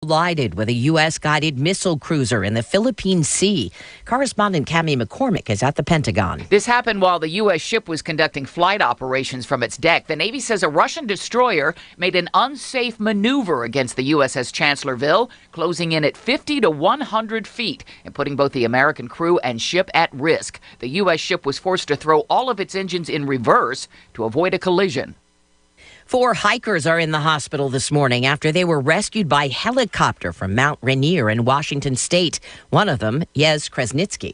collided with a U.S.-guided missile cruiser in the Philippine Sea. Correspondent Cammie McCormick is at the Pentagon. This happened while the U.S. ship was conducting flight operations from its deck. The Navy says a Russian destroyer made an unsafe maneuver against the USS Chancellorville, closing in at 50 to 100 feet and putting both the American crew and ship at risk. The U.S. ship was forced to throw all of its engines in reverse to avoid a collision. 4 hikers are in the hospital this morning after they were rescued by helicopter from Mount Rainier in Washington state. One of them, Yez Kresnitsky.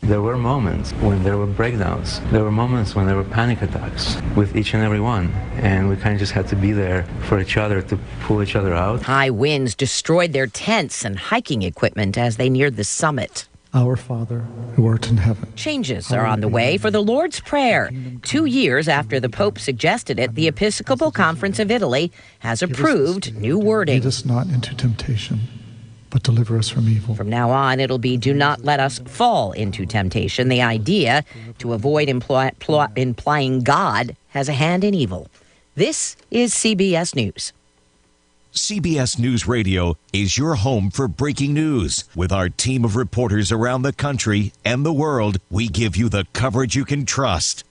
There were moments when there were breakdowns. There were moments when there were panic attacks with each and every one. And we kind of just had to be there for each other to pull each other out. High winds destroyed their tents and hiking equipment as they neared the summit. Our Father, who art in heaven. Changes are on the way for the Lord's Prayer. 2 years after the Pope suggested it, the Episcopal Conference of Italy has approved new wording. Lead us not into temptation, but deliver us from evil. From now on, it'll be do not let us fall into temptation. The idea to avoid implying God has a hand in evil. This is CBS News. CBS News Radio is your home for breaking news. With our team of reporters around the country and the world, we give you the coverage you can trust.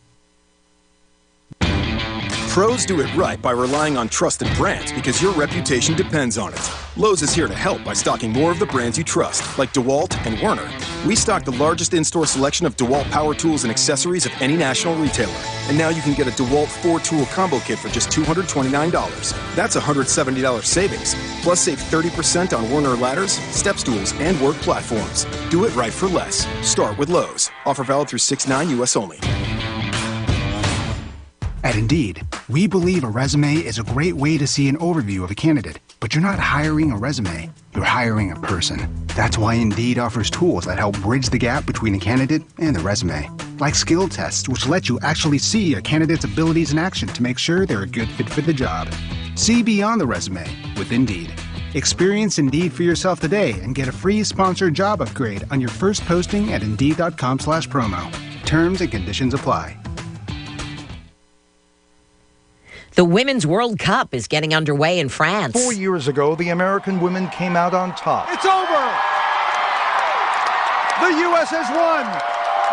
Pros do it right by relying on trusted brands because your reputation depends on it. Lowe's is here to help by stocking more of the brands you trust, like DeWalt and Werner. We stock the largest in-store selection of DeWalt power tools and accessories of any national retailer. And now you can get a DeWalt 4-tool combo kit for just $229. That's $170 savings. Plus save 30% on Werner ladders, step stools, and work platforms. Do it right for less. Start with Lowe's. Offer valid through 6/9 U.S. only. At Indeed, we believe a resume is a great way to see an overview of a candidate. But you're not hiring a resume, you're hiring a person. That's why Indeed offers tools that help bridge the gap between a candidate and the resume. Like skill tests, which let you actually see a candidate's abilities in action to make sure they're a good fit for the job. See beyond the resume with Indeed. Experience Indeed for yourself today and get a free sponsored job upgrade on your first posting at Indeed.com/promo. Terms and conditions apply. The Women's World Cup is getting underway in France. 4 years ago, the American women came out on top. It's over! The U.S. has won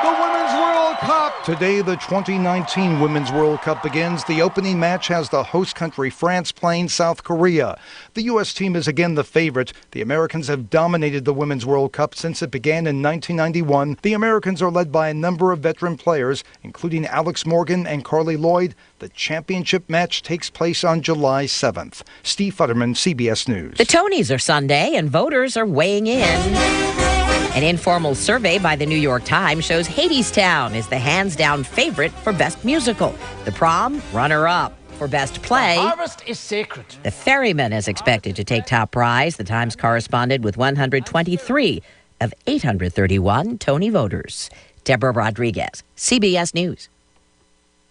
the Women's World Cup! Today, the 2019 Women's World Cup begins. The opening match has the host country, France, playing South Korea. The U.S. team is again the favorite. The Americans have dominated the Women's World Cup since it began in 1991. The Americans are led by a number of veteran players, including Alex Morgan and Carly Lloyd. The championship match takes place on July 7th. Steve Futterman, CBS News. The Tonys are Sunday, and voters are weighing in. An informal survey by the New York Times shows Hadestown is the hands-down favorite for Best Musical. The Prom, runner-up. For Best Play, the harvest is sacred. The Ferryman is expected to take top prize. The Times corresponded with 123 of 831 Tony voters. Deborah Rodriguez, CBS News.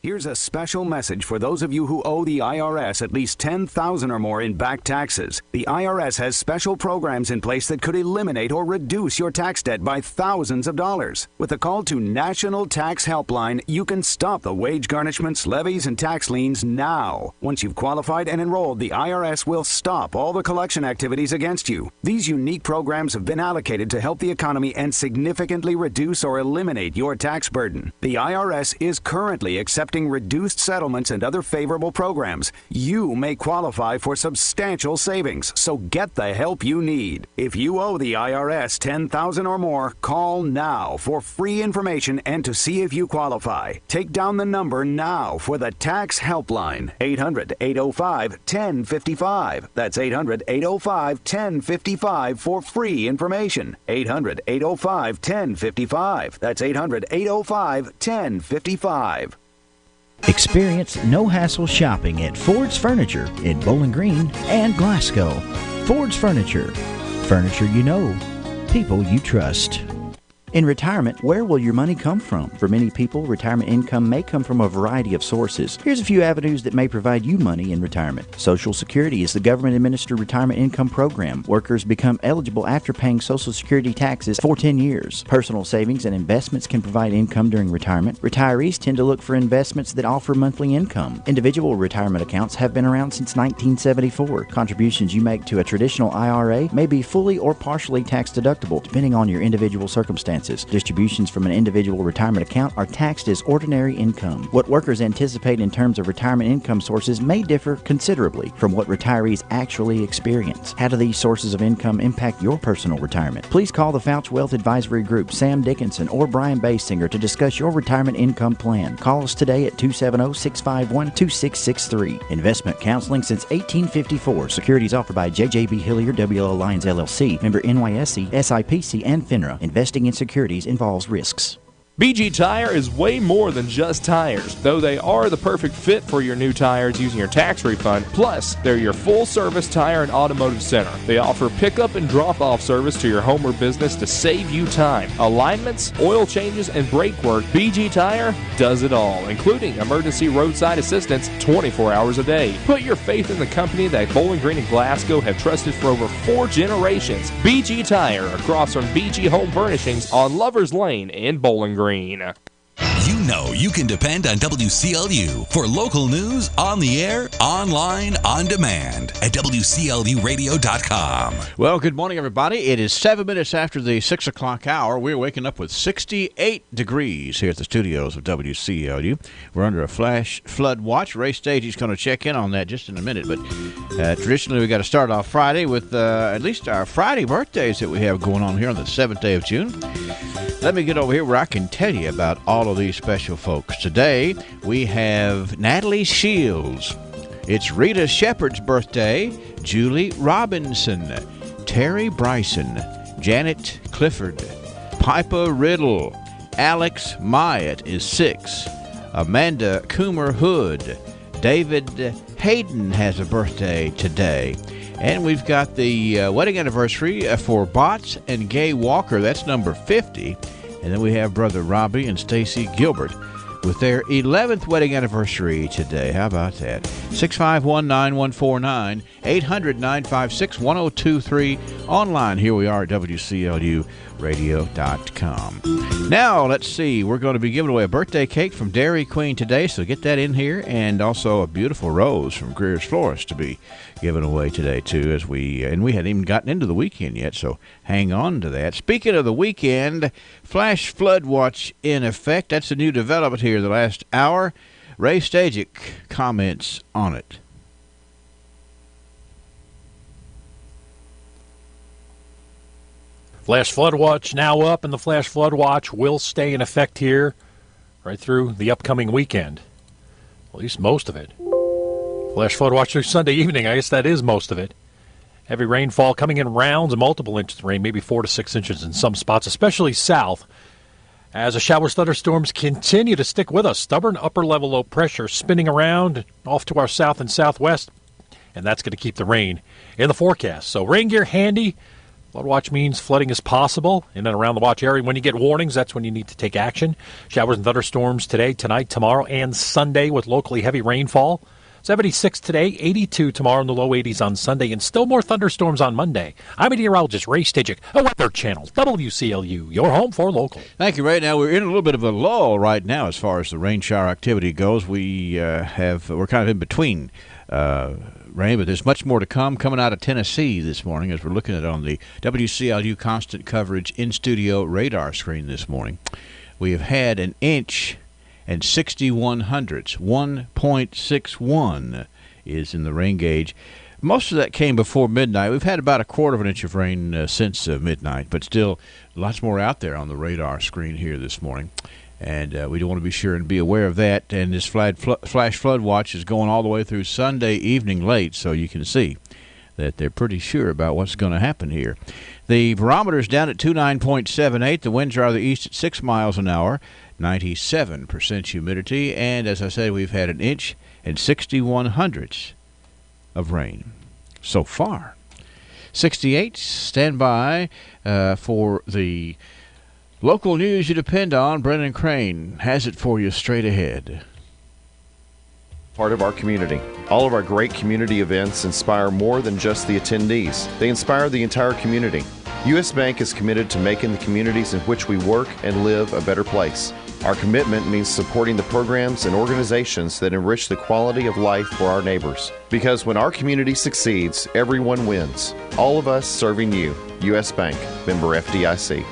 Here's a special message for those of you who owe the IRS at least $10,000 or more in back taxes. The IRS has special programs in place that could eliminate or reduce your tax debt by thousands of dollars. With a call to National Tax Helpline, you can stop the wage garnishments, levies, and tax liens now. Once you've qualified and enrolled, the IRS will stop all the collection activities against you. These unique programs have been allocated to help the economy and significantly reduce or eliminate your tax burden. The IRS is currently accepting reduced settlements and other favorable programs. You may qualify for substantial savings, so get the help you need. If you owe the IRS $10,000 or more, call now for free information and to see if you qualify. Take down the number now for the Tax Helpline, 800-805-1055. That's 800-805-1055 for free information. 800-805-1055. That's 800-805-1055. Experience no-hassle shopping at Ford's Furniture in Bowling Green and Glasgow. Ford's Furniture. Furniture you know. People you trust. In retirement, where will your money come from? For many people, retirement income may come from a variety of sources. Here's a few avenues that may provide you money in retirement. Social Security is the government-administered retirement income program. Workers become eligible after paying Social Security taxes for 10 years. Personal savings and investments can provide income during retirement. Retirees tend to look for investments that offer monthly income. Individual retirement accounts have been around since 1974. Contributions you make to a traditional IRA may be fully or partially tax deductible, depending on your individual circumstances. Distributions from an individual retirement account are taxed as ordinary income. What workers anticipate in terms of retirement income sources may differ considerably from what retirees actually experience. How do these sources of income impact your personal retirement? Please call the Fouch Wealth Advisory Group, Sam Dickinson, or Brian Basinger to discuss your retirement income plan. Call us today at 270-651-2663. Investment counseling since 1854. Securities offered by JJB Hillier, WL Alliance LLC, member NYSE, SIPC, and FINRA. Investing in securities involves risks. BG Tire is way more than just tires, though they are the perfect fit for your new tires using your tax refund. Plus, they're your full-service tire and automotive center. They offer pickup and drop-off service to your home or business to save you time. Alignments, oil changes, and brake work, BG Tire does it all, including emergency roadside assistance 24 hours a day. Put your faith in the company that Bowling Green and Glasgow have trusted for over 4 generations. BG Tire, across from BG Home Furnishings on Lovers Lane in Bowling Green. You know you can depend on WCLU for local news on the air, online, on demand at WCLUradio.com. Well, good morning, everybody. It is 7 minutes after the 6 o'clock hour. We're waking up with 68 degrees here at the studios of WCLU. We're under a flash flood watch. Ray Stagey's going to check in on that just in a minute. But traditionally, we got to start off Friday with at least our Friday birthdays that we have going on here on the 7th day of June. Let me get over here where I can tell you about all of these special folks. Today, we have Natalie Shields. It's Rita Shepherd's birthday, Julie Robinson, Terry Bryson, Janet Clifford, Piper Riddle, Alex Myatt is 6, Amanda Coomer Hood, David Hayden has a birthday today. And we've got the wedding anniversary for Bots and Gay Walker. That's number 50. And then we have Brother Robbie and Stacy Gilbert with their 11th wedding anniversary today. How about that? 651-9149, 800-956-1023. Online, here we are at WCLUradio.com. Now, let's see. We're going to be giving away a birthday cake from Dairy Queen today, so get that in here. And also a beautiful rose from Greer's Florist to be given away today, too, as we hadn't even gotten into the weekend yet, so hang on to that. Speaking of the weekend, flash flood watch in effect. That's a new development here the last hour. Ray Stajic comments on it. Flash flood watch now up, and the flash flood watch will stay in effect here right through the upcoming weekend. At least most of it. Flash flood watch through Sunday evening. I guess that is most of it. Heavy rainfall coming in rounds, multiple inches of rain, maybe 4 to 6 inches in some spots, especially south. As the showers, thunderstorms continue to stick with us. Stubborn upper-level low pressure spinning around off to our south and southwest, and that's going to keep the rain in the forecast. So rain gear handy. Flood watch means flooding is possible in and around the watch area. When you get warnings, that's when you need to take action. Showers and thunderstorms today, tonight, tomorrow, and Sunday with locally heavy rainfall. 76 today, 82 tomorrow, in the low 80s on Sunday, and still more thunderstorms on Monday. I'm meteorologist Ray Stajic, a Weather Channel, WCLU, your home for local. Thank you, Ray. Now, we're in a little bit of a lull right now as far as the rain shower activity goes. We're kind of in between rain, but there's much more to come coming out of Tennessee this morning as we're looking at it on the WCLU constant coverage in-studio radar screen this morning. We have had an inch and 61 hundredths. 1.61 is in the rain gauge. Most of that came before midnight. We've had about a quarter of an inch of rain since midnight, but still lots more out there on the radar screen here this morning. And we do want to be sure and be aware of that. And this flash flood watch is going all the way through Sunday evening late, so you can see that they're pretty sure about what's going to happen here. The barometer's down at 29.78. The winds are out of the east at 6 miles an hour. 97% humidity, and as I said, we've had an inch and 61 hundredths of rain so far. 68, stand by for the Local news you depend on. Brendan Crane has it for you straight ahead. Part of our community. All of our great community events inspire more than just the attendees. They inspire the entire community. U.S. Bank is committed to making the communities in which we work and live a better place. Our commitment means supporting the programs and organizations that enrich the quality of life for our neighbors. Because when our community succeeds, everyone wins. All of us serving you. U.S. Bank, member FDIC.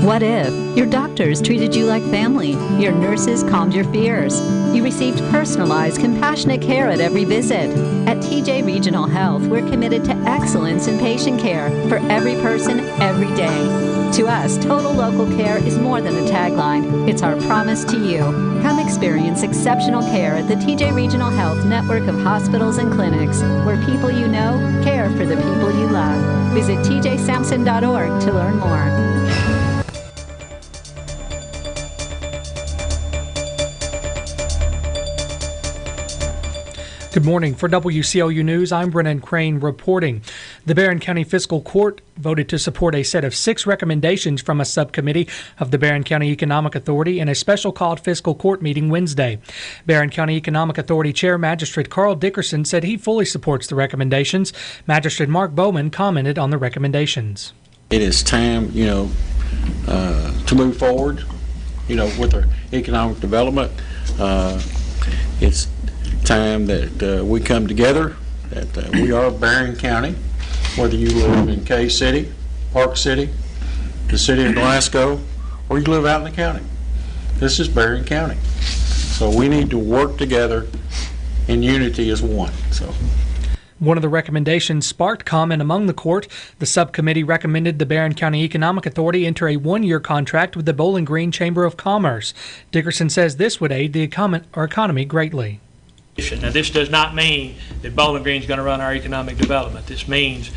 What if your doctors treated you like family, your nurses calmed your fears, you received personalized, compassionate care at every visit? At TJ Regional Health, we're committed to excellence in patient care for every person, every day. To us, total local care is more than a tagline. It's our promise to you. Come experience exceptional care at the TJ Regional Health network of hospitals and clinics, where people you know care for the people you love. Visit tjsampson.org to learn more. Good morning. For WCLU News, I'm Brennan Crane reporting. The Barron County Fiscal Court voted to support a set of 6 recommendations from a subcommittee of the Barron County Economic Authority in a special called fiscal court meeting Wednesday. Barron County Economic Authority Chair Magistrate Carl Dickerson said he fully supports the recommendations. Magistrate Mark Bowman commented on the recommendations. It is time, to move forward, with our economic development. It's time that we come together, that we are Barron County, whether you live in Cay City, Park City, the city of Glasgow, or you live out in the county. This is Barron County. So we need to work together in unity as one. One of the recommendations sparked comment among the court. The subcommittee recommended the Barron County Economic Authority enter a 1-year contract with the Bowling Green Chamber of Commerce. Dickerson says this would aid the economy greatly. Now, this does not mean that Bowling Green is going to run our economic development. This means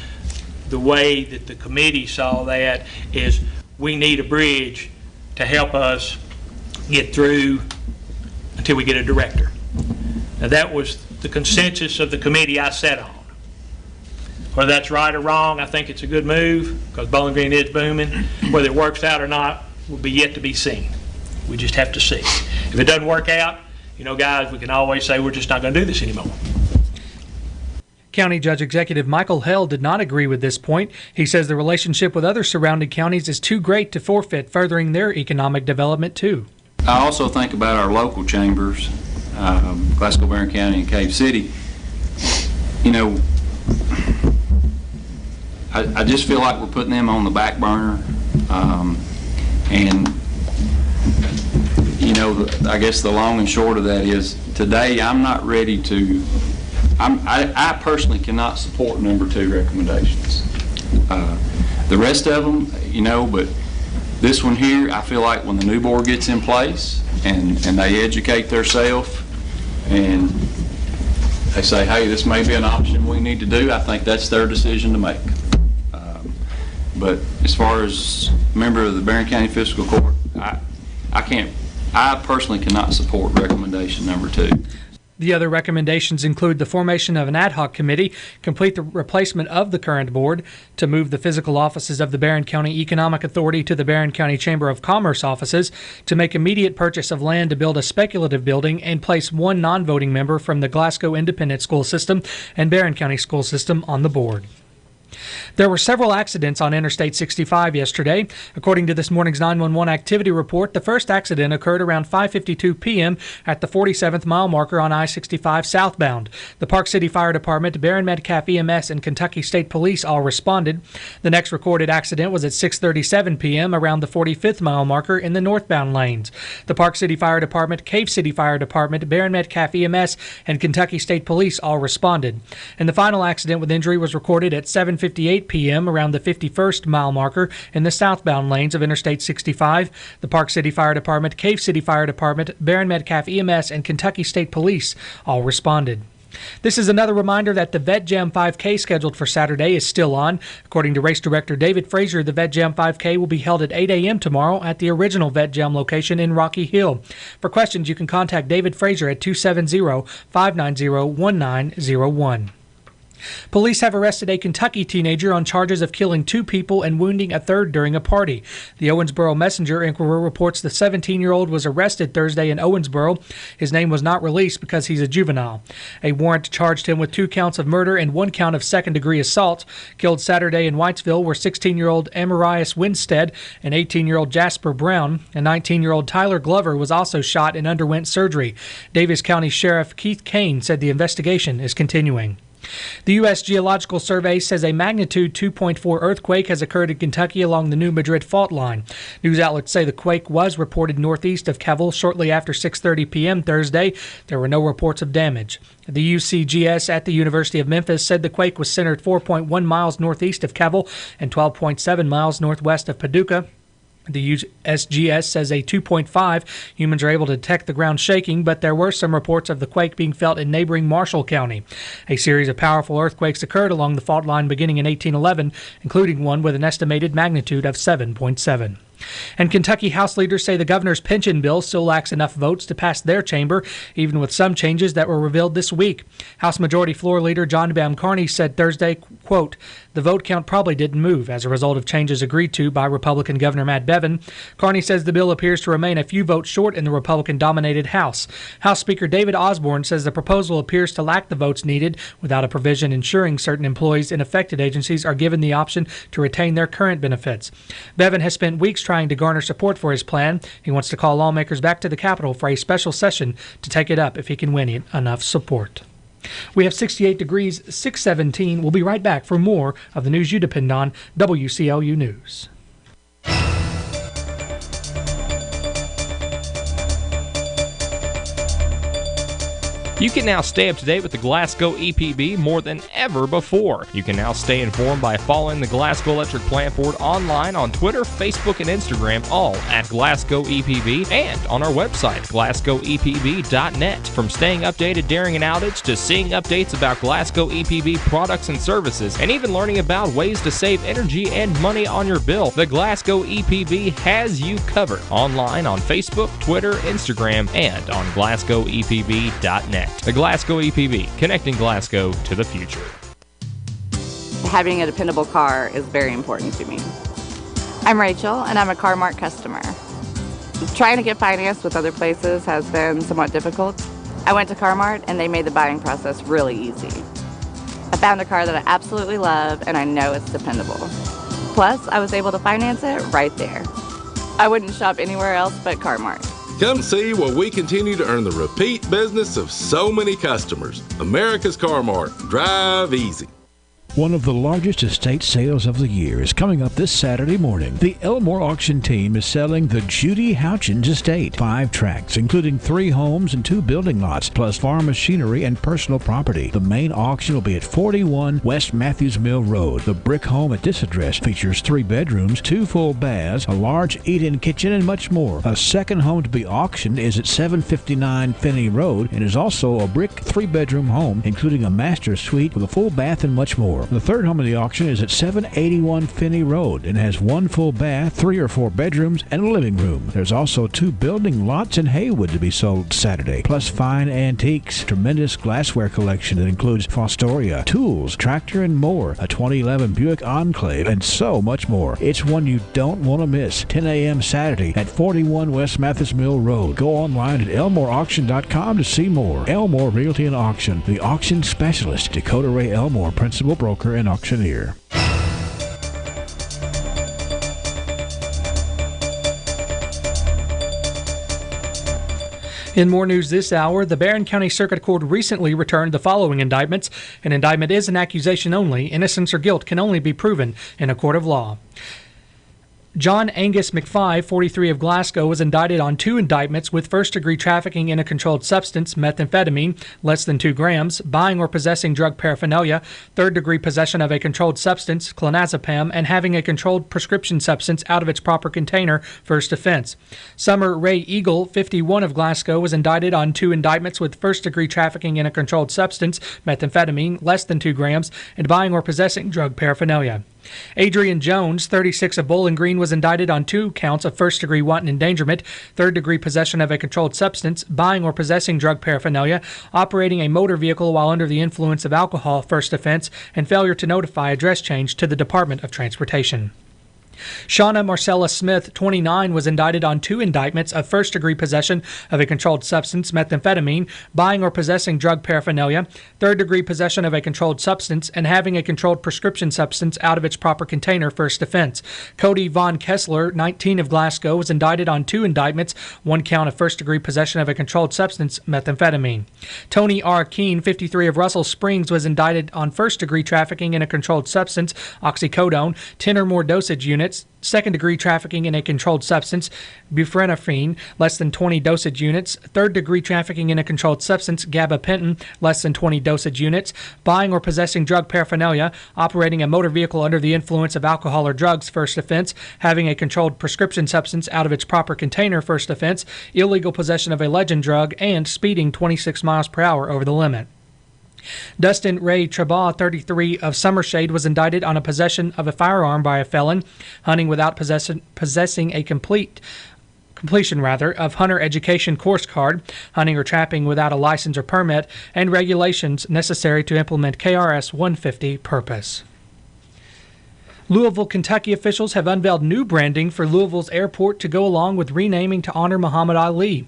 the way that the committee saw that is we need a bridge to help us get through until we get a director. Now, that was the consensus of the committee I sat on. Whether that's right or wrong, I think it's a good move because Bowling Green is booming. Whether it works out or not will be yet to be seen. We just have to see. If it doesn't work out, guys, we can always say we're just not going to do this anymore. County Judge Executive Michael Held did not agree with this point. He says the relationship with other surrounding counties is too great to forfeit furthering their economic development, too. I also think about our local chambers, Glasgow, Barron County, and Cave City. I just feel like we're putting them on the back burner. I guess the long and short of that is today I'm not ready to, I personally cannot support number 2 recommendations. The rest of them, but this one here, I feel like when the new board gets in place and they educate themselves and they say, hey, this may be an option we need to do, I think that's their decision to make. But as far as a member of the Barron County Fiscal Court, I personally cannot support recommendation number 2. The other recommendations include the formation of an ad hoc committee, complete the replacement of the current board, to move the physical offices of the Barron County Economic Authority to the Barron County Chamber of Commerce offices, to make immediate purchase of land to build a speculative building and place 1 non-voting member from the Glasgow Independent School System and Barron County School System on the board. There were several accidents on Interstate 65 yesterday. According to this morning's 911 activity report, the first accident occurred around 5:52 p.m. at the 47th mile marker on I-65 southbound. The Park City Fire Department, Barron Metcalf EMS, and Kentucky State Police all responded. The next recorded accident was at 6:37 p.m. around the 45th mile marker in the northbound lanes. The Park City Fire Department, Cave City Fire Department, Barron Metcalf EMS, and Kentucky State Police all responded. And the final accident with injury was recorded at 7:58 p.m. around the 51st mile marker in the southbound lanes of Interstate 65. The Park City Fire Department, Cave City Fire Department, Barron Metcalf EMS, and Kentucky State Police all responded. This is another reminder that the Vet Jam 5K scheduled for Saturday is still on. According to race director David Frazier, the Vet Jam 5K will be held at 8 a.m. tomorrow at the original Vet Jam location in Rocky Hill. For questions, you can contact David Frazier at 270-590-1901. Police have arrested a Kentucky teenager on charges of killing 2 people and wounding a third during a party. The Owensboro Messenger-Inquirer reports the 17-year-old was arrested Thursday in Owensboro. His name was not released because he's a juvenile. A warrant charged him with 2 counts of murder and 1 count of second-degree assault. Killed Saturday in Whitesville were 16-year-old Amarias Winstead and 18-year-old Jasper Brown. A 19-year-old Tyler Glover was also shot and underwent surgery. Davis County Sheriff Keith Kane said the investigation is continuing. The U.S. Geological Survey says a magnitude 2.4 earthquake has occurred in Kentucky along the New Madrid fault line. News outlets say the quake was reported northeast of Kevil shortly after 6:30 p.m. Thursday. There were no reports of damage. The UCGS at the University of Memphis said the quake was centered 4.1 miles northeast of Kevil and 12.7 miles northwest of Paducah. The USGS says a 2.5. Humans are able to detect the ground shaking, but there were some reports of the quake being felt in neighboring Marshall County. A series of powerful earthquakes occurred along the fault line beginning in 1811, including one with an estimated magnitude of 7.7. And Kentucky House leaders say the governor's pension bill still lacks enough votes to pass their chamber, even with some changes that were revealed this week. House Majority Floor Leader John Bam Carney said Thursday, quote, "The vote count probably didn't move as a result of changes agreed to by Republican Governor Matt Bevin." Carney says the bill appears to remain a few votes short in the Republican-dominated House. House Speaker David Osborne says the proposal appears to lack the votes needed without a provision ensuring certain employees in affected agencies are given the option to retain their current benefits. Bevin has spent weeks trying to garner support for his plan. He wants to call lawmakers back to the Capitol for a special session to take it up if he can win enough support. We have 68 degrees, 617. We'll be right back for more of the news you depend on, WCLU News. You can now stay up to date with the Glasgow EPB more than ever before. You can now stay informed by following the Glasgow Electric Plant Board online on Twitter, Facebook, and Instagram, all at Glasgow EPB, and on our website, glasgowepb.net. From staying updated during an outage to seeing updates about Glasgow EPB products and services, and even learning about ways to save energy and money on your bill, the Glasgow EPB has you covered online on Facebook, Twitter, Instagram, and on glasgowepb.net. The Glasgow EPB, connecting Glasgow to the future. Having a dependable car is very important to me. I'm Rachel, and I'm a CarMart customer. Trying to get financed with other places has been somewhat difficult. I went to CarMart, and they made the buying process really easy. I found a car that I absolutely love, and I know it's dependable. Plus, I was able to finance it right there. I wouldn't shop anywhere else but CarMart. Come see where we continue to earn the repeat business of so many customers. America's CarMart. Drive easy. One of the largest estate sales of the year is coming up this Saturday morning. The Elmore auction team is selling the Judy Houchins estate. 5 tracts, including 3 homes and 2 building lots, plus farm machinery and personal property. The main auction will be at 41 West Matthews Mill Road. The brick home at this address features 3 bedrooms, 2 full baths, a large eat-in kitchen, and much more. A second home to be auctioned is at 759 Finney Road and is also a brick 3-bedroom home, including a master suite with a full bath and much more. The third home of the auction is at 781 Finney Road and has 1 full bath, 3 or 4 bedrooms, and a living room. There's also 2 building lots in Haywood to be sold Saturday, plus fine antiques, tremendous glassware collection that includes Fostoria, tools, tractor, and more, a 2011 Buick Enclave, and so much more. It's one you don't want to miss. 10 a.m. Saturday at 41 West Mathis Mill Road. Go online at elmoreauction.com to see more. Elmore Realty and Auction, the auction specialist. Dakota Ray Elmore, principal broker and auctioneer. In more news this hour, the Barron County Circuit Court recently returned the following indictments. An indictment is an accusation only. Innocence or guilt can only be proven in a court of law. John Angus McFly, 43 of Glasgow, was indicted on 2 indictments with first-degree trafficking in a controlled substance, methamphetamine, less than 2 grams, buying or possessing drug paraphernalia, third-degree possession of a controlled substance, clonazepam, and having a controlled prescription substance out of its proper container, first offense. Summer Ray Eagle, 51 of Glasgow, was indicted on 2 indictments with first-degree trafficking in a controlled substance, methamphetamine, less than 2 grams, and buying or possessing drug paraphernalia. Adrian Jones, 36 of Bowling Green, was indicted on 2 counts of first-degree wanton endangerment, third-degree possession of a controlled substance, buying or possessing drug paraphernalia, operating a motor vehicle while under the influence of alcohol, first offense, and failure to notify address change to the Department of Transportation. Shauna Marcella Smith, 29, was indicted on 2 indictments of first-degree possession of a controlled substance, methamphetamine, buying or possessing drug paraphernalia, third-degree possession of a controlled substance, and having a controlled prescription substance out of its proper container, first offense. Cody Von Kessler, 19, of Glasgow, was indicted on 2 indictments, 1 count of first-degree possession of a controlled substance, methamphetamine. Tony R. Keene, 53, of Russell Springs, was indicted on first-degree trafficking in a controlled substance, oxycodone, 10 or more dosage units, second-degree trafficking in a controlled substance, buprenorphine, less than 20 dosage units, third-degree trafficking in a controlled substance, gabapentin, less than 20 dosage units, buying or possessing drug paraphernalia, operating a motor vehicle under the influence of alcohol or drugs, first offense, having a controlled prescription substance out of its proper container, first offense, illegal possession of a legend drug, and speeding 26 miles per hour over the limit. Dustin Ray Trabaugh, 33, of Summershade, was indicted on a possession of a firearm by a felon, hunting without possessing a completion of hunter education course card, hunting or trapping without a license or permit, and regulations necessary to implement KRS 150 purpose. Louisville, Kentucky officials have unveiled new branding for Louisville's airport to go along with renaming to honor Muhammad Ali.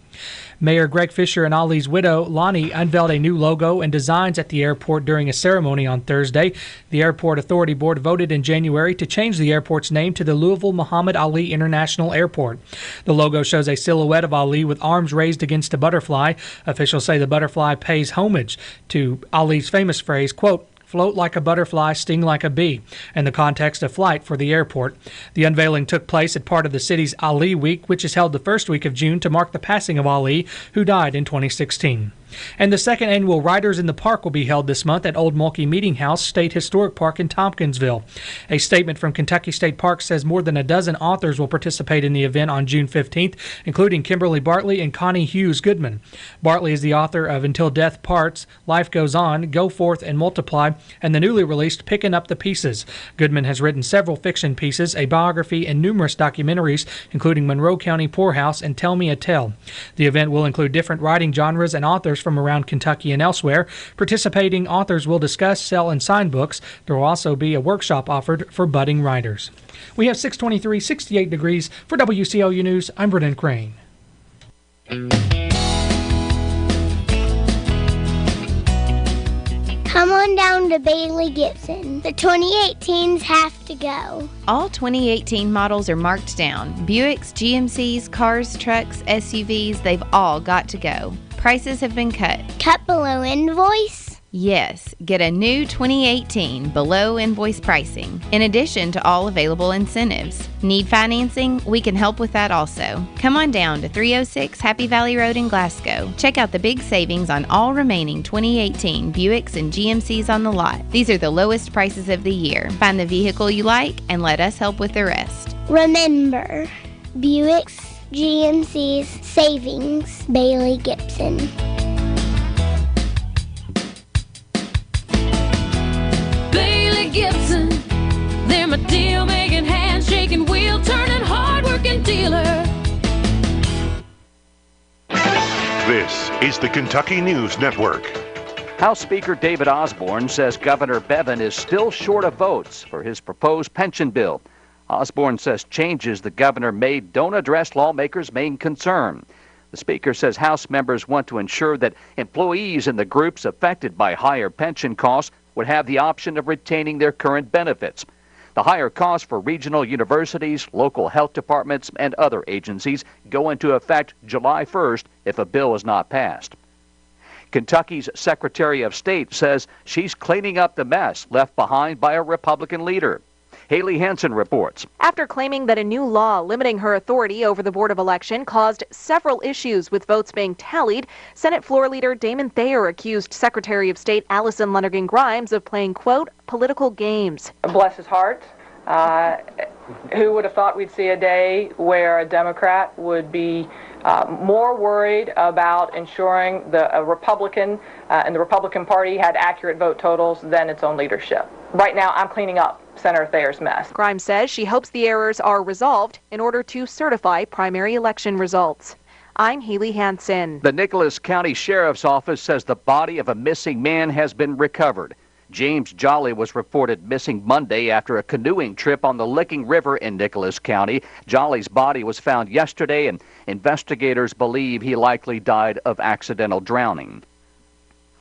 Mayor Greg Fisher and Ali's widow, Lonnie, unveiled a new logo and designs at the airport during a ceremony on Thursday. The Airport Authority Board voted in January to change the airport's name to the Louisville Muhammad Ali International Airport. The logo shows a silhouette of Ali with arms raised against a butterfly. Officials say the butterfly pays homage to Ali's famous phrase, quote, "Float like a butterfly, sting like a bee," in the context of flight for the airport. The unveiling took place at part of the city's Ali Week, which is held the first week of June to mark the passing of Ali, who died in 2016. And the second annual Riders in the Park will be held this month at Old Mulkey Meeting House State Historic Park in Tompkinsville. A statement from Kentucky State Parks says more than a dozen authors will participate in the event on June 15th, including Kimberly Bartley and Connie Hughes Goodman. Bartley is the author of Until Death Parts, Life Goes On, Go Forth and Multiply, and the newly released Picking Up the Pieces. Goodman has written several fiction pieces, a biography, and numerous documentaries, including Monroe County Poorhouse and Tell Me a Tale. The event will include different writing genres and authors from around Kentucky and elsewhere. Participating authors will discuss, sell, and sign books. There will also be a workshop offered for budding writers. We have 623, 68 degrees. For WCLU News, I'm Brennan Crane. Come on down to Bailey Gibson. The 2018s have to go. All 2018 models are marked down. Buicks, GMCs, cars, trucks, SUVs, they've all got to go. Prices have been cut. Cut below invoice? Yes, get a new 2018 below invoice pricing, in addition to all available incentives. Need financing? We can help with that also. Come on down to 306 Happy Valley Road in Glasgow. Check out the big savings on all remaining 2018 Buicks and GMCs on the lot. These are the lowest prices of the year. Find the vehicle you like and let us help with the rest. Remember, Buicks, GMC's savings, Bailey Gibson. Bailey Gibson, they're my deal-making, handshaking, wheel-turning, hard-working dealer. This is the Kentucky News Network. House Speaker David Osborne says Governor Bevin is still short of votes for his proposed pension bill. Osborne says changes the governor made don't address lawmakers' main concern. The Speaker says House members want to ensure that employees in the groups affected by higher pension costs would have the option of retaining their current benefits. The higher costs for regional universities, local health departments, and other agencies go into effect July 1st if a bill is not passed. Kentucky's Secretary of State says she's cleaning up the mess left behind by a Republican leader. Haley Hansen reports. After claiming that a new law limiting her authority over the Board of Election caused several issues with votes being tallied, Senate Floor Leader Damon Thayer accused Secretary of State Allison Lonergan Grimes of playing, quote, political games. Bless his heart. Who would have thought we'd see a day where a Democrat would be more worried about ensuring a Republican and the Republican Party had accurate vote totals than its own leadership. Right now, I'm cleaning up. Senator Thayer's mess. Grimes says she hopes the errors are resolved in order to certify primary election results. I'm Haley Hansen. The Nicholas County Sheriff's Office says the body of a missing man has been recovered. James Jolly was reported missing Monday after a canoeing trip on the Licking River in Nicholas County. Jolly's body was found yesterday, and investigators believe he likely died of accidental drowning.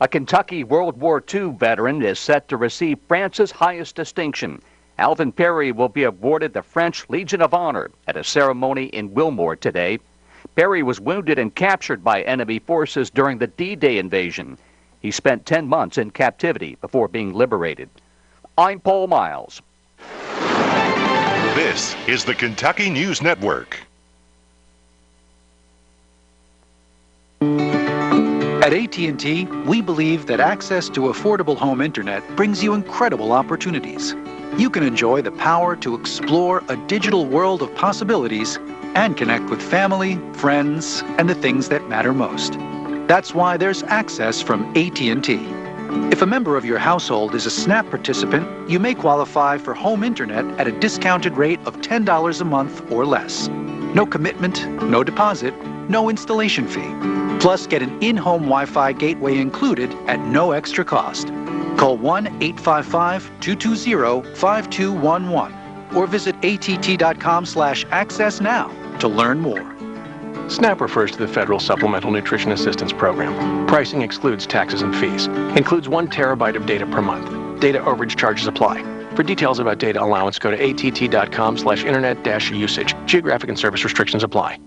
A Kentucky World War II veteran is set to receive France's highest distinction. Alvin Perry will be awarded the French Legion of Honor at a ceremony in Wilmore today. Perry was wounded and captured by enemy forces during the D-Day invasion. He spent 10 months in captivity before being liberated. I'm Paul Miles. This is the Kentucky News Network. At AT&T, we believe that access to affordable home internet brings you incredible opportunities. You can enjoy the power to explore a digital world of possibilities and connect with family, friends, and the things that matter most. That's why there's access from AT&T. If a member of your household is a SNAP participant, you may qualify for home internet at a discounted rate of $10 a month or less. No commitment, no deposit, no installation fee. Plus, get an in-home Wi-Fi gateway included at no extra cost. Call 1-855-220-5211 or visit att.com/access now to learn more. SNAP refers to the Federal Supplemental Nutrition Assistance Program. Pricing excludes taxes and fees. Includes 1 terabyte of data per month. Data overage charges apply. For details about data allowance, go to att.com/internet-usage. Geographic and service restrictions apply.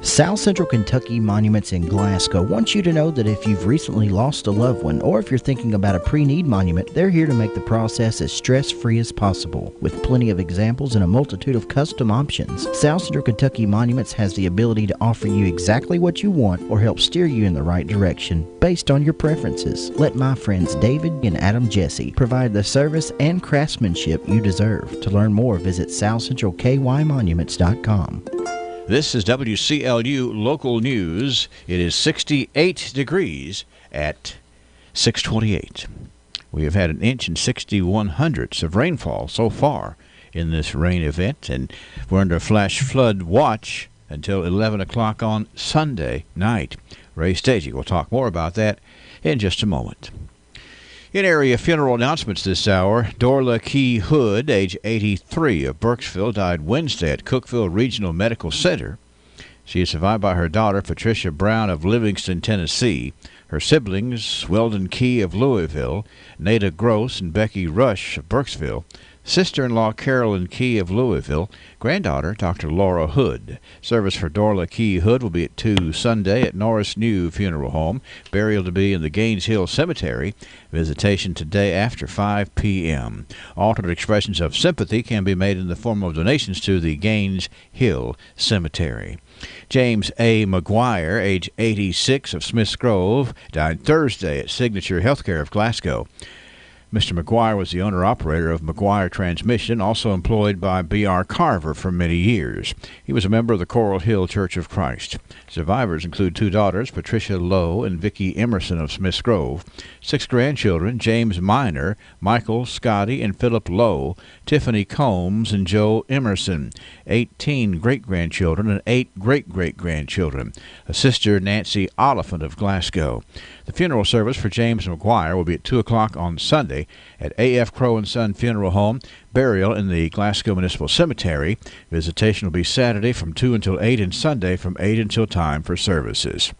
South Central Kentucky Monuments in Glasgow wants you to know that if you've recently lost a loved one or if you're thinking about a pre-need monument, they're here to make the process as stress-free as possible. With plenty of examples and a multitude of custom options, South Central Kentucky Monuments has the ability to offer you exactly what you want or help steer you in the right direction based on your preferences. Let my friends David and Adam Jesse provide the service and craftsmanship you deserve. To learn more, visit southcentralkymonuments.com. This is WCLU Local News. It is 68 degrees at 6:28. We have had 1 inch and 61 hundredths of rainfall so far in this rain event, and we're under a flash flood watch until 11 o'clock on Sunday night. Ray Stagey will talk more about that in just a moment. In area funeral announcements this hour, Dorla Key Hood, age 83, of Burkesville, died Wednesday at Cookeville Regional Medical Center. She is survived by her daughter, Patricia Brown of Livingston, Tennessee, her siblings, Weldon Key of Louisville, Nada Gross and Becky Rush of Burkesville, sister-in-law Carolyn Key of Louisville, granddaughter Dr. Laura Hood. Service for Dorla Key Hood will be at 2 Sunday at Norris New Funeral Home. Burial to be in the Gaines Hill Cemetery. Visitation today after 5 p.m. Alternate expressions of sympathy can be made in the form of donations to the Gaines Hill Cemetery. James A. McGuire, age 86, of Smiths Grove, died Thursday at Signature Healthcare of Glasgow. Mr. McGuire was the owner-operator of McGuire Transmission, also employed by B.R. Carver for many years. He was a member of the Coral Hill Church of Christ. Survivors include 2 daughters, Patricia Lowe and Vicki Emerson of Smiths Grove, 6 grandchildren, James Minor, Michael, Scotty, and Philip Lowe, Tiffany Combs, and Joe Emerson, 18 great-grandchildren and 8 great-great-grandchildren, a sister, Nancy Oliphant of Glasgow. The funeral service for James McGuire will be at 2 o'clock on Sunday at A.F. Crow & Son Funeral Home. Burial in the Glasgow Municipal Cemetery. Visitation will be Saturday from 2 until 8 and Sunday from 8 until time for services.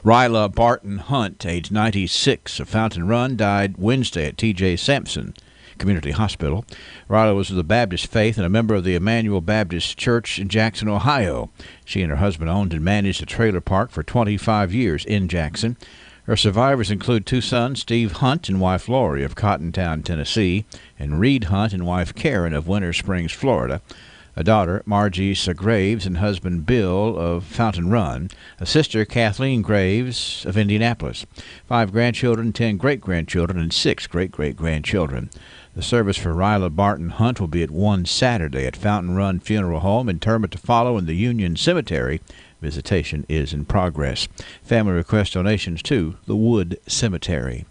Ryla Barton Hunt, age 96, of Fountain Run, died Wednesday at T.J. Sampson Community Hospital. Ryla was of the Baptist faith and a member of the Emmanuel Baptist Church in Jackson, Ohio. She and her husband owned and managed a trailer park for 25 years in Jackson. Her survivors include 2 sons, Steve Hunt and wife Lori of Cottontown, Tennessee, and Reed Hunt and wife Karen of Winter Springs, Florida, a daughter, Margie Graves, and husband Bill of Fountain Run, a sister, Kathleen Graves of Indianapolis, 5 grandchildren, 10 great-grandchildren, and 6 great-great-grandchildren. The service for Ryla Barton Hunt will be at 1 Saturday at Fountain Run Funeral Home. Interment to follow in the Union Cemetery. Visitation is in progress. Family request donations to the Wood Cemetery.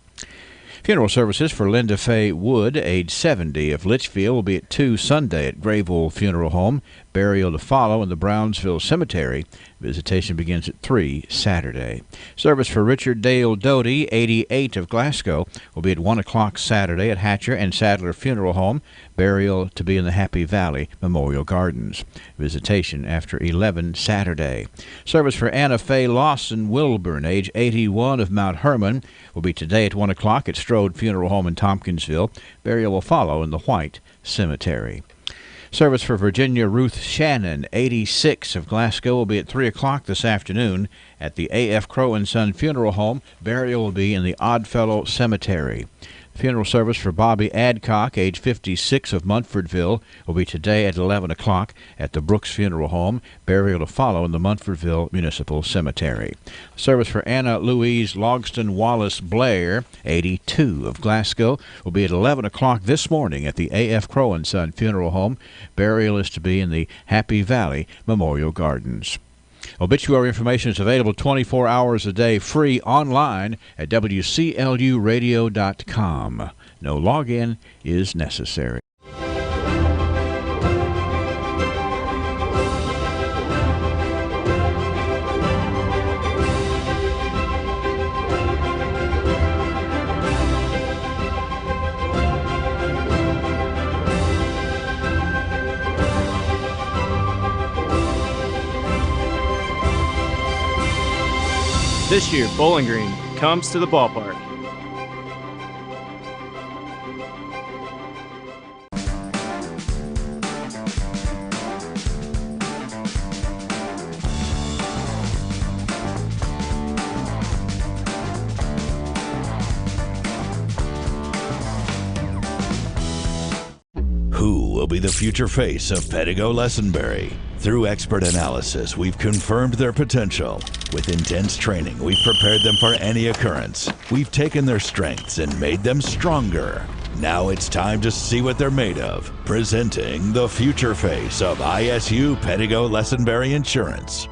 Funeral services for Linda Faye Wood, age 70, of Litchfield, will be at 2 Sunday at Grayville Funeral Home. Burial to follow in the Brownsville Cemetery. Visitation begins at 3 Saturday. Service for Richard Dale Doty, 88, of Glasgow, will be at 1 o'clock Saturday at Hatcher and Sadler Funeral Home. Burial to be in the Happy Valley Memorial Gardens. Visitation after 11 Saturday. Service for Anna Faye Lawson Wilburn, age 81, of Mount Hermon, will be today at 1 o'clock at Strode Funeral Home in Tompkinsville. Burial will follow in the White Cemetery. Service for Virginia Ruth Shannon, 86, of Glasgow, will be at 3 o'clock this afternoon at the A.F. Crow & Son Funeral Home. Burial will be in the Oddfellow Cemetery. Funeral service for Bobby Adcock, age 56, of Munfordville, will be today at 11 o'clock at the Brooks Funeral Home. Burial to follow in the Munfordville Municipal Cemetery. Service for Anna Louise Logston Wallace Blair, 82, of Glasgow, will be at 11 o'clock this morning at the A.F. Crow & Son Funeral Home. Burial is to be in the Happy Valley Memorial Gardens. Obituary information is available 24 hours a day, free online at WCLUradio.com. No login is necessary. This year, Bowling Green comes to the ballpark. Who will be the future face of Pedigo Lessenberry? Through expert analysis, we've confirmed their potential. With intense training, we've prepared them for any occurrence. We've taken their strengths and made them stronger. Now it's time to see what they're made of. Presenting the future face of ISU Pedigo Lessenberry Insurance.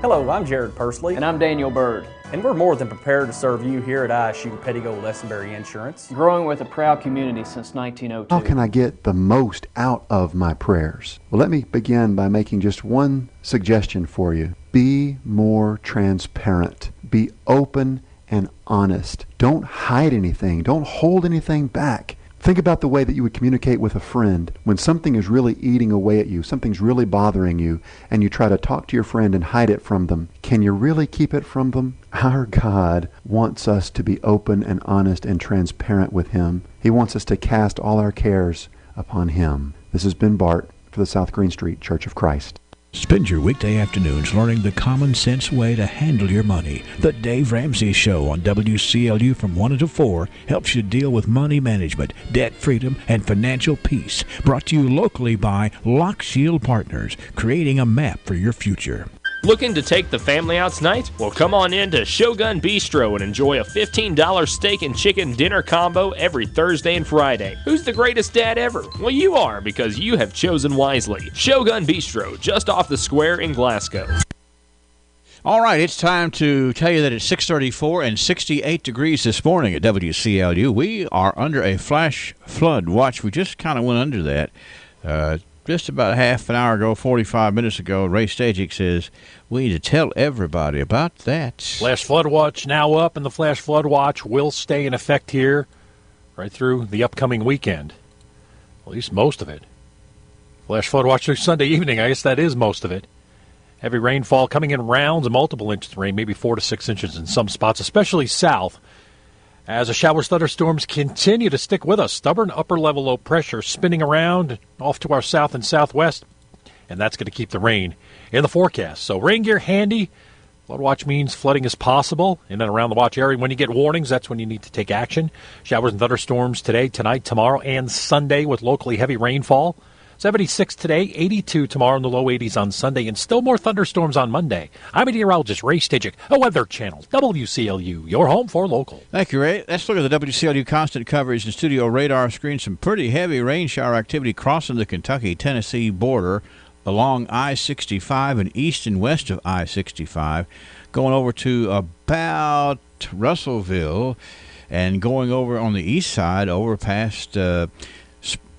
Hello, I'm Jared Pursley. And I'm Daniel Bird. And we're more than prepared to serve you here at ISU Pedigo Lessenberry Insurance. Growing with a proud community since 1902. How can I get the most out of my prayers? Well, let me begin by making just one suggestion for you. Be more transparent. Be open and honest. Don't hide anything. Don't hold anything back. Think about the way that you would communicate with a friend when something is really eating away at you, something's really bothering you, and you try to talk to your friend and hide it from them. Can you really keep it from them? Our God wants us to be open and honest and transparent with Him. He wants us to cast all our cares upon Him. This has been Bart for the South Green Street Church of Christ. Spend your weekday afternoons learning the common sense way to handle your money. The Dave Ramsey Show on WCLU from 1 until 4 helps you deal with money management, debt freedom, and financial peace. Brought to you locally by Lock Shield Partners, creating a map for your future. Looking to take the family out tonight? Well, come on in to Shogun Bistro and enjoy a $15 steak and chicken dinner combo every Thursday and Friday. Who's the greatest dad ever? Well, you are, because you have chosen wisely. Shogun Bistro, just off the square in Glasgow. All right, it's time to tell you that it's 6:34 and 68 degrees this morning at WCLU. We are under a flash flood watch. We just kind of went under that. Just about half an hour ago, 45 minutes ago, Ray Stajic says we need to tell everybody about that. Flash flood watch now up, and the flash flood watch will stay in effect here right through the upcoming weekend. At least most of it. Flash flood watch through Sunday evening. I guess that is most of it. Heavy rainfall coming in rounds, multiple inches of rain, maybe 4 to 6 inches in some spots, especially south. As the showers, thunderstorms continue to stick with us. Stubborn upper-level low pressure spinning around off to our south and southwest, and that's going to keep the rain in the forecast. So rain gear handy. Flood watch means flooding is possible in and around the watch area. When you get warnings, that's when you need to take action. Showers and thunderstorms today, tonight, tomorrow, and Sunday with locally heavy rainfall. 76 today, 82 tomorrow, in the low 80s on Sunday, and still more thunderstorms on Monday. I'm meteorologist Ray Stajic, a Weather Channel, WCLU, your home for local. Thank you, Ray. Let's look at the WCLU constant coverage and studio radar screen. Some pretty heavy rain shower activity crossing the Kentucky-Tennessee border along I-65 and east and west of I-65, going over to about Russellville. and going over on the east side, over past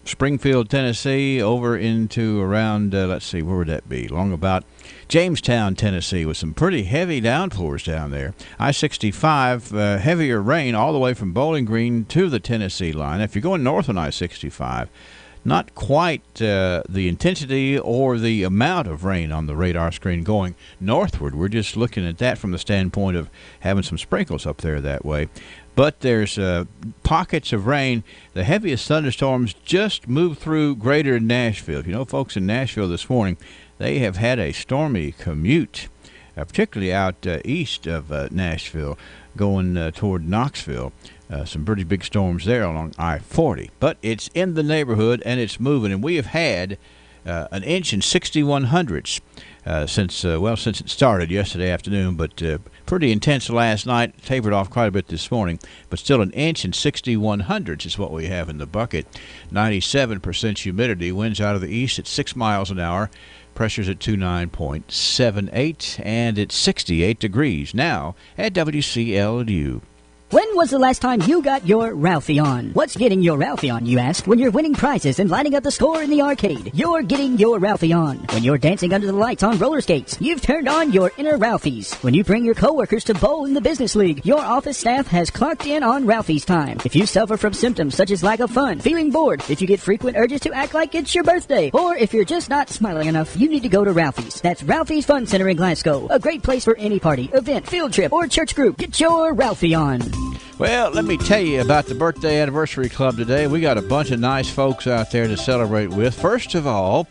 Springfield, Tennessee, over into around, let's see, where would that be? Along about Jamestown, Tennessee, with some pretty heavy downpours down there. I-65, heavier rain all the way from Bowling Green to the Tennessee line. If you're going north on I-65, not quite the intensity or the amount of rain on the radar screen going northward. We're just looking at that from the standpoint of having some sprinkles up there that way. But there's pockets of rain. The heaviest thunderstorms just moved through greater Nashville. You know, folks in Nashville this morning, they have had a stormy commute, particularly out east of Nashville, going toward Knoxville. Some pretty big storms there along I-40. But it's in the neighborhood, and it's moving. And we have had an inch and 61/100ths since it started yesterday afternoon. But pretty intense last night. Tapered off quite a bit this morning. But still an inch and 61/100ths is what we have in the bucket. 97% humidity. Winds out of the east at 6 miles an hour. Pressure's at 29.78, and it's 68 degrees now at WCLU. When was the last time you got your Ralphie on? What's getting your Ralphie on, you ask? When you're winning prizes and lining up the score in the arcade, you're getting your Ralphie on. When you're dancing under the lights on roller skates, you've turned on your inner Ralphies. When you bring your coworkers to bowl in the business league, your office staff has clocked in on Ralphie's time. If you suffer from symptoms such as lack of fun, feeling bored, if you get frequent urges to act like it's your birthday, or if you're just not smiling enough, you need to go to Ralphie's. That's Ralphie's Fun Center in Glasgow. A great place for any party, event, field trip, or church group. Get your Ralphie on. Well, let me tell you about the Birthday Anniversary Club today. We got a bunch of nice folks out there to celebrate with. First of all,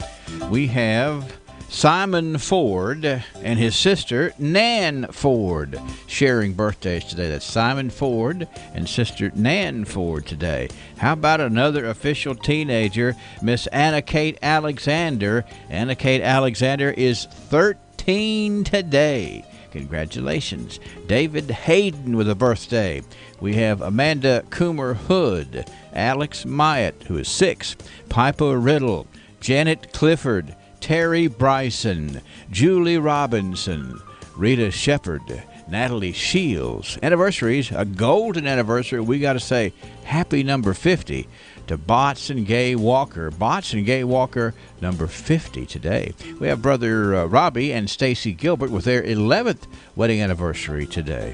we have Simon Ford and his sister, Nan Ford, sharing birthdays today. That's Simon Ford and sister Nan Ford today. How about another official teenager, Miss Anna Kate Alexander? Anna Kate Alexander is 13 today. Congratulations. David Hayden with a birthday. We have Amanda Coomer Hood, Alex Myatt, who is 6, Piper Riddle, Janet Clifford, Terry Bryson, Julie Robinson, Rita Shepard, Natalie Shields. Anniversaries, a golden anniversary. We got to say happy number 50 to Bots and Gay Walker. Bots and Gay Walker, number 50 today. We have brother Robbie and Stacy Gilbert with their 11th wedding anniversary today.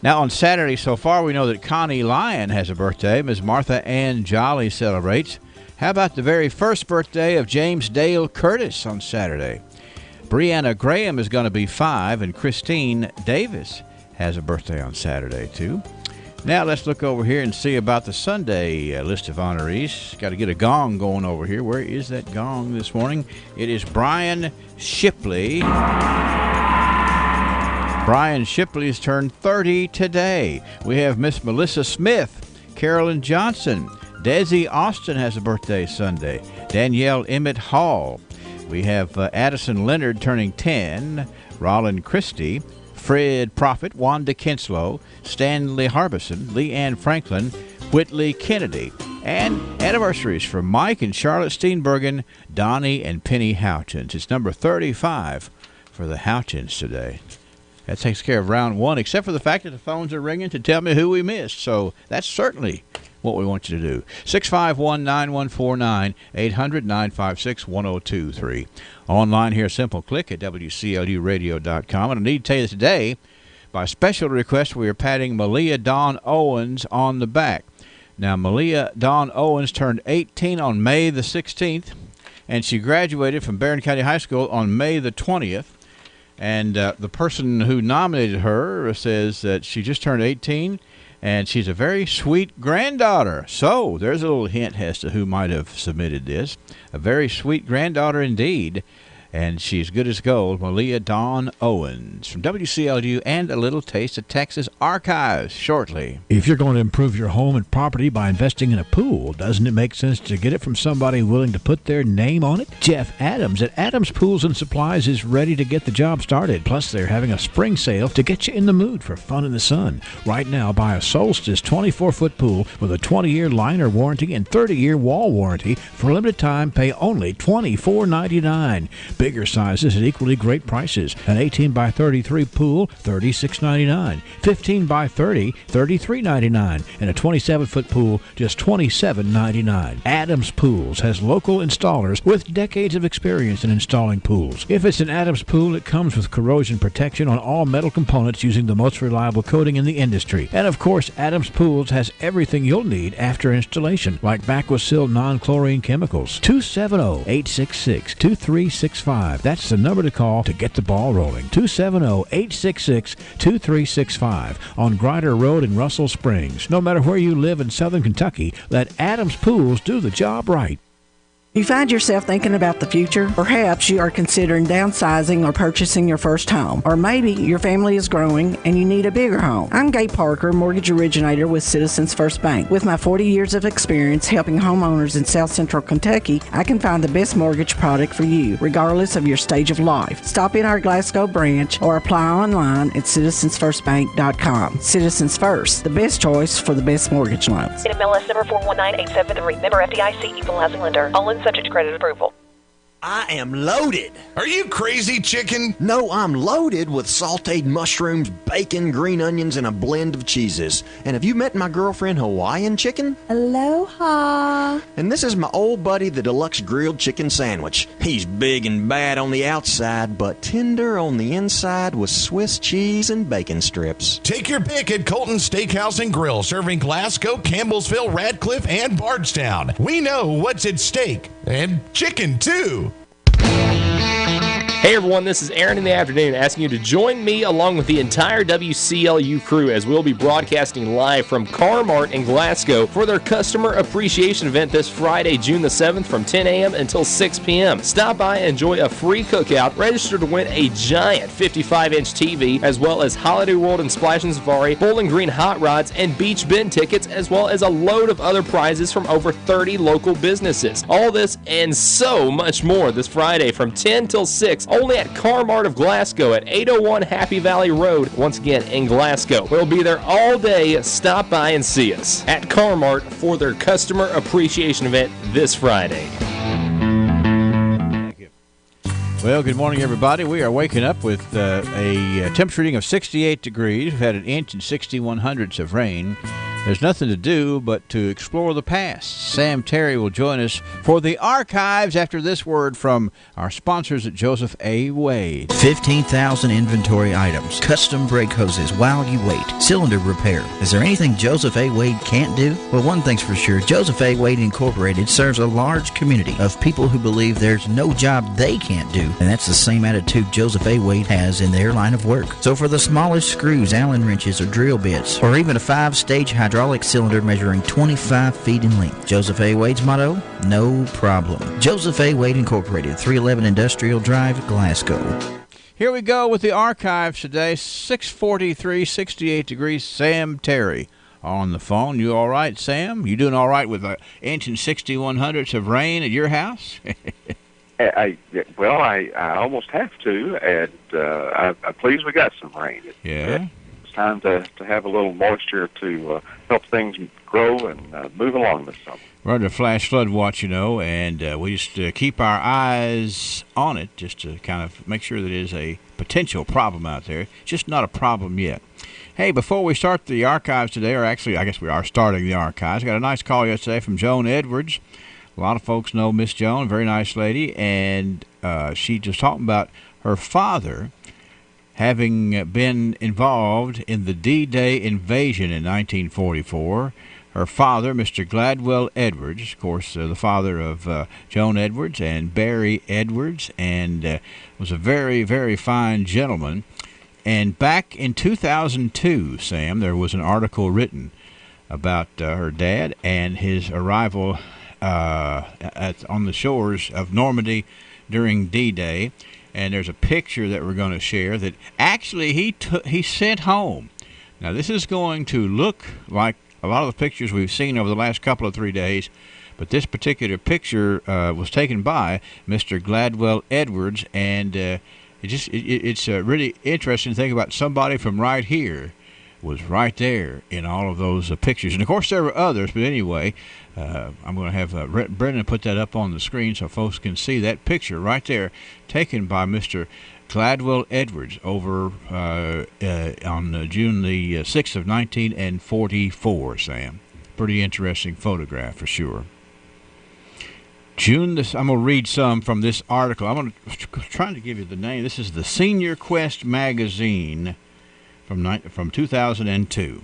Now on Saturday so far, we know that Connie Lyon has a birthday. Ms. Martha Ann Jolly celebrates. How about the very first birthday of James Dale Curtis on Saturday? Brianna Graham is going to be 5, and Christine Davis has a birthday on Saturday too. Now let's look over here and see about the Sunday list of honorees. Got to get a gong going over here. Where is that gong this morning? It is Brian Shipley. Brian Shipley has turned 30 today. We have Miss Melissa Smith, Carolyn Johnson, Desi Austin has a birthday Sunday, Danielle Emmett Hall. We have Addison Leonard turning 10, Roland Christie, Fred Prophet, Wanda Kinslow, Stanley Harbison, Leanne Franklin, Whitley Kennedy. And anniversaries for Mike and Charlotte Steenbergen, Donnie and Penny Houchins. It's number 35 for the Houchins today. That takes care of round one, except for the fact that the phones are ringing to tell me who we missed. So that's certainly what we want you to do. 651-9149, 800-956-1023. Online here, simple click at WCLUradio.com. And I need to tell you today, by special request, we are patting Malia Dawn Owens on the back. Now, Malia Dawn Owens turned 18 on May the 16th, and she graduated from Barron County High School on May the 20th. And the person who nominated her says that she just turned 18, and she's a very sweet granddaughter. So there's a little hint as to who might have submitted this. A very sweet granddaughter indeed. And she's good as gold, Malia Dawn Owens from WCLU, and a little taste of Texas Archives shortly. If you're going to improve your home and property by investing in a pool, doesn't it make sense to get it from somebody willing to put their name on it? Jeff Adams at Adams Pools and Supplies is ready to get the job started. Plus, they're having a spring sale to get you in the mood for fun in the sun. Right now, buy a Solstice 24-foot pool with a 20-year liner warranty and 30-year wall warranty. For a limited time, pay only $24.99. bigger sizes at equally great prices. An 18 by 33 pool, $36.99. 15 by 30, $33.99. And a 27-foot pool, just $27.99. Adams Pools has local installers with decades of experience in installing pools. If it's an Adams pool, it comes with corrosion protection on all metal components using the most reliable coating in the industry. And of course, Adams Pools has everything you'll need after installation, like Vacuum-Seal non-chlorine chemicals. 270-866-2365. That's the number to call to get the ball rolling. 270-866-2365 on Grider Road in Russell Springs. No matter where you live in southern Kentucky, let Adams Pools do the job right. You find yourself thinking about the future? Perhaps you are considering downsizing or purchasing your first home. Or maybe your family is growing and you need a bigger home. I'm Gay Parker, mortgage originator with Citizens First Bank. With my 40 years of experience helping homeowners in South Central Kentucky, I can find the best mortgage product for you, regardless of your stage of life. Stop in our Glasgow branch or apply online at citizensfirstbank.com. Citizens First, the best choice for the best mortgage loans. NMLS number 419873. Member FDIC, equal housing lender. All in subject to credit approval. I am loaded. Are you crazy, chicken? No, I'm loaded with sauteed mushrooms, bacon, green onions, and a blend of cheeses. And have you met my girlfriend, Hawaiian Chicken? Aloha. And this is my old buddy, the deluxe grilled chicken sandwich. He's big and bad on the outside, but tender on the inside with Swiss cheese and bacon strips. Take your pick at Colton Steakhouse and Grill, serving Glasgow, Campbellsville, Radcliffe, and Bardstown. We know what's at stake. And chicken, too. Hey everyone, this is Aaron in the afternoon asking you to join me along with the entire WCLU crew as we'll be broadcasting live from Car-Mart in Glasgow for their Customer Appreciation Event this Friday, June the 7th from 10 a.m. until 6 p.m. Stop by and enjoy a free cookout, register to win a giant 55-inch TV, as well as Holiday World and Splash and Safari, Bowling Green Hot Rods, and Beach Bend tickets, as well as a load of other prizes from over 30 local businesses. All this and so much more this Friday from 10 till 6, only at Car-Mart of Glasgow at 801 Happy Valley Road, once again in Glasgow. We'll be there all day. Stop by and see us at Car-Mart for their Customer Appreciation Event this Friday. Thank you. Well, good morning, everybody. We are waking up with a temperature reading of 68 degrees. We've had an inch and 61/100ths of rain. There's nothing to do but to explore the past. Sam Terry will join us for the archives after this word from our sponsors at Joseph A. Wade. 15,000 inventory items, custom brake hoses while you wait, cylinder repair. Is there anything Joseph A. Wade can't do? Well, one thing's for sure, Joseph A. Wade Incorporated serves a large community of people who believe there's no job they can't do, and that's the same attitude Joseph A. Wade has in their line of work. So for the smallest screws, Allen wrenches, or drill bits, or even a 5-stage hydraulic cylinder measuring 25 feet in length. Joseph A. Wade's motto? No problem. Joseph A. Wade Incorporated, 311 Industrial Drive, Glasgow. Here we go with the archives today. 6:43, 68 degrees. Sam Terry on the phone. You all right, Sam? You doing all right with an inch and 61/100ths of rain at your house? I almost have to, and I'm pleased we got some rain. Yeah. It's time to have a little moisture to help things grow and move along this summer. We're under flash flood watch, and we just keep our eyes on it just to kind of make sure that it is a potential problem out there. It's just not a problem yet. Hey, before we start the archives today, or actually I guess we are starting the archives, I got a nice call yesterday from Joan Edwards. A lot of folks know Miss Joan, very nice lady, and she just talking about her father having been involved in the D-Day invasion in 1944. Her father, Mr. Gladwell Edwards, of course, the father of Joan Edwards and Barry Edwards, and was a very, very fine gentleman. And back in 2002, Sam, there was an article written about her dad and his arrival on the shores of Normandy during D-Day. And there's a picture that we're going to share that actually he sent home. Now, this is going to look like a lot of the pictures we've seen over the last couple of 3 days, but this particular picture was taken by Mr. Gladwell Edwards, and it's really interesting to think about somebody from right here was right there in all of those pictures. And, of course, there were others, but anyway, I'm going to have Brendan put that up on the screen so folks can see that picture right there taken by Mr. Gladwell Edwards over on June the 6th of 1944, Sam. Pretty interesting photograph for sure. I'm going to read some from this article. I'm trying to give you the name. This is the Senior Quest magazine from 2002.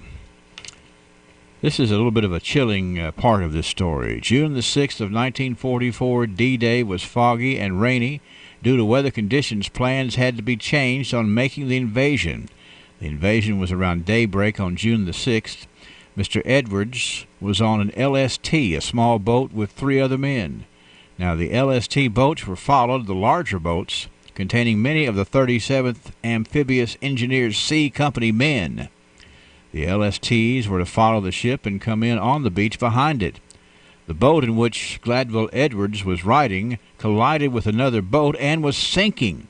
This is a little bit of a chilling part of this story. June the 6th of 1944, D-Day was foggy and rainy. Due to weather conditions, plans had to be changed on making the invasion. The invasion was around daybreak on June the 6th. Mr. Edwards was on an LST, a small boat with 3 other men. Now, the LST boats were followed, the larger boats, containing many of the 37th Amphibious Engineers C Company men. The LSTs were to follow the ship and come in on the beach behind it. The boat in which Gladwell Edwards was riding collided with another boat and was sinking.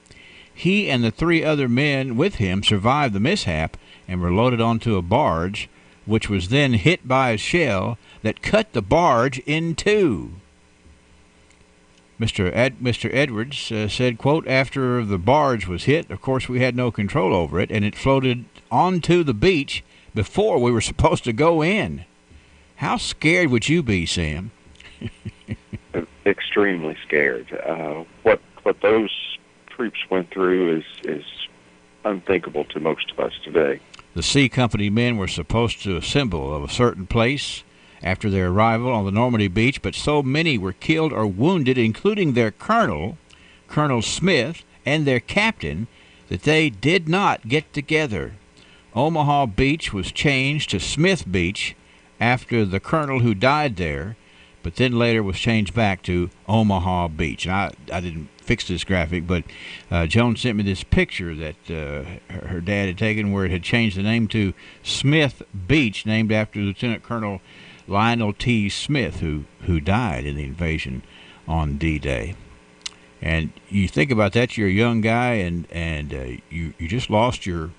He and the 3 other men with him survived the mishap and were loaded onto a barge, which was then hit by a shell that cut the barge in two. Mr. Edwards said, quote, after the barge was hit, of course we had no control over it, and it floated onto the beach before we were supposed to go in. How scared would you be, Sam? Extremely scared. What those troops went through is unthinkable to most of us today. The C Company men were supposed to assemble at a certain place after their arrival on the Normandy beach, but so many were killed or wounded, including their colonel, Colonel Smith, and their captain, that they did not get together. Omaha Beach was changed to Smith Beach after the colonel who died there, but then later was changed back to Omaha Beach. And I didn't fix this graphic, but Joan sent me this picture that her dad had taken where it had changed the name to Smith Beach, named after Lieutenant Colonel Lionel T. Smith, who died in the invasion on D-Day. And you think about that, you're a young guy, and you just lost your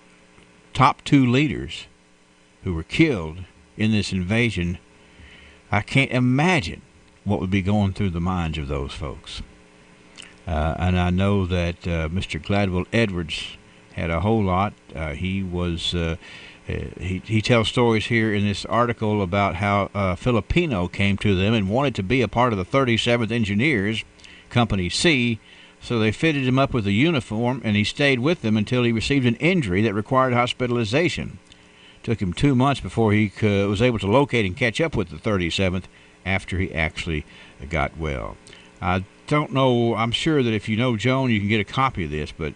top 2 leaders who were killed in this invasion. I can't imagine what would be going through the minds of those folks. And I know that Mr. Gladwell Edwards had a whole lot. He was... He tells stories here in this article about how a Filipino came to them and wanted to be a part of the 37th Engineers, Company C, so they fitted him up with a uniform, and he stayed with them until he received an injury that required hospitalization. Took him 2 months before he was able to locate and catch up with the 37th after he actually got well. I don't know. I'm sure that if you know Joan, you can get a copy of this, but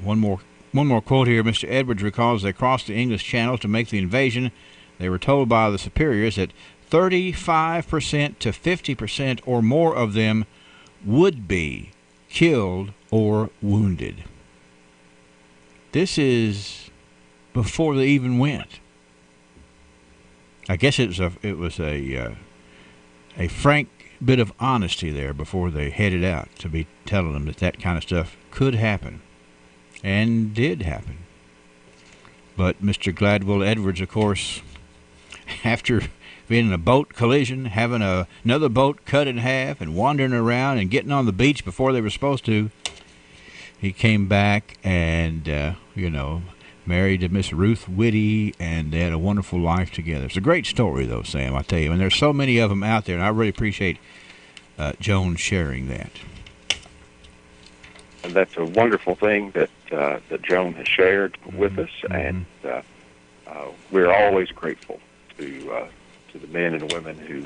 one more quote here. Mr. Edwards recalls they crossed the English Channel to make the invasion. They were told by the superiors that 35% to 50% or more of them would be killed or wounded. This is before they even went. I guess it was a frank bit of honesty there before they headed out, to be telling them that kind of stuff could happen. And did happen. But Mr. Gladwell Edwards, of course, after being in a boat collision, having another boat cut in half, and wandering around and getting on the beach before they were supposed to, he came back and, married Miss Ruth Whitty, and they had a wonderful life together. It's a great story, though, Sam, I tell you. And there's so many of them out there, and I really appreciate Joan sharing that. And that's a wonderful thing that Joan has shared with us, and we're always grateful to the men and women who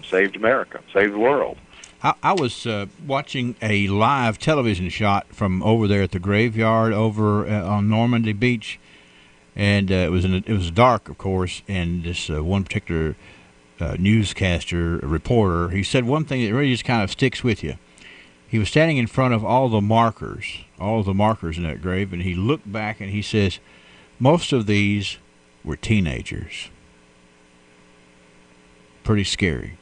saved America, saved the world. I was watching a live television shot from over there at the graveyard over on Normandy Beach, and it was dark, of course, and this one particular newscaster, reporter, he said one thing that really just kind of sticks with you. He was standing in front of all the markers in that grave, and he looked back and he says, most of these were teenagers. Pretty scary,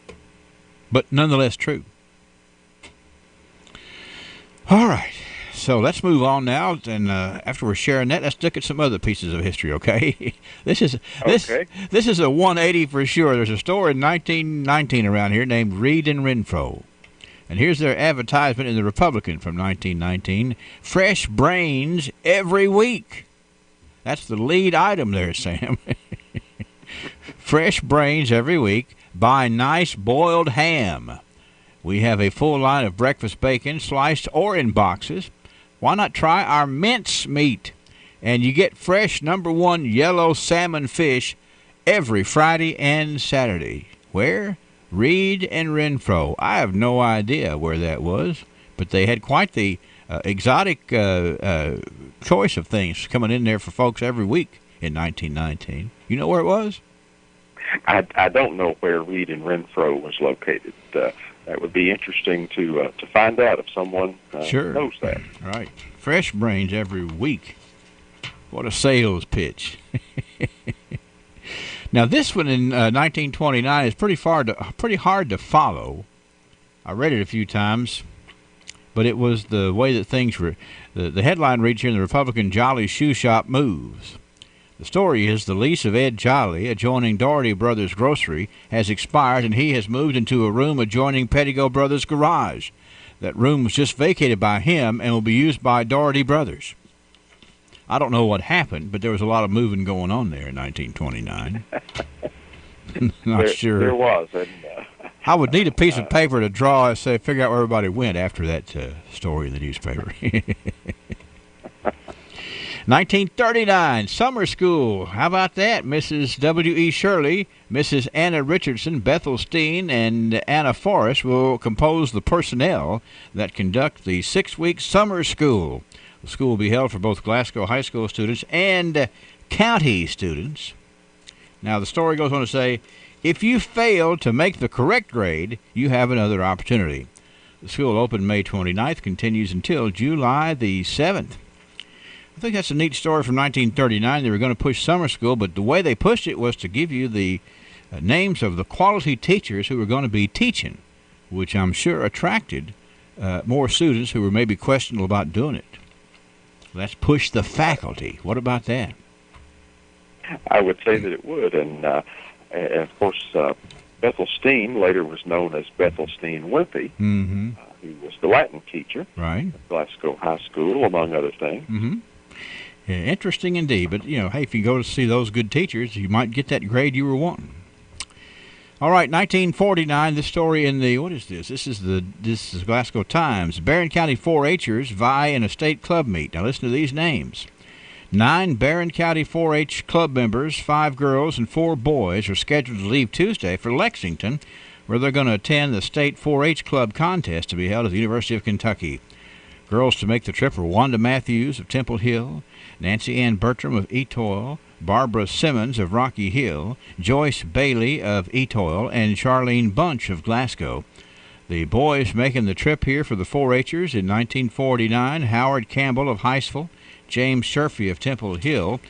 but nonetheless true. All right, So let's move on now, and after we're sharing that, let's look at some other pieces of history. Okay, this is a 180 for sure. There's a store in 1919 around here named Reed and Renfro, and here's their advertisement in the Republican from 1919: fresh brains every week. That's the lead item there, Sam. Fresh brains every week. Buy nice boiled ham. We have a full line of breakfast bacon, sliced or in boxes. Why not try our mince meat? And you get fresh #1 yellow salmon fish every Friday and Saturday. Where? Reed and Renfro. I have no idea where that was, but they had quite the exotic choice of things coming in there for folks every week in 1919. You know where it was? I don't know where Reed and Renfro was located. That would be interesting to find out if someone knows that. Right. Fresh brains every week. What a sales pitch. Now, this one in 1929 is pretty hard to follow. I read it a few times, but it was the way that things were. The headline reads here in the Republican: Jolly Shoe Shop moves. The story is the lease of Ed Jolly, adjoining Doherty Brothers Grocery, has expired, and he has moved into a room adjoining Pettigo Brothers Garage. That room was just vacated by him and will be used by Doherty Brothers. I don't know what happened, but there was a lot of moving going on there in 1929. Not sure. There was. And, I would need a piece of paper to draw and figure out where everybody went after that story in the newspaper. 1939, summer school. How about that? Mrs. W.E. Shirley, Mrs. Anna Richardson, Bethel Steen, and Anna Forrest will compose the personnel that conduct the 6-week summer school. The school will be held for both Glasgow High School students and county students. Now, the story goes on to say, if you fail to make the correct grade, you have another opportunity. The school opened May 29th, continues until July the 7th. I think that's a neat story from 1939. They were going to push summer school, but the way they pushed it was to give you the names of the quality teachers who were going to be teaching, which I'm sure attracted more students who were maybe questionable about doing it. Let's push the faculty. What about that? I would say that it would, and of course, Bethel Steen later was known as Bethel Steen Wimpy, who was the Latin teacher at Glasgow High School, among other things. Mm-hmm. Yeah, interesting indeed. But, hey, if you go to see those good teachers, you might get that grade you were wanting. All right, 1949, this story in the, what is this? This is Glasgow Times. Barron County 4-H'ers vie in a state club meet. Now listen to these names. 9 Barron County 4-H club members, 5 girls and 4 boys, are scheduled to leave Tuesday for Lexington, where they're going to attend the state 4-H club contest to be held at the University of Kentucky. Girls to make the trip are Wanda Matthews of Temple Hill, Nancy Ann Bertram of Etoile, Barbara Simmons of Rocky Hill, Joyce Bailey of Etoile, and Charlene Bunch of Glasgow. The boys making the trip here for the 4-H'ers in 1949, Howard Campbell of Heisville, James Sherfy of Temple Hill,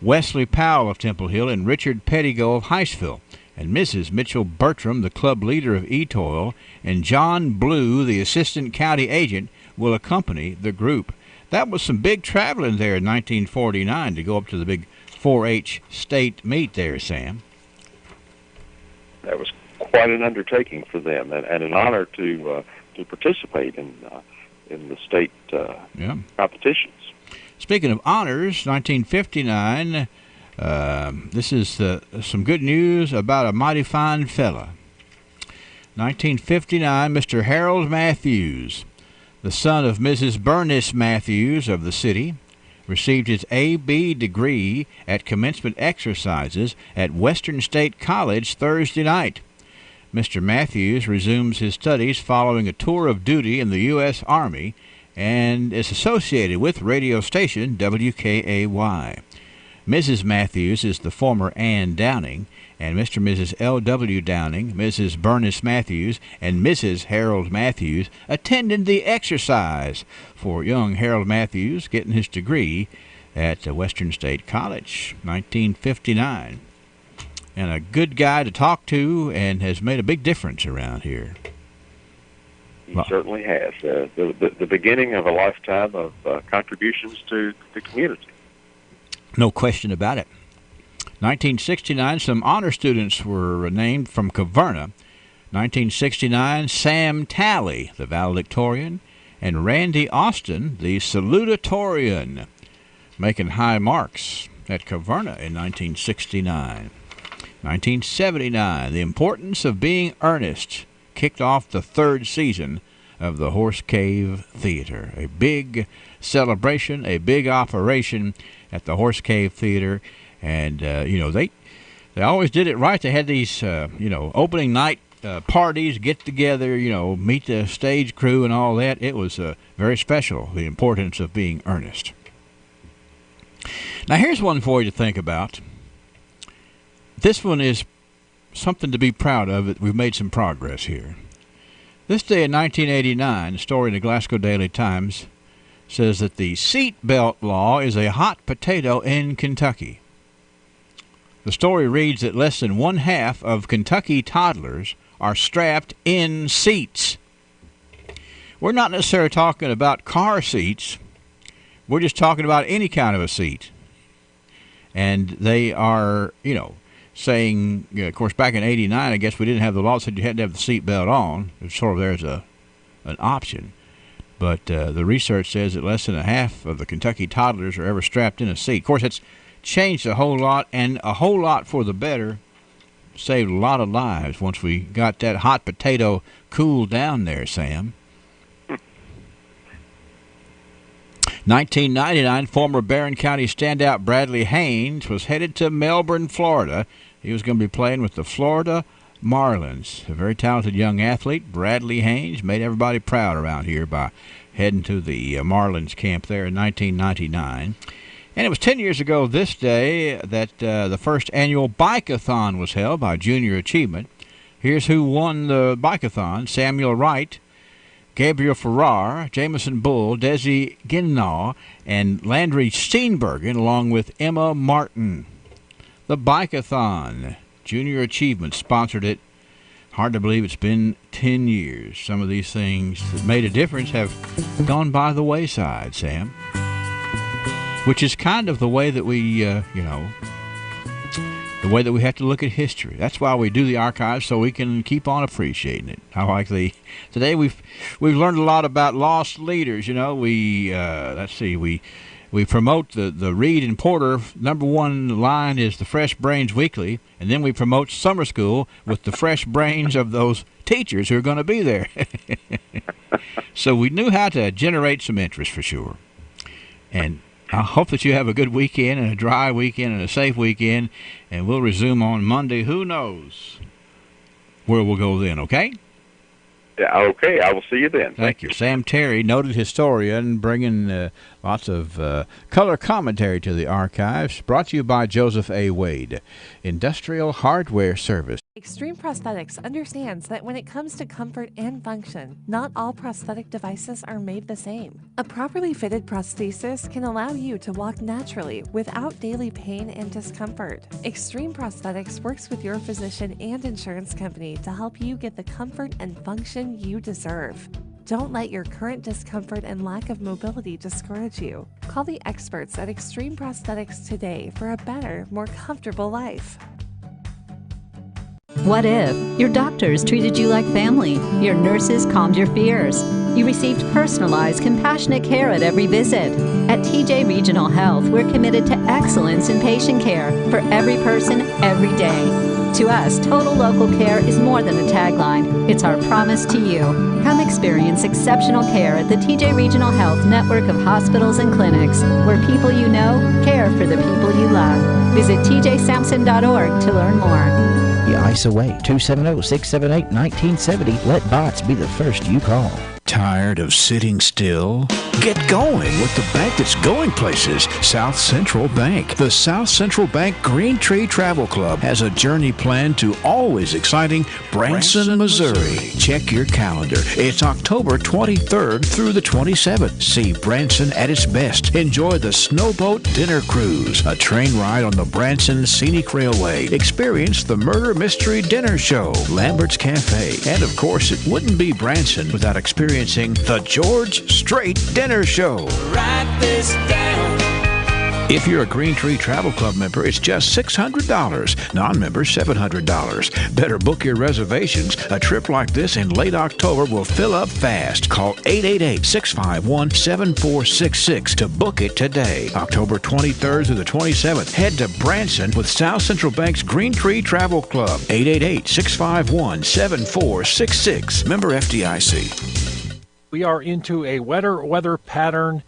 Wesley Powell of Temple Hill, and Richard Pettigo of Heisville, and Mrs. Mitchell Bertram, the club leader of Etoile, and John Blue, the assistant county agent, will accompany the group. That was some big traveling there in 1949 to go up to the big 4-H state meet there, Sam. That was quite an undertaking for them, and an honor to participate in the state competitions. Speaking of honors, 1959, this is some good news about a mighty fine fella. 1959, Mr. Harold Matthews, the son of Mrs. Bernice Matthews of the city, received his A.B. degree at commencement exercises at Western State College Thursday night. Mr. Matthews resumes his studies following a tour of duty in the U.S. Army and is associated with radio station WKAY. Mrs. Matthews is the former Ann Downing, and Mr. and Mrs. L.W. Downing, Mrs. Bernice Matthews, and Mrs. Harold Matthews attended the exercise for young Harold Matthews getting his degree at Western State College, 1959. And a good guy to talk to and has made a big difference around here. He certainly has. The beginning of a lifetime of contributions to the community. No question about it. 1969, some honor students were named from Caverna. 1969, Sam Talley, the valedictorian, and Randy Austin, the salutatorian, making high marks at Caverna in 1969. 1979, The Importance of Being Earnest kicked off the third season of the Horse Cave Theater. A big celebration, a big operation at the Horse Cave Theater. And, they always did it right. They had these, opening night parties, get together, meet the stage crew and all that. It was very special, the importance of being earnest. Now, here's one for you to think about. This one is something to be proud of. We've made some progress here. This day in 1989, a story in the Glasgow Daily Times says that the seat belt law is a hot potato in Kentucky. The story reads that less than 1/2 of Kentucky toddlers are strapped in seats. We're not necessarily talking about car seats. We're just talking about any kind of a seat. And they are, saying, of course, back in 89, I guess we didn't have the law that said you had to have the seat belt on. It's sort of there as an option. But the research says that less than 1/2 of the Kentucky toddlers are ever strapped in a seat. Of course, it's changed a whole lot, and a whole lot for the better. Saved a lot of lives once we got that hot potato cooled down there, Sam. 1999, former Barron County standout Bradley Haynes was headed to Melbourne, Florida. He was going to be playing with the Florida Marlins. A very talented young athlete, Bradley Haynes, made everybody proud around here by heading to the Marlins camp there in 1999. And it was 10 years ago this day that the first annual bike-a-thon was held by Junior Achievement. Here's who won the bike-a-thon: Samuel Wright, Gabriel Farrar, Jameson Bull, Desi Ginnaw, and Landry Steenbergen, along with Emma Martin. The bike-a-thon. Junior Achievement sponsored it. Hard to believe it's been 10 years. Some of these things that made a difference have gone by the wayside, Sam. Which is kind of the way that we, the way that we have to look at history. That's why we do the archives, so we can keep on appreciating it. I like today we've learned a lot about lost leaders. We promote the Reed and Porter. Number one line is the Fresh Brains Weekly, and then we promote summer school with the fresh brains of those teachers who are going to be there. So we knew how to generate some interest for sure. And I hope that you have a good weekend and a dry weekend and a safe weekend, and we'll resume on Monday. Who knows where we'll go then, okay? Yeah, okay. I will see you then. Thank you. Sam Terry, noted historian, bringing lots of color commentary to the archives. Brought to you by Joseph A. Wade, Industrial Hardware Service. Extreme Prosthetics understands that when it comes to comfort and function, not all prosthetic devices are made the same. A properly fitted prosthesis can allow you to walk naturally without daily pain and discomfort. Extreme Prosthetics works with your physician and insurance company to help you get the comfort and function you deserve. Don't let your current discomfort and lack of mobility discourage you. Call the experts at Extreme Prosthetics today for a better, more comfortable life. What if your doctors treated you like family, your nurses calmed your fears, you received personalized, compassionate care at every visit? At TJ Regional Health, we're committed to excellence in patient care for every person, every day. To us, total local care is more than a tagline. It's our promise to you. Come experience exceptional care at the TJ Regional Health network of hospitals and clinics, where people you know care for the people you love. Visit tjsampson.org to learn more. ICE away, 270-678-1970. Let bots be the first you call. Tired of sitting still? Get going with the bank that's going places, South Central Bank. The South Central Bank Green Tree Travel Club has a journey planned to always exciting Branson, Missouri. Check your calendar. It's October 23rd through the 27th. See Branson at its best. Enjoy the Snowboat Dinner Cruise, a train ride on the Branson Scenic Railway. Experience the Murder Mystery Dinner Show, Lambert's Cafe, and of course it wouldn't be Branson without experiencing the George Strait Dinner Show. Write this down. If you're a Green Tree Travel Club member, it's just $600. Non-members, $700. Better book your reservations. A trip like this in late October will fill up fast. Call 888-651-7466 to book it today. October 23rd through the 27th. Head to Branson with South Central Bank's Green Tree Travel Club. 888-651-7466. Member FDIC. We are into a wetter weather pattern,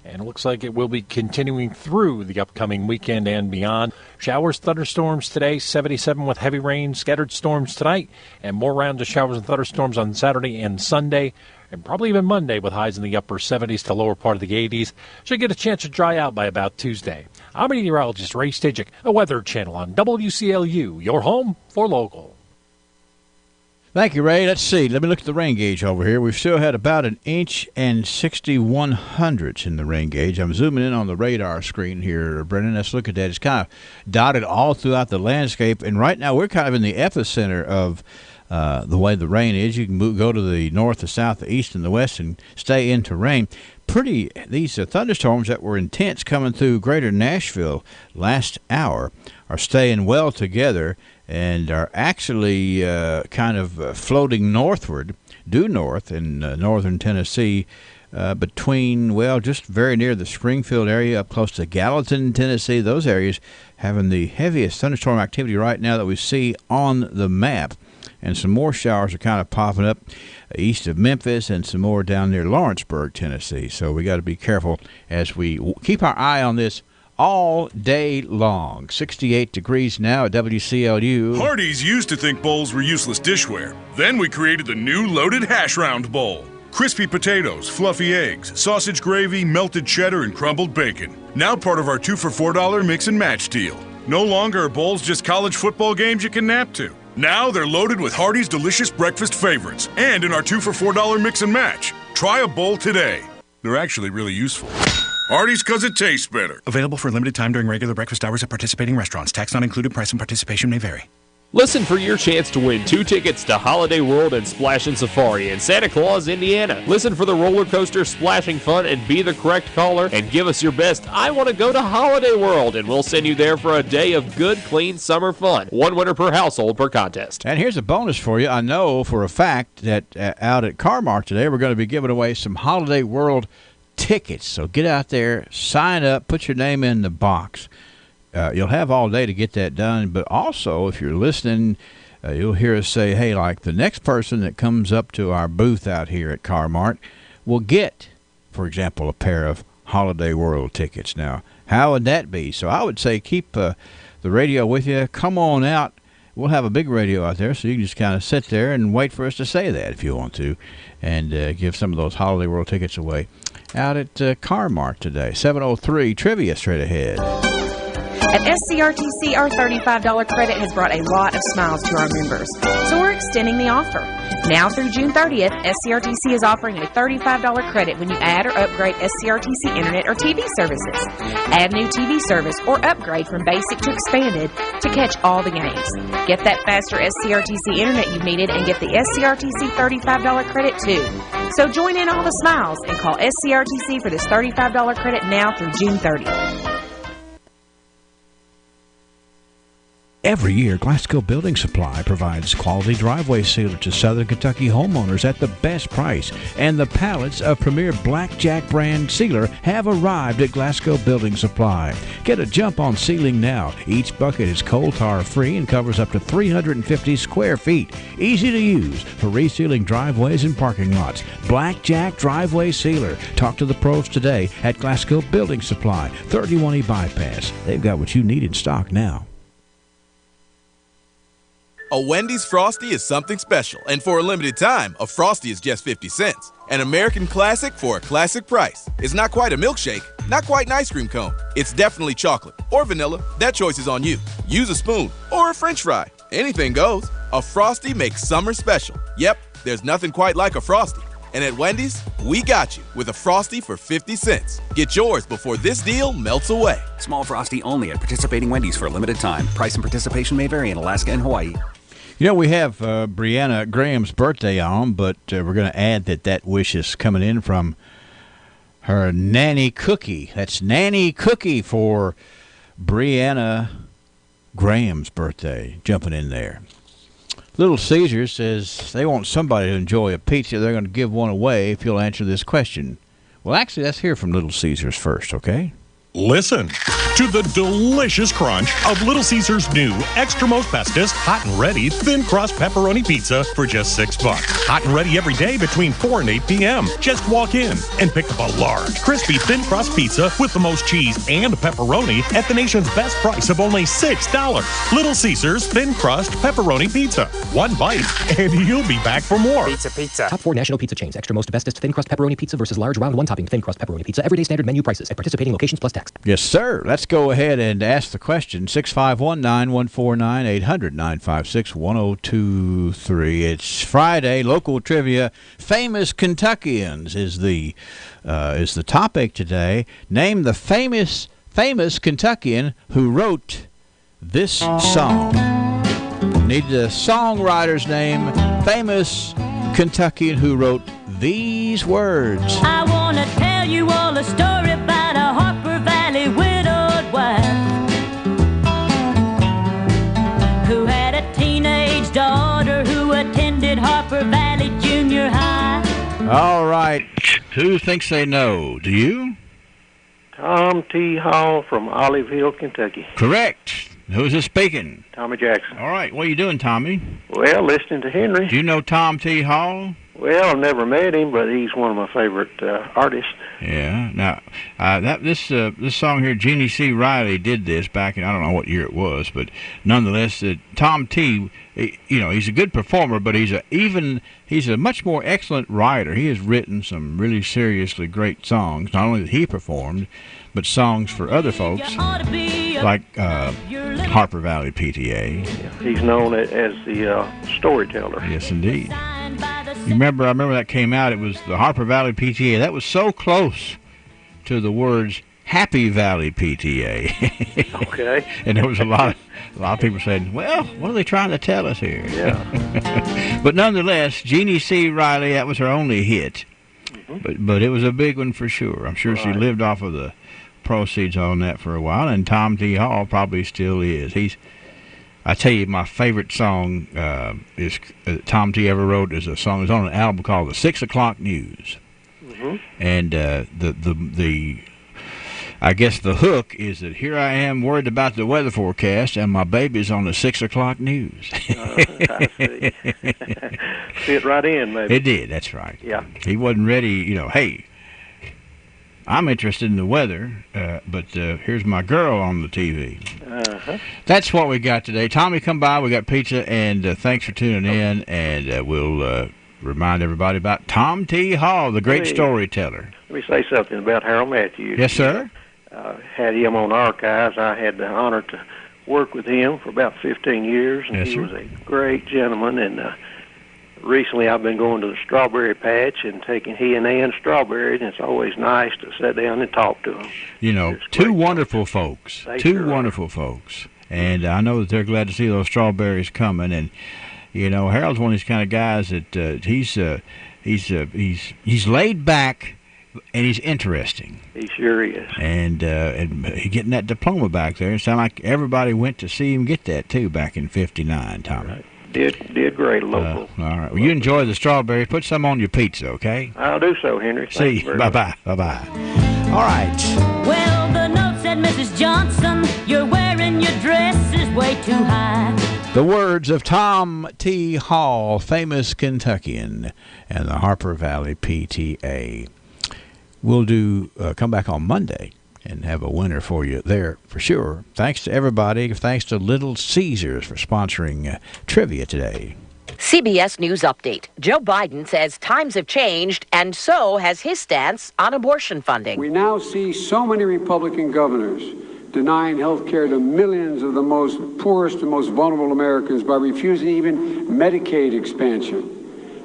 and it looks like it will be continuing through the upcoming weekend and beyond. Showers, thunderstorms today, 77 with heavy rain, scattered storms tonight, and more rounds of showers and thunderstorms on Saturday and Sunday, and probably even Monday with highs in the upper 70s to lower part of the 80s. Should get a chance to dry out by about Tuesday. I'm meteorologist Ray Stajic, a Weather Channel on WCLU, your home for local. Thank you, Ray. Let's see. Let me look at the rain gauge over here. We've still had about 1 inch and 61 hundredths in the rain gauge. I'm zooming in on the radar screen here, Brennan. Let's look at that. It's kind of dotted all throughout the landscape, and right now we're kind of in the epicenter of the way the rain is. You can go to the north, the south, the east, and the west and stay into rain. These thunderstorms that were intense coming through greater Nashville last hour are staying well together and are actually kind of floating northward, due north in northern Tennessee, between, just very near the Springfield area, up close to Gallatin, Tennessee. Those areas having the heaviest thunderstorm activity right now that we see on the map. And some more showers are kind of popping up east of Memphis and some more down near Lawrenceburg, Tennessee. So we got to be careful as we keep our eye on this all day long. 68 degrees now at WCLU. Hardee's used to think bowls were useless dishware. Then we created the new Loaded Hash Round Bowl. Crispy potatoes, fluffy eggs, sausage gravy, melted cheddar, and crumbled bacon. Now part of our 2 for $4 mix and match deal. No longer are bowls just college football games you can nap to. Now they're loaded with Hardee's delicious breakfast favorites and in our 2 for $4 mix and match. Try a bowl today. They're actually really useful. Hardee's because it tastes better. Available for a limited time during regular breakfast hours at participating restaurants. Tax not included. Price and participation may vary. Listen for your chance to win 2 tickets to Holiday World and Splashin' Safari in Santa Claus, Indiana. Listen for the roller coaster splashing fun and be the correct caller and give us your best "I want to go to Holiday World," and we'll send you there for a day of good, clean summer fun. 1 winner per household per contest. And here's a bonus for you. I know for a fact that out at Car-Mart today we're going to be giving away some Holiday World tickets. So get out there, sign up, put your name in the box. You'll have all day to get that done, but also if you're listening, you'll hear us say, hey, like the next person that comes up to our booth out here at Car-Mart will get, for example, a pair of Holiday World tickets. Now, how would that be? So I would say keep the radio with you. Come on out. We'll have a big radio out there, so you can just kind of sit there and wait for us to say that if you want to, and give some of those Holiday World tickets away out at Car-Mart today. 7:03 trivia straight ahead. At SCRTC, our $35 credit has brought a lot of smiles to our members, so we're extending the offer. Now through June 30th, SCRTC is offering a $35 credit when you add or upgrade SCRTC Internet or TV services. Add new TV service or upgrade from basic to expanded to catch all the games. Get that faster SCRTC Internet you've needed and get the SCRTC $35 credit too. So join in all the smiles and call SCRTC for this $35 credit now through June 30th. Every year, Glasgow Building Supply provides quality driveway sealer to Southern Kentucky homeowners at the best price, and the pallets of premier Blackjack brand sealer have arrived at Glasgow Building Supply. Get a jump on sealing now. Each bucket is coal tar free and covers up to 350 square feet. Easy to use for resealing driveways and parking lots. Blackjack Driveway Sealer. Talk to the pros today at Glasgow Building Supply, 31E Bypass. They've got what you need in stock now. A Wendy's Frosty is something special, and for a limited time, a Frosty is just 50 cents. An American classic for a classic price. It's not quite a milkshake, not quite an ice cream cone. It's definitely chocolate or vanilla. That choice is on you. Use a spoon or a French fry. Anything goes. A Frosty makes summer special. Yep, there's nothing quite like a Frosty. And at Wendy's, we got you with a Frosty for 50 cents. Get yours before this deal melts away. Small Frosty only at participating Wendy's for a limited time. Price and participation may vary in Alaska and Hawaii. You know, we have Brianna Graham's birthday on, but we're going to add that wish is coming in from her Nanny Cookie. That's Nanny Cookie for Brianna Graham's birthday, jumping in there. Little Caesar says they want somebody to enjoy a pizza. They're going to give one away if you'll answer this question. Well, actually, let's hear from Little Caesars first, okay? Listen to the delicious crunch of Little Caesar's new extra most bestest hot and ready thin crust pepperoni pizza for just $6. Hot and ready every day between 4 and 8 p.m. Just walk in and pick up a large, crispy thin crust pizza with the most cheese and pepperoni at the nation's best price of only $6. Little Caesar's thin crust pepperoni pizza. One bite and you'll be back for more. Pizza. Top 4 national pizza chains. Extra most bestest thin crust pepperoni pizza versus large round one topping thin crust pepperoni pizza. Everyday standard menu prices at participating locations plus tax. Yes, sir. Let's go ahead and ask the question. 651-9149-800-956-1023. It's Friday. Local trivia. Famous Kentuckians is the topic today. Name the famous Kentuckian who wrote this song. Need the songwriter's name. Famous Kentuckian who wrote these words. I want to tell you all a story about a Harper Valley widowed wife who had a teenage daughter who attended Harper Valley Junior High. All right. Who thinks they know? Do you? Tom T. Hall from Olive Hill, Kentucky. Correct. Who's this speaking? Tommy Jackson. All right. What are you doing, Tommy? Well, listening to Henry. Do you know Tom T. Hall? Well, I've never met him, but he's one of my favorite artists. Yeah. Now, this song here, Jeannie C. Riley did this back in, I don't know what year it was, but nonetheless, Tom T. He's a good performer, but he's a much more excellent writer. He has written some really seriously great songs, not only that he performed, but songs for other folks like Harper Valley PTA. Yeah, he's known as the storyteller. Yes, indeed. I remember that came out. It was the Harper Valley PTA. That was so close to the words Happy Valley PTA. Okay. And there was a lot of people saying, well, what are they trying to tell us here? Yeah. But nonetheless, Jeannie C. Riley, that was her only hit. Mm-hmm. But it was a big one for sure. I'm sure she lived off of the proceeds on that for a while, and Tom T. Hall probably still is. I tell you, my favorite song is Tom T. ever wrote is a song. It's on an album called The 6 O'Clock News. Mm-hmm. And I guess the hook is that here I am worried about the weather forecast, and my baby's on the 6 o'clock news. I see. Fit right in, maybe. It did. That's right. Yeah. He wasn't ready. Hey, I'm interested in the weather, but here's my girl on the TV. Uh-huh. That's what we got today. Tommy, come by. We got pizza, and thanks for tuning in, and we'll remind everybody about Tom T. Hall, the great storyteller. Let me say something about Harold Matthews. Yes, sir. Had him on archives. I had the honor to work with him for about 15 years, and he was a great gentleman. And recently I've been going to the strawberry patch and taking he and Ann strawberries, and it's always nice to sit down and talk to them. Two wonderful folks. Wonderful folks. And I know that they're glad to see those strawberries coming. And, Harold's one of these kind of guys that he's laid back, and he's interesting. He sure is. And getting that diploma back there, it sounded like everybody went to see him get that, too, back in 59, Tommy. Right. Did great local. All right. Well, you enjoy the strawberries. Put some on your pizza, okay? I'll do so, Henry. See you. Bye-bye. Bye-bye. All right. Well, the note said, Mrs. Johnson, you're wearing your dress is way too high. The words of Tom T. Hall, famous Kentuckian, and the Harper Valley PTA. We'll come back on Monday, and have a winner for you there for sure. Thanks to everybody. Thanks to Little Caesars for sponsoring trivia today. CBS News Update. Joe Biden says times have changed, and so has his stance on abortion funding. We now see so many Republican governors denying health care to millions of the most poorest and most vulnerable Americans by refusing even Medicaid expansion.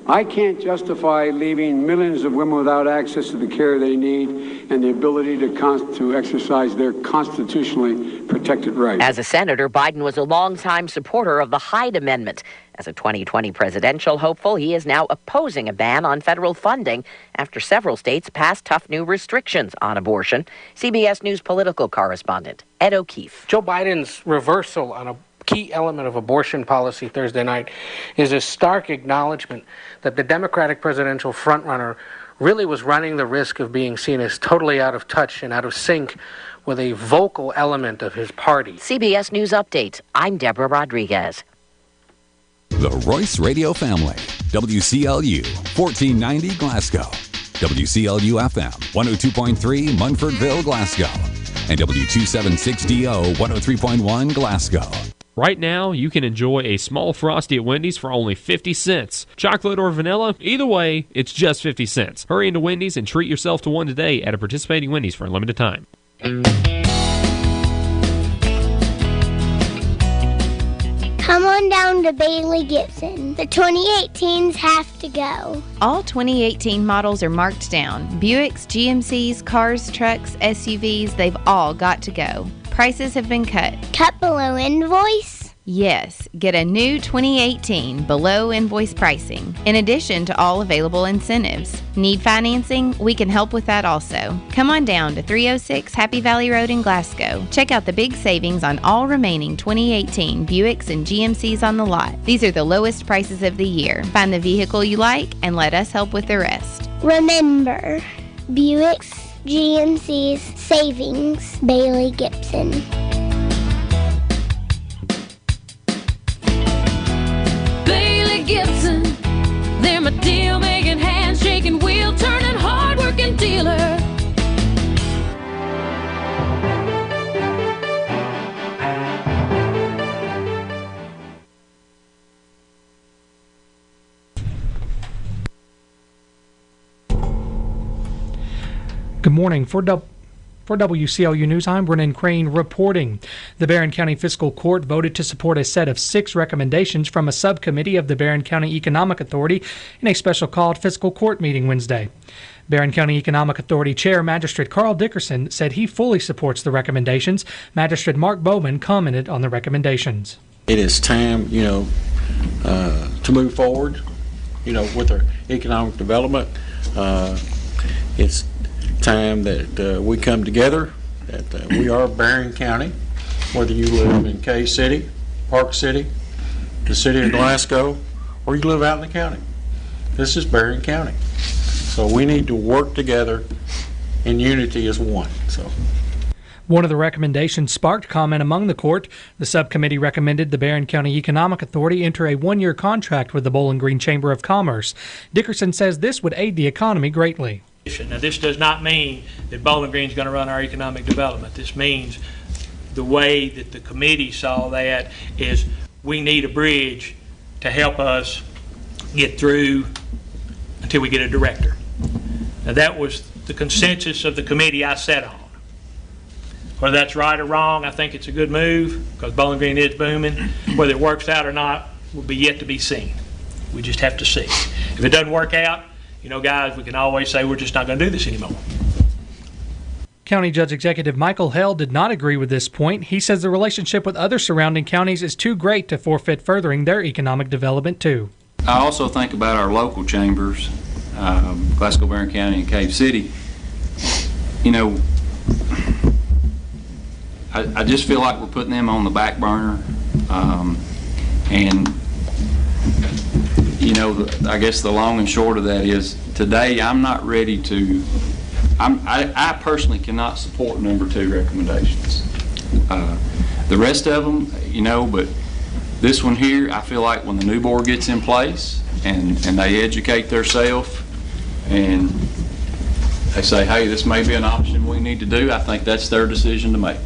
I can't justify leaving millions of women without access to the care they need and the ability to exercise their constitutionally protected rights. As a senator, Biden was a longtime supporter of the Hyde Amendment. As a 2020 presidential hopeful, he is now opposing a ban on federal funding after several states passed tough new restrictions on abortion. CBS News political correspondent Ed O'Keefe. Joe Biden's reversal on a key element of abortion policy Thursday night is a stark acknowledgement that the Democratic presidential frontrunner really was running the risk of being seen as totally out of touch and out of sync with a vocal element of his party. CBS News Update. I'm Deborah Rodriguez. The Royce Radio Family. WCLU 1490 Glasgow. WCLU FM 102.3 Munfordville, Glasgow. And W276DO 103.1 Glasgow. Right now, you can enjoy a small Frosty at Wendy's for only 50 cents. Chocolate or vanilla, either way, it's just 50 cents. Hurry into Wendy's and treat yourself to one today at a participating Wendy's for a limited time. Come on down to Bailey Gibson. The 2018s have to go. All 2018 models are marked down. Buicks, GMCs, cars, trucks, SUVs, they've all got to go. Prices have been cut. Cut below invoice? Yes, get a new 2018 below invoice pricing, in addition to all available incentives. Need financing? We can help with that also. Come on down to 306 Happy Valley Road in Glasgow. Check out the big savings on all remaining 2018 Buicks and GMCs on the lot. These are the lowest prices of the year. Find the vehicle you like and let us help with the rest. Remember, Buicks, GMC's savings, Bailey Gibson. Bailey Gibson, they're my deal-making, handshaking, wheel-turning, hard-working dealer. Good morning. For WCLU News, I'm Brennan Crane reporting. The Barron County Fiscal Court voted to support a set of 6 recommendations from a subcommittee of the Barron County Economic Authority in a special called fiscal court meeting Wednesday. Barron County Economic Authority Chair Magistrate Carl Dickerson said he fully supports the recommendations. Magistrate Mark Bowman commented on the recommendations. It is time, to move forward, with our economic development. It's time that we come together, that we are Barron County, whether you live in Kay City, Park City, the city of Glasgow, or you live out in the county. This is Barron County. So we need to work together in unity as one. One of the recommendations sparked comment among the court. The subcommittee recommended the Barron County Economic Authority enter a 1-year contract with the Bowling Green Chamber of Commerce. Dickerson says this would aid the economy greatly. Now, this does not mean that Bowling Green is going to run our economic development. This means the way that the committee saw that is we need a bridge to help us get through until we get a director. Now, that was the consensus of the committee I sat on. Whether that's right or wrong, I think it's a good move because Bowling Green is booming. Whether it works out or not will be yet to be seen. We just have to see. If it doesn't work out, guys, we can always say we're just not going to do this anymore. County Judge Executive Michael Held did not agree with this point. He says the relationship with other surrounding counties is too great to forfeit furthering their economic development, too. I also think about our local chambers, Glasgow, Barron County, and Cave City. I just feel like we're putting them on the back burner. I guess the long and short of that is today I'm not ready to, I personally cannot support number 2 recommendations. The rest of them, but this one here, I feel like when the new board gets in place and they educate themselves and they say, hey, this may be an option we need to do, I think that's their decision to make.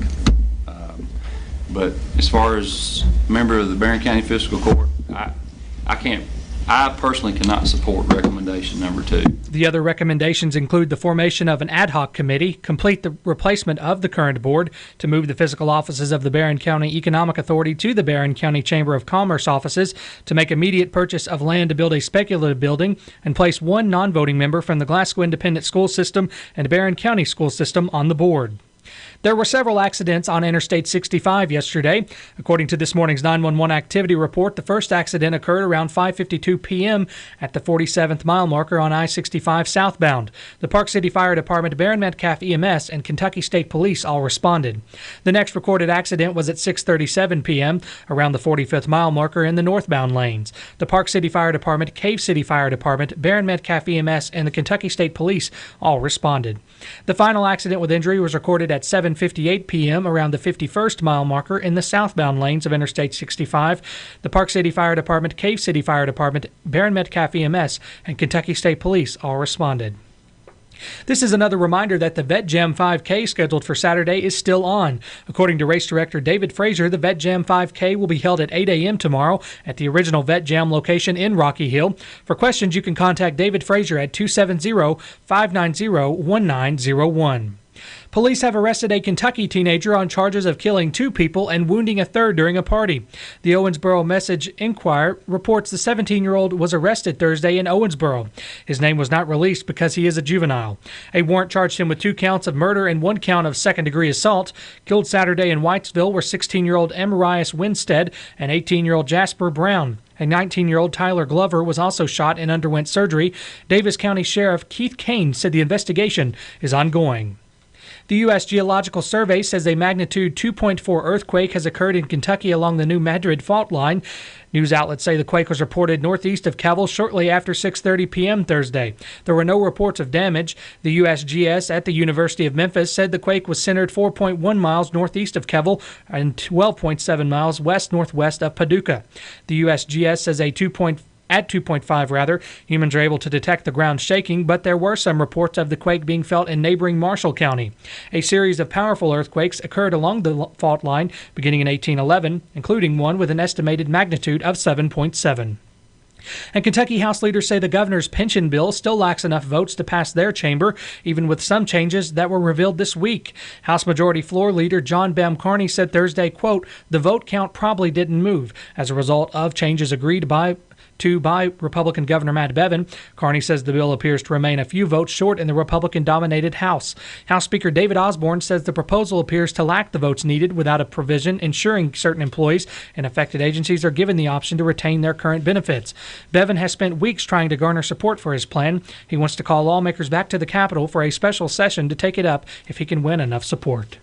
But as far as member of the Barron County Fiscal Court, I personally cannot support recommendation number 2. The other recommendations include the formation of an ad hoc committee, complete the replacement of the current board, to move the physical offices of the Barron County Economic Authority to the Barron County Chamber of Commerce offices, to make immediate purchase of land to build a speculative building, and place one non-voting member from the Glasgow Independent School System and Barron County School System on the board. There were several accidents on Interstate 65 yesterday. According to this morning's 911 activity report, the first accident occurred around 5:52 p.m. at the 47th mile marker on I-65 southbound. The Park City Fire Department, Barron Metcalfe EMS, and Kentucky State Police all responded. The next recorded accident was at 6:37 p.m. around the 45th mile marker in the northbound lanes. The Park City Fire Department, Cave City Fire Department, Barron Metcalfe EMS, and the Kentucky State Police all responded. The final accident with injury was recorded at 7:58 p.m. around the 51st mile marker in the southbound lanes of Interstate 65. The Park City Fire Department, Cave City Fire Department, Barron Metcalfe EMS, and Kentucky State Police all responded. This is another reminder that the Vet Jam 5K scheduled for Saturday is still on. According to race director David Frazier, the Vet Jam 5K will be held at 8 a.m. tomorrow at the original Vet Jam location in Rocky Hill. For questions, you can contact David Frazier at 270-590-1901. Police have arrested a Kentucky teenager on charges of killing 2 people and wounding a third during a party. The Owensboro Message-Inquirer reports the 17-year-old was arrested Thursday in Owensboro. His name was not released because he is a juvenile. A warrant charged him with 2 counts of murder and 1 count of second-degree assault. Killed Saturday in Whitesville were 16-year-old Emarius Winstead and 18-year-old Jasper Brown. A 19-year-old Tyler Glover was also shot and underwent surgery. Davis County Sheriff Keith Kane said the investigation is ongoing. The U.S. Geological Survey says a magnitude 2.4 earthquake has occurred in Kentucky along the New Madrid fault line. News outlets say the quake was reported northeast of Kevel shortly after 6:30 p.m. Thursday. There were no reports of damage. The USGS at the University of Memphis said the quake was centered 4.1 miles northeast of Kevel and 12.7 miles west-northwest of Paducah. The USGS says at 2.5, humans are able to detect the ground shaking, but there were some reports of the quake being felt in neighboring Marshall County. A series of powerful earthquakes occurred along the fault line beginning in 1811, including one with an estimated magnitude of 7.7. And Kentucky House leaders say the governor's pension bill still lacks enough votes to pass their chamber, even with some changes that were revealed this week. House Majority Floor Leader John Bam Carney said Thursday, quote, "The vote count probably didn't move as a result of changes agreed by Republican Governor Matt Bevin." Carney says the bill appears to remain a few votes short in the Republican-dominated House. House Speaker David Osborne says the proposal appears to lack the votes needed without a provision ensuring certain employees and affected agencies are given the option to retain their current benefits. Bevin has spent weeks trying to garner support for his plan. He wants to call lawmakers back to the Capitol for a special session to take it up if he can win enough support.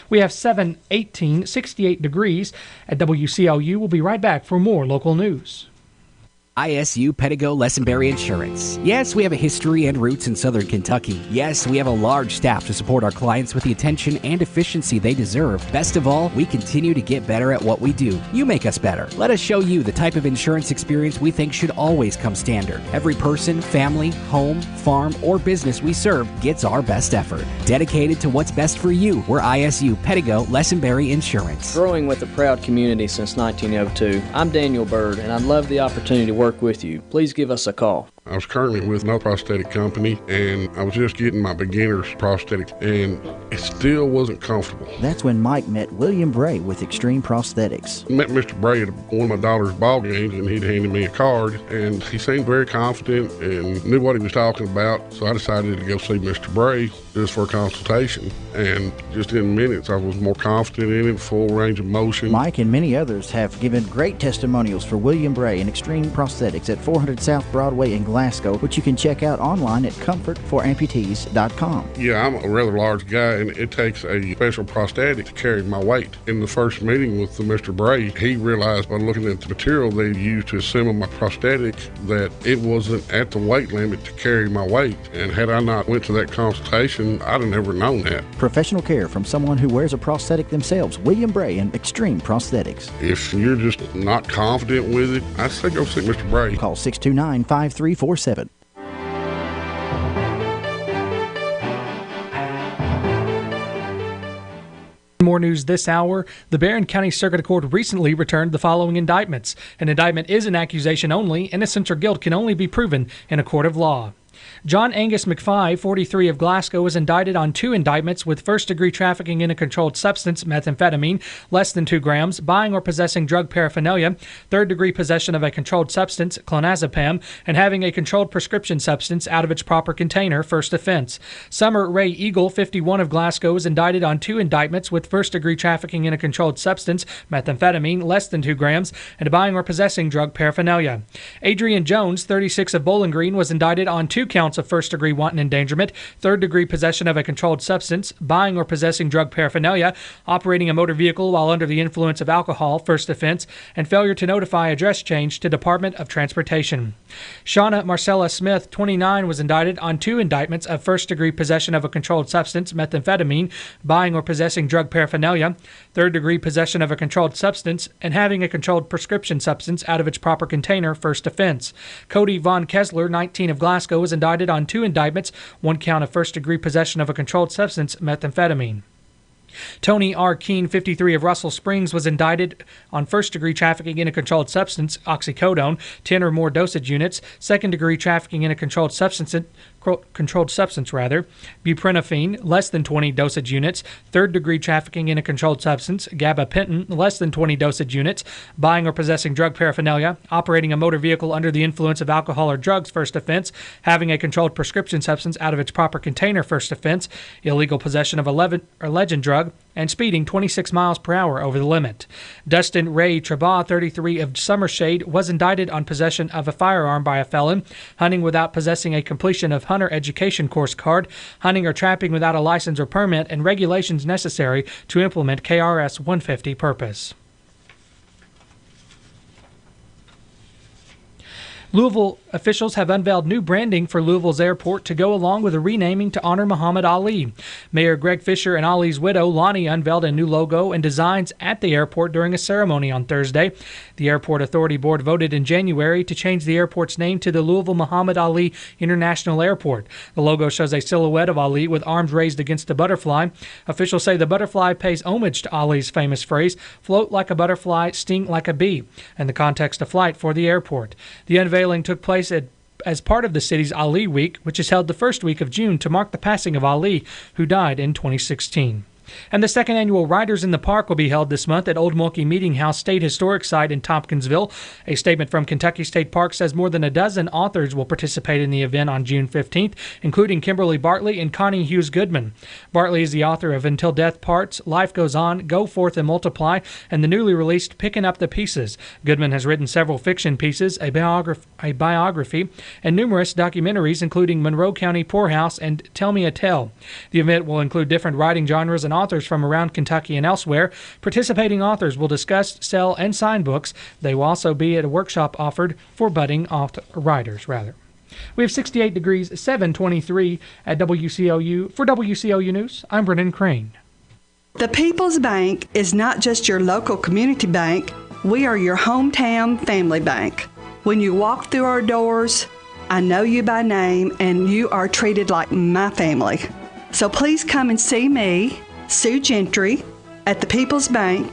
We have 68 degrees at WCLU. We'll be right back for more local news. ISU Pedigo Lessenberry Insurance. Yes, we have a history and roots in Southern Kentucky. Yes, we have a large staff to support our clients with the attention and efficiency they deserve. Best of all, we continue to get better at what we do. You make us better. Let us show you the type of insurance experience we think should always come standard. Every person, family, home, farm, or business we serve gets our best effort. Dedicated to what's best for you, we're ISU Pedigo Lessenberry Insurance. Growing with a proud community since 1902, I'm Daniel Bird, and I'd love the opportunity to work with you. Please give us a call. I was currently with no prosthetic company, and I was just getting my beginner's prosthetic, and it still wasn't comfortable. That's when Mike met William Bray with Extreme Prosthetics. I met Mr. Bray at one of my daughter's ball games, and he'd handed me a card, and he seemed very confident and knew what he was talking about, so I decided to go see Mr. Bray just for a consultation, and just in minutes I was more confident in it, full range of motion. Mike and many others have given great testimonials for William Bray and Extreme Prosthetics at 400 South Broadway in Glasgow, which you can check out online at comfortforamputees.com. Yeah, I'm a rather large guy, and it takes a special prosthetic to carry my weight. In the first meeting with Mr. Bray, he realized by looking at the material they used to assemble my prosthetic that it wasn't at the weight limit to carry my weight. And had I not went to that consultation, I'd have never known that. Professional care from someone who wears a prosthetic themselves. William Bray and Extreme Prosthetics. If you're just not confident with it, I'd say go see Mr. Bray. Call 629-5347. More news this hour. The Barron County Circuit Court recently returned the following indictments. An indictment is an accusation only. Innocence or guilt can only be proven in a court of law. John Angus McFly, 43, of Glasgow, was indicted on 2 indictments with first-degree trafficking in a controlled substance, methamphetamine, less than 2 grams, buying or possessing drug paraphernalia, third-degree possession of a controlled substance, clonazepam, and having a controlled prescription substance out of its proper container, first offense. Summer Ray Eagle, 51, of Glasgow, was indicted on 2 indictments with first-degree trafficking in a controlled substance, methamphetamine, less than 2 grams, and buying or possessing drug paraphernalia. Adrian Jones, 36, of Bowling Green, was indicted on 2 counts of first-degree wanton endangerment, third-degree possession of a controlled substance, buying or possessing drug paraphernalia, operating a motor vehicle while under the influence of alcohol, first offense, and failure to notify address change to Department of Transportation. Shauna Marcella Smith, 29, was indicted on 2 indictments of first-degree possession of a controlled substance, methamphetamine, buying or possessing drug paraphernalia, third-degree possession of a controlled substance, and having a controlled prescription substance out of its proper container, first offense. Cody Von Kessler, 19, of Glasgow, was indicted on 2 indictments, 1 count of first-degree possession of a controlled substance, methamphetamine. Tony R. Keene, 53, of Russell Springs, was indicted on first-degree trafficking in a controlled substance, oxycodone, 10 or more dosage units, second-degree trafficking in a controlled substance, buprenorphine, less than 20 dosage units, third-degree trafficking in a controlled substance, gabapentin, less than 20 dosage units, buying or possessing drug paraphernalia, operating a motor vehicle under the influence of alcohol or drugs, first offense, having a controlled prescription substance out of its proper container, first offense, illegal possession of a legend drug, and speeding 26 miles per hour over the limit. Dustin Ray Trabaugh, 33, of Summershade, was indicted on possession of a firearm by a felon, hunting without possessing a completion of hunter education course card, hunting or trapping without a license or permit, and regulations necessary to implement KRS 150 purpose. Louisville officials have unveiled new branding for Louisville's airport to go along with a renaming to honor Muhammad Ali. Mayor Greg Fisher and Ali's widow, Lonnie, unveiled a new logo and designs at the airport during a ceremony on Thursday. The Airport Authority Board voted in January to change the airport's name to the Louisville Muhammad Ali International Airport. The logo shows a silhouette of Ali with arms raised against a butterfly. Officials say the butterfly pays homage to Ali's famous phrase, "Float like a butterfly, sting like a bee," in the context of flight for the airport. The unveiling took place as part of the city's Ali Week, which is held the first week of June to mark the passing of Ali, who died in 2016. And the second annual Riders in the Park will be held this month at Old Mulkey Meeting House State Historic Site in Tompkinsville. A statement from Kentucky State Park says more than a dozen authors will participate in the event on June 15th, including Kimberly Bartley and Connie Hughes Goodman. Bartley is the author of Until Death Parts, Life Goes On, Go Forth and Multiply, and the newly released Picking Up the Pieces. Goodman has written several fiction pieces, a biography, and numerous documentaries, including Monroe County Poorhouse and Tell Me a Tale. The event will include different writing genres and authors from around Kentucky and elsewhere. Participating authors will discuss, sell, and sign books. They will also be at a workshop offered for budding writers. We have 68 degrees, 723 at WCLU. For WCLU News, I'm Brennan Crane. The People's Bank is not just your local community bank. We are your hometown family bank. When you walk through our doors, I know you by name, and you are treated like my family. So please come and see me, Sue Gentry, at the People's Bank,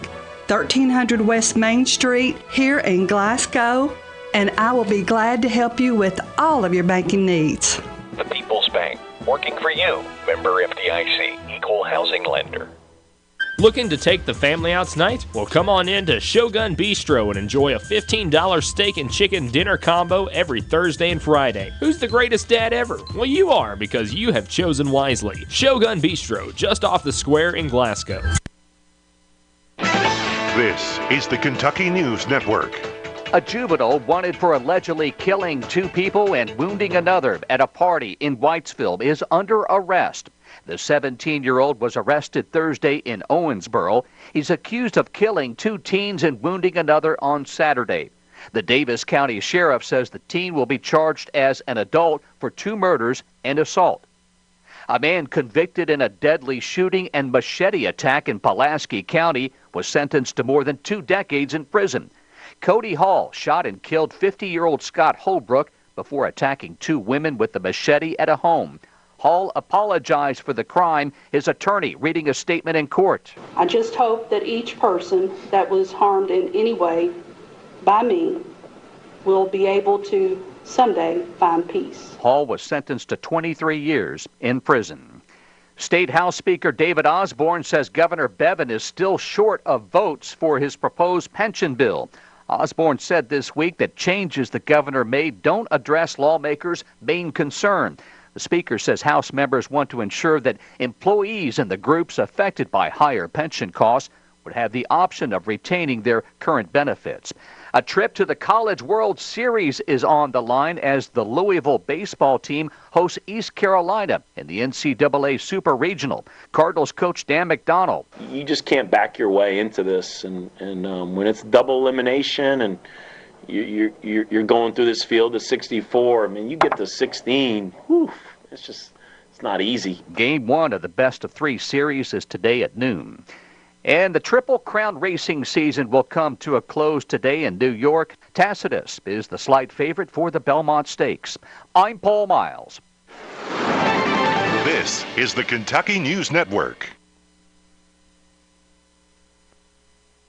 1300 West Main Street, here in Glasgow, and I will be glad to help you with all of your banking needs. The People's Bank, working for you. Member FDIC, equal housing lender. Looking to take the family out tonight? Well, come on in to Shogun Bistro and enjoy a $15 steak and chicken dinner combo every Thursday and Friday. Who's the greatest dad ever? Well, you are, because you have chosen wisely. Shogun Bistro, just off the square in Glasgow. This is the Kentucky News Network. A juvenile wanted for allegedly killing 2 people and wounding another at a party in Whitesville is under arrest. The 17-year-old was arrested Thursday in Owensboro. He's accused of killing 2 teens and wounding another on Saturday. The Davis County Sheriff says the teen will be charged as an adult for 2 murders and assault. A man convicted in a deadly shooting and machete attack in Pulaski County was sentenced to more than 2 decades in prison. Cody Hall shot and killed 50-year-old Scott Holbrook before attacking 2 women with the machete at a home. Hall apologized for the crime, his attorney reading a statement in court. I just hope that each person that was harmed in any way by me will be able to someday find peace. Hall was sentenced to 23 years in prison. State House Speaker David Osborne says Governor Bevin is still short of votes for his proposed pension bill. Osborne said this week that changes the governor made don't address lawmakers' main concern. The speaker says House members want to ensure that employees in the groups affected by higher pension costs would have the option of retaining their current benefits. A trip to the College World Series is on the line as the Louisville baseball team hosts East Carolina in the NCAA Super Regional. Cardinals coach Dan McDonnell. You just can't back your way into this, and when it's double elimination and you're going through this field to 64, I mean, you get to 16, whew, it's not easy. Game 1 of the best-of-3 series is today at noon. And the Triple Crown racing season will come to a close today in New York. Tacitus is the slight favorite for the Belmont Stakes. I'm Paul Miles. This is the Kentucky News Network.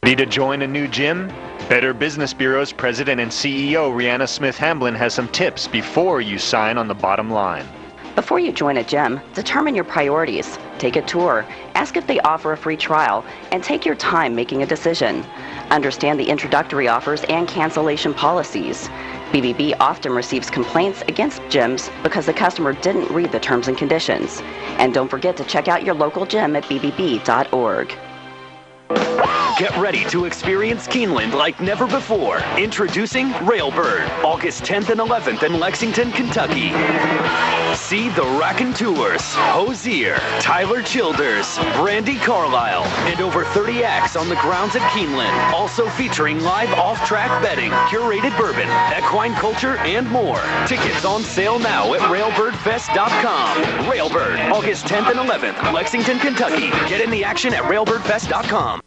Ready to join a new gym? Better Business Bureau's president and CEO Rihanna Smith Hamblin has some tips before you sign on the bottom line. Before you join a gym, determine your priorities. Take a tour, ask if they offer a free trial, and take your time making a decision. Understand the introductory offers and cancellation policies. BBB often receives complaints against gyms because the customer didn't read the terms and conditions. And don't forget to check out your local gym at bbb.org. Get ready to experience Keeneland like never before. Introducing Railbird, August 10th and 11th in Lexington, Kentucky. See the Raconteurs, Hozier, Tyler Childers, Brandy Carlisle, and over 30 acts on the grounds at Keeneland. Also featuring live off-track betting, curated bourbon, equine culture, and more. Tickets on sale now at railbirdfest.com. Railbird, August 10th and 11th, Lexington, Kentucky. Get in the action at railbirdfest.com.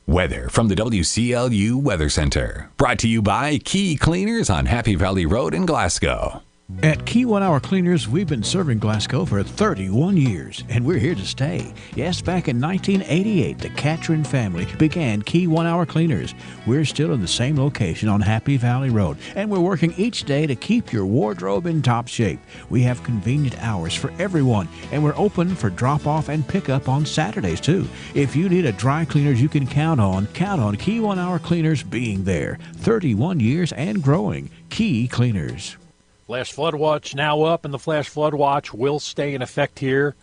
Weather from the WCLU Weather Center. Brought to you by Key Cleaners on Happy Valley Road in Glasgow. At Key 1 Hour Cleaners, we've been serving Glasgow for 31 years, and we're here to stay. Yes, back in 1988, the Catron family began Key 1 Hour Cleaners. We're still in the same location on Happy Valley Road, and we're working each day to keep your wardrobe in top shape. We have convenient hours for everyone, and we're open for drop-off and pickup on Saturdays, too. If you need a dry cleaners you can count on Key 1 Hour Cleaners being there. 31 years and growing. Key Cleaners. Flash flood watch now up, and the flash flood watch will stay in effect here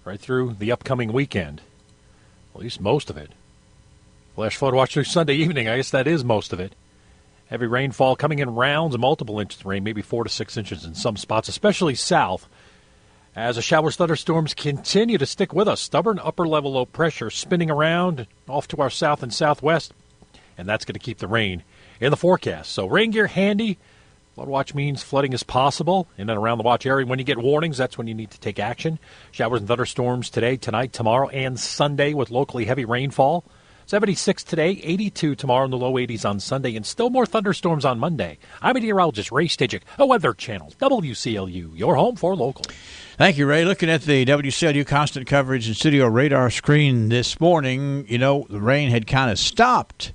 right through the upcoming weekend. At least most of it. Flash flood watch through Sunday evening. I guess that is most of it. Heavy rainfall coming in rounds, multiple inches of rain, maybe 4 to 6 inches in some spots, especially south. As the showers, thunderstorms continue to stick with us. Stubborn upper-level low pressure spinning around off to our south and southwest, and that's going to keep the rain in the forecast. So rain gear handy. Flood watch means flooding is possible in and around the watch area. When you get warnings, that's when you need to take action. Showers and thunderstorms today, tonight, tomorrow, and Sunday with locally heavy rainfall. 76 today, 82 tomorrow, in the low 80s on Sunday, and still more thunderstorms on Monday. I'm meteorologist Ray Stajic, a Weather Channel, WCLU, your home for local. Thank you, Ray. Looking at the WCLU constant coverage and studio radar screen this morning, you know, the rain had kind of stopped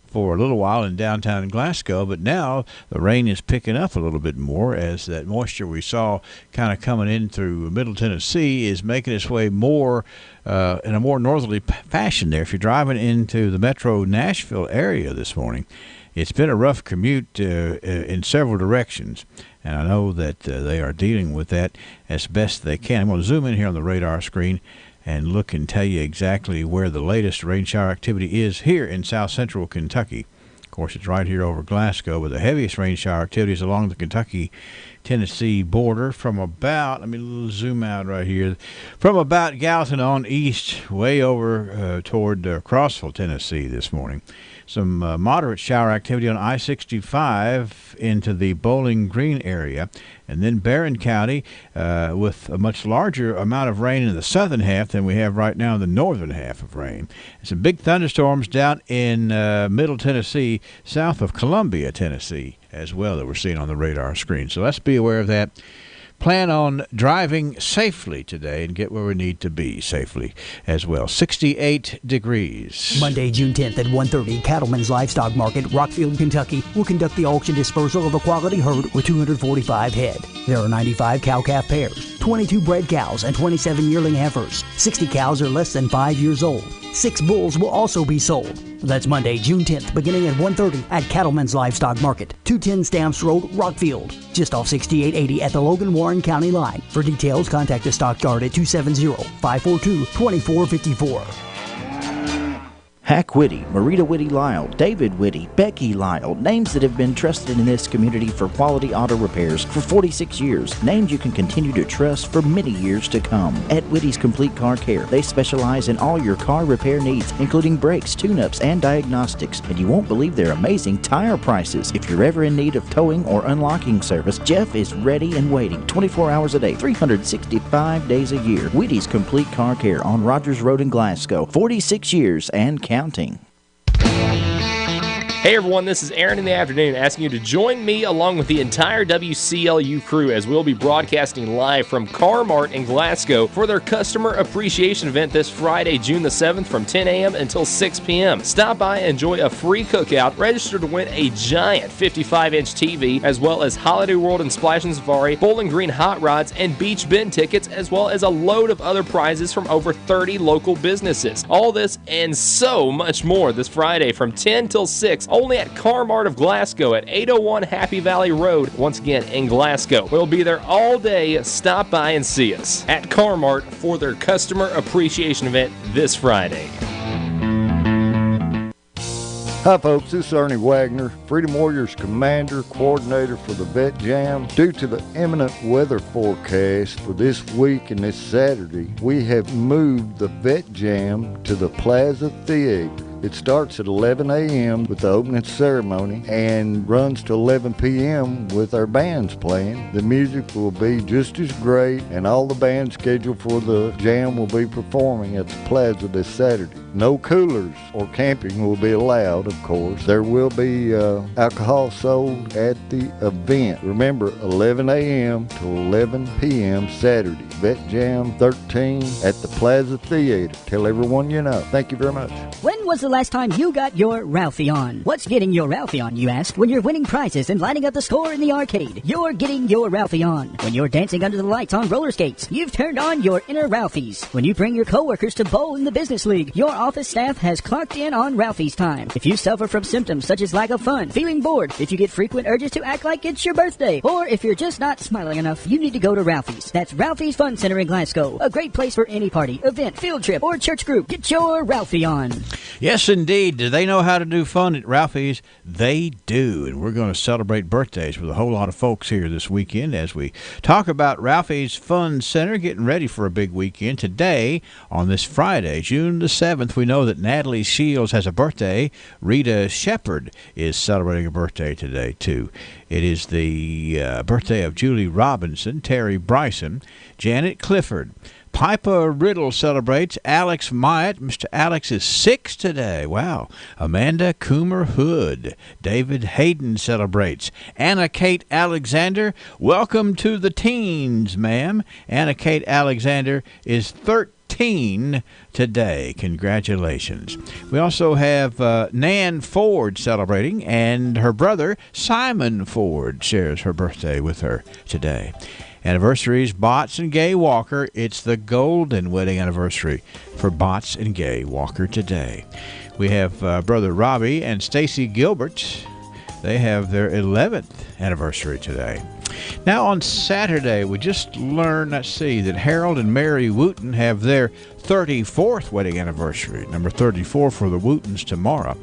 for a little while in downtown Glasgow, but now the rain is picking up a little bit more as that moisture we saw kind of coming in through Middle Tennessee is making its way more in a more northerly fashion there. If you're driving into the metro Nashville area this morning, it's been a rough commute in several directions, and I know that they are dealing with that as best they can. I'm going to zoom in here on the radar screen and look and tell you exactly where the latest rain shower activity is here in south central Kentucky. Of course, it's right here over Glasgow, but the heaviest rain shower activity is along the Kentucky-Tennessee border from about, let me zoom out right here, from about Gallatin on east, way over toward Crossville, Tennessee this morning. Some moderate shower activity on I-65 into the Bowling Green area. And then Barron County with a much larger amount of rain in the southern half than we have right now in the northern half of rain. And some big thunderstorms down in Middle Tennessee, south of Columbia, Tennessee as well that we're seeing on the radar screen. So let's be aware of that. Plan on driving safely today and get where we need to be safely as well. 68 degrees. Monday, June 10th at 1:30, Cattleman's Livestock Market, Rockfield, Kentucky, will conduct the auction dispersal of a quality herd with 245 head. There are 95 cow-calf pairs, 22 bred cows, and 27 yearling heifers. 60 cows are less than 5 years old. 6 bulls will also be sold. That's Monday, June 10th, beginning at 1:30 at Cattleman's Livestock Market, 210 Stamps Road, Rockfield, just off 6880 at the Logan-Warren County line. For details, contact the stockyard at 270-542-2454. Hack Whitty, Marita Whitty Lyle, David Whitty, Becky Lyle, names that have been trusted in this community for quality auto repairs for 46 years. Names you can continue to trust for many years to come. At Whitty's Complete Car Care, they specialize in all your car repair needs, including brakes, tune-ups, and diagnostics. And you won't believe their amazing tire prices. If you're ever in need of towing or unlocking service, Jeff is ready and waiting 24 hours a day, 365 days a year. Whitty's Complete Car Care on Rogers Road in Glasgow, 46 years and counting. Hey everyone, this is Aaron in the afternoon asking you to join me along with the entire WCLU crew as we'll be broadcasting live from Car-Mart in Glasgow for their Customer Appreciation Event this Friday, June the 7th from 10 a.m. until 6 p.m. Stop by and enjoy a free cookout, register to win a giant 55-inch TV, as well as Holiday World and Splash and Safari, Bowling Green hot rods, and beach bin tickets, as well as a load of other prizes from over 30 local businesses. All this and so much more this Friday from 10 till 6 only at Car-Mart of Glasgow at 801 Happy Valley Road, once again in Glasgow. We'll be there all day. Stop by and see us at Car-Mart for their Customer Appreciation Event this Friday. Hi folks, this is Ernie Wagner, Freedom Warriors Commander, Coordinator for the Vet Jam. Due to the imminent weather forecast for this week and this Saturday, we have moved the Vet Jam to the Plaza Theater. It starts at 11 a.m. with the opening ceremony and runs to 11 p.m. with our bands playing. The music will be just as great, and all the bands scheduled for the jam will be performing at the Plaza this Saturday. No coolers or camping will be allowed, of course. There will be alcohol sold at the event. Remember, 11 a.m. to 11 p.m. Saturday. Vet Jam 13 at the Plaza Theater. Tell everyone you know. Thank you very much. When was the last time you got your Ralphie on? What's getting your Ralphie on, you ask? When you're winning prizes and lighting up the score in the arcade, you're getting your Ralphie on. When you're dancing under the lights on roller skates, you've turned on your inner Ralphies. When you bring your coworkers to bowl in the business league, your office staff has clocked in on Ralphie's time. If you suffer from symptoms such as lack of fun, feeling bored, if you get frequent urges to act like it's your birthday, or if you're just not smiling enough, you need to go to Ralphie's. That's Ralphie's Fun Center in Glasgow. A great place for any party, event, field trip, or church group. Get your Ralphie on. Yes, indeed. Do they know how to do fun at Ralphie's? They do. And we're going to celebrate birthdays with a whole lot of folks here this weekend as we talk about Ralphie's Fun Center, getting ready for a big weekend. Today, on this Friday, June the 7th, we know that Natalie Shields has a birthday. Rita Shepard is celebrating a birthday today, too. It is the birthday of Julie Robinson, Terry Bryson, Janet Clifford. Pipa Riddle celebrates. Alex Myatt. Mr. Alex is 6 today. Wow. Amanda Coomer Hood. David Hayden celebrates. Anna Kate Alexander. Welcome to the teens, ma'am. Anna Kate Alexander is 13 today. Congratulations. We also have Nan Ford celebrating, and her brother Simon Ford shares her birthday with her today. Anniversaries, Bots and Gay Walker. It's the golden wedding anniversary for Bots and Gay Walker today. We have Brother Robbie and Stacy Gilbert. They have their 11th anniversary today. Now on Saturday, we just learned, that Harold and Mary Wooten have their 34th wedding anniversary. Number 34 for the Wootens tomorrow.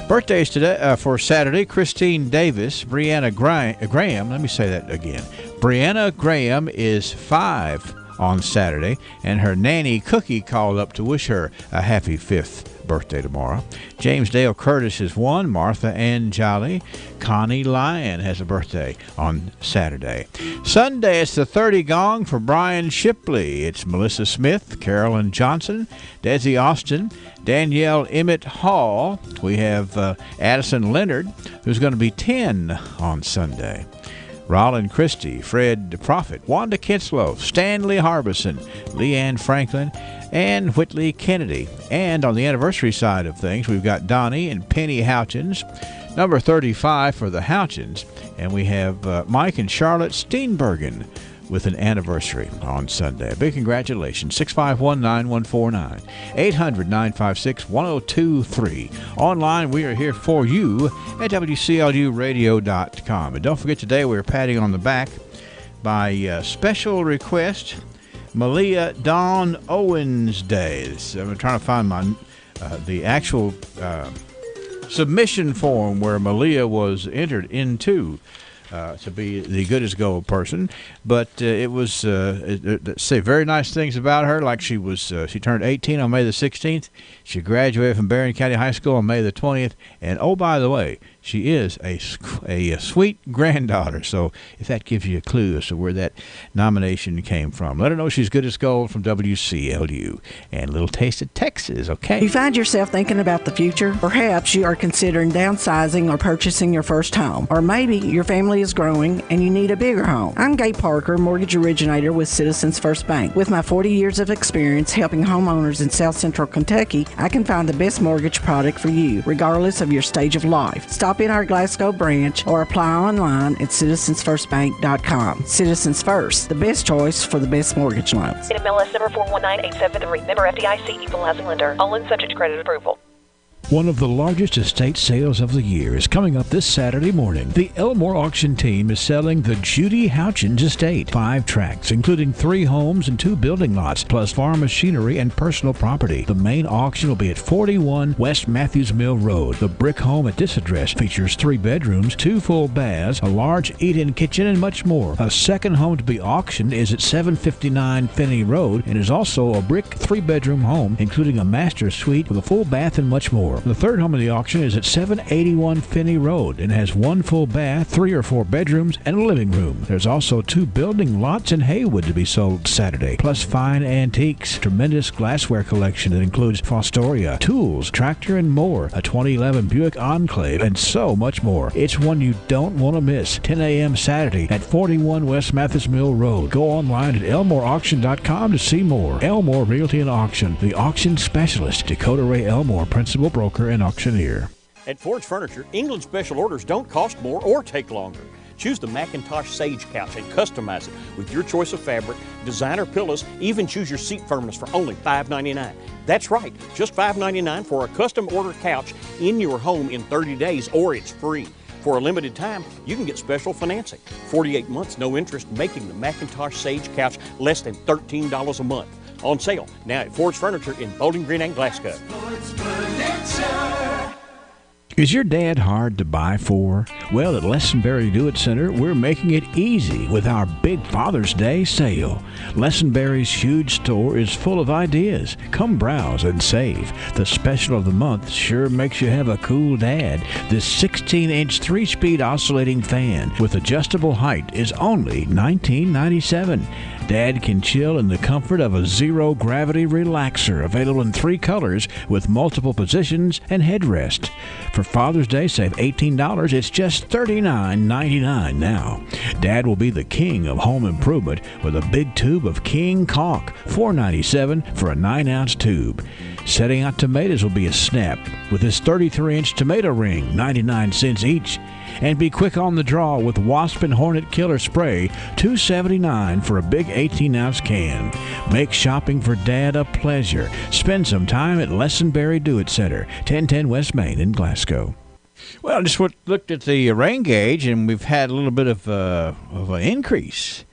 Birthdays today for Saturday, Christine Davis, Brianna Graham. Let me say that again. Brianna Graham is 5 on Saturday, and her nanny Cookie called up to wish her a happy 5th birthday tomorrow. James Dale Curtis is one. Martha Ann Jolly. Connie Lyon has a birthday on Saturday. Sunday, it's the 30 gong for Brian Shipley. It's Melissa Smith, Carolyn Johnson, Desi Austin, Danielle Emmett Hall. We have Addison Leonard, who's going to be 10 on Sunday. Rollin Christie, Fred Prophet, Wanda Kinslow, Stanley Harbison, Leanne Franklin, and Whitley Kennedy. And on the anniversary side of things, we've got Donnie and Penny Houchins, number 35 for the Houchins. And we have Mike and Charlotte Steenbergen with an anniversary on Sunday. A big congratulations. 651-9149. 800-956-1023. Online, we are here for you at WCLUradio.com. And don't forget, today we're patting on the back by special request, Malia Dawn Owens Day. So I'm trying to find my the actual submission form where Malia was entered into to be the good as gold person, but it was say very nice things about her, like she turned 18 on May the 16th. She graduated from Barron County High School on May the 20th, and oh, by the way, she is a sweet granddaughter. So if that gives you a clue as to where that nomination came from, let her know she's good as gold from WCLU. And a little taste of Texas, okay? You find yourself thinking about the future? Perhaps you are considering downsizing or purchasing your first home. Or maybe your family is growing and you need a bigger home. I'm Gay Parker, mortgage originator with Citizens First Bank. With my 40 years of experience helping homeowners in South Central Kentucky, I can find the best mortgage product for you, regardless of your stage of life. Stop in our Glasgow branch or apply online at citizensfirstbank.com. Citizens First, the best choice for the best mortgage loans. MLS number 419873. Member FDIC, equal housing lender. All in subject to credit approval. One of the largest estate sales of the year is coming up this Saturday morning. The Elmore auction team is selling the Judy Houchins estate. 5 tracts, including 3 homes and 2 building lots, plus farm machinery and personal property. The main auction will be at 41 West Matthews Mill Road. The brick home at this address features 3 bedrooms, 2 full baths, a large eat-in kitchen, and much more. A second home to be auctioned is at 759 Finney Road and is also a brick 3-bedroom home, including a master suite with a full bath and much more. The third home of the auction is at 781 Finney Road and has 1 full bath, 3 or 4 bedrooms, and a living room. There's also 2 building lots in Haywood to be sold Saturday, plus fine antiques, tremendous glassware collection that includes Fostoria, tools, tractor, and more, a 2011 Buick Enclave, and so much more. It's one you don't want to miss. 10 a.m. Saturday at 41 West Mathis Mill Road. Go online at elmoreauction.com to see more. Elmore Realty and Auction, the auction specialist. Dakota Ray Elmore, principal broker and auctioneer. At Ford's Furniture, England special orders don't cost more or take longer. Choose the Macintosh Sage Couch and customize it with your choice of fabric, designer pillows, even choose your seat firmness for only $5.99. That's right, just $5.99 for a custom order couch in your home in 30 days, or it's free. For a limited time, you can get special financing. 48 months, no interest, making the Macintosh Sage Couch less than $13 a month. On sale now at Ford's Furniture in Bowling Green and Glasgow. Is your dad hard to buy for? Well, at Lessenberry Do-It Center, we're making it easy with our big Father's Day sale. Lessenberry's huge store is full of ideas. Come browse and save. The special of the month sure makes you have a cool dad. This 16-inch 3-speed oscillating fan with adjustable height is only $19.97. Dad can chill in the comfort of a zero-gravity relaxer, available in 3 colors with multiple positions and headrest. For Father's Day, save $18. It's just $39.99 now. Dad will be the king of home improvement with a big tube of King Caulk, $4.97 for a 9-ounce tube. Setting out tomatoes will be a snap with this 33-inch tomato ring, 99 cents each. And be quick on the draw with Wasp and Hornet Killer Spray, $2.79 for a big 18-ounce can. Make shopping for Dad a pleasure. Spend some time at Lessenberry Do-It Center, 1010 West Main in Glasgow. Well, just looked at the rain gauge, and we've had a little bit of an increase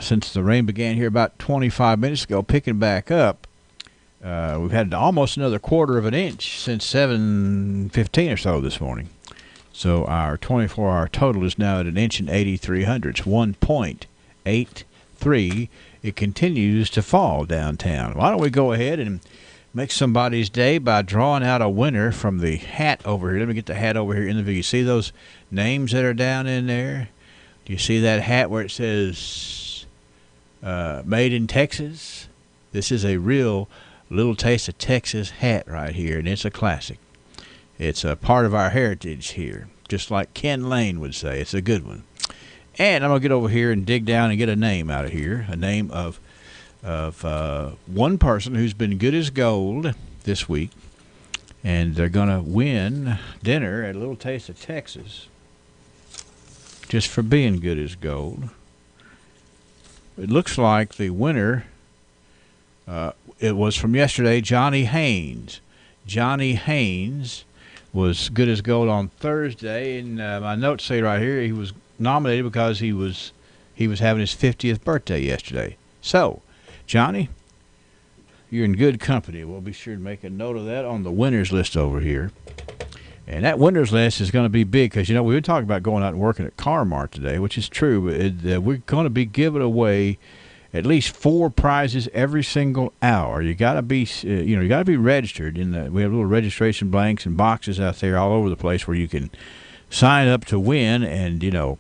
since the rain began here about 25 minutes ago, picking back up. We've had almost another quarter of an inch since 7:15 or so this morning. So our 24-hour total is now at 1 inch and 83 hundredths, 1.83. It continues to fall downtown. Why don't we go ahead and make somebody's day by drawing out a winner from the hat over here. Let me get the hat over here in the video. You see those names that are down in there? Do you see that hat where it says Made in Texas? This is a real Little Taste of Texas hat right here, and it's a classic. It's a part of our heritage here, just like Ken Lane would say. It's a good one. And I'm going to get over here and dig down and get a name out of here, a name of one person who's been good as gold this week, and they're going to win dinner at Little Taste of Texas just for being good as gold. It looks like the winner, it was from yesterday, Johnny Haynes. Johnny Haynes was good as gold on Thursday, and my notes say right here he was nominated because he was having his 50th birthday yesterday. So, Johnny, you're in good company. We'll be sure to make a note of that on the winners list over here. And that winners list is going to be big because, we've been talking about going out and working at Car-Mart today, which is true. But we're going to be giving away at least 4 prizes every single hour. You got to be, you got to be registered. We have little registration blanks and boxes out there all over the place where you can sign up to win. And, going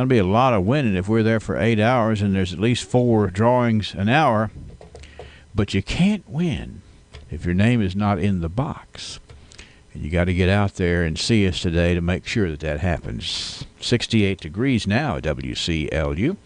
to be a lot of winning if we're there for 8 hours and there's at least 4 drawings an hour. But you can't win if your name is not in the box. And you got to get out there and see us today to make sure that happens. 68 degrees now at WCLU.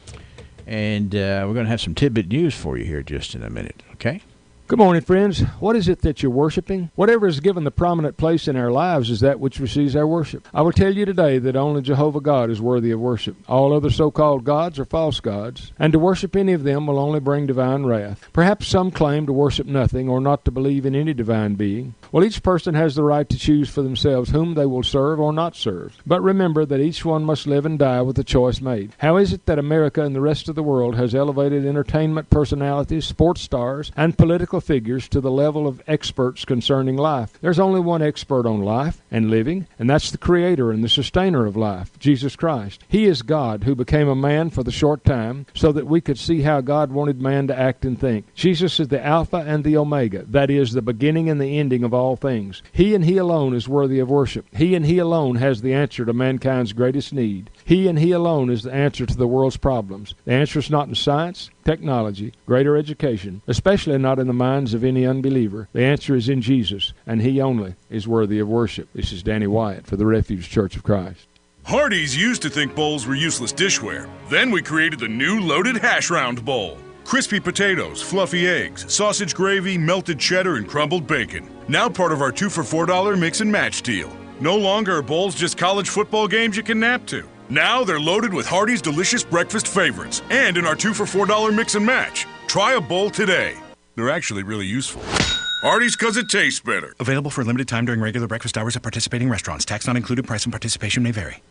And we're going to have some tidbit news for you here just in a minute, okay? Good morning, friends. What is it that you're worshiping? Whatever is given the prominent place in our lives is that which receives our worship. I will tell you today that only Jehovah God is worthy of worship. All other so-called gods are false gods, and to worship any of them will only bring divine wrath. Perhaps some claim to worship nothing or not to believe in any divine being. Well, each person has the right to choose for themselves whom they will serve or not serve. But remember that each one must live and die with the choice made. How is it that America and the rest of the world has elevated entertainment personalities, sports stars, and political figures to the level of experts concerning life? There's only one expert on life and living, and that's the creator and the sustainer of life, Jesus Christ. He is God who became a man for the short time so that we could see how God wanted man to act and think. Jesus is the Alpha and the Omega, that is, the beginning and the ending of all things. He and He alone is worthy of worship. He and He alone has the answer to mankind's greatest need. He and He alone is the answer to the world's problems. The answer is not in science, technology, greater education, especially not in the minds of any unbeliever. The answer is in Jesus, and He only is worthy of worship. This is Danny Wyatt for the Refuge Church of Christ. Hardee's used to think bowls were useless dishware. Then we created the new Loaded Hash Round Bowl. Crispy potatoes, fluffy eggs, sausage gravy, melted cheddar, and crumbled bacon. Now part of our 2 for $4 mix and match deal. No longer are bowls just college football games you can nap to. Now they're loaded with Hardee's delicious breakfast favorites and in our 2 for $4 mix and match. Try a bowl today. They're actually really useful. Hardee's because it tastes better. Available for a limited time during regular breakfast hours at participating restaurants. Tax not included. Price and participation may vary.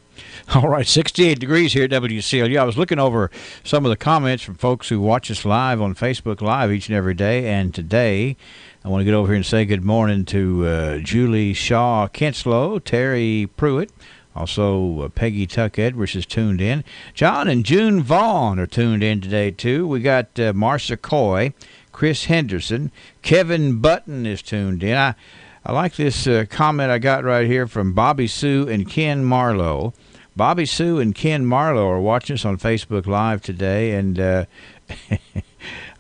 All right, 68 degrees here at WCLU. I was looking over some of the comments from folks who watch us live on Facebook Live each and every day. And today, I want to get over here and say good morning to Julie Shaw Kenslow, Terry Pruitt. Also, Peggy Tuck Edwards is tuned in. John and June Vaughn are tuned in today, too. We got Marcia Coy, Chris Henderson. Kevin Button is tuned in. I like this comment I got right here from Bobby Sue and Ken Marlowe. Bobby Sue and Ken Marlowe are watching us on Facebook Live today, and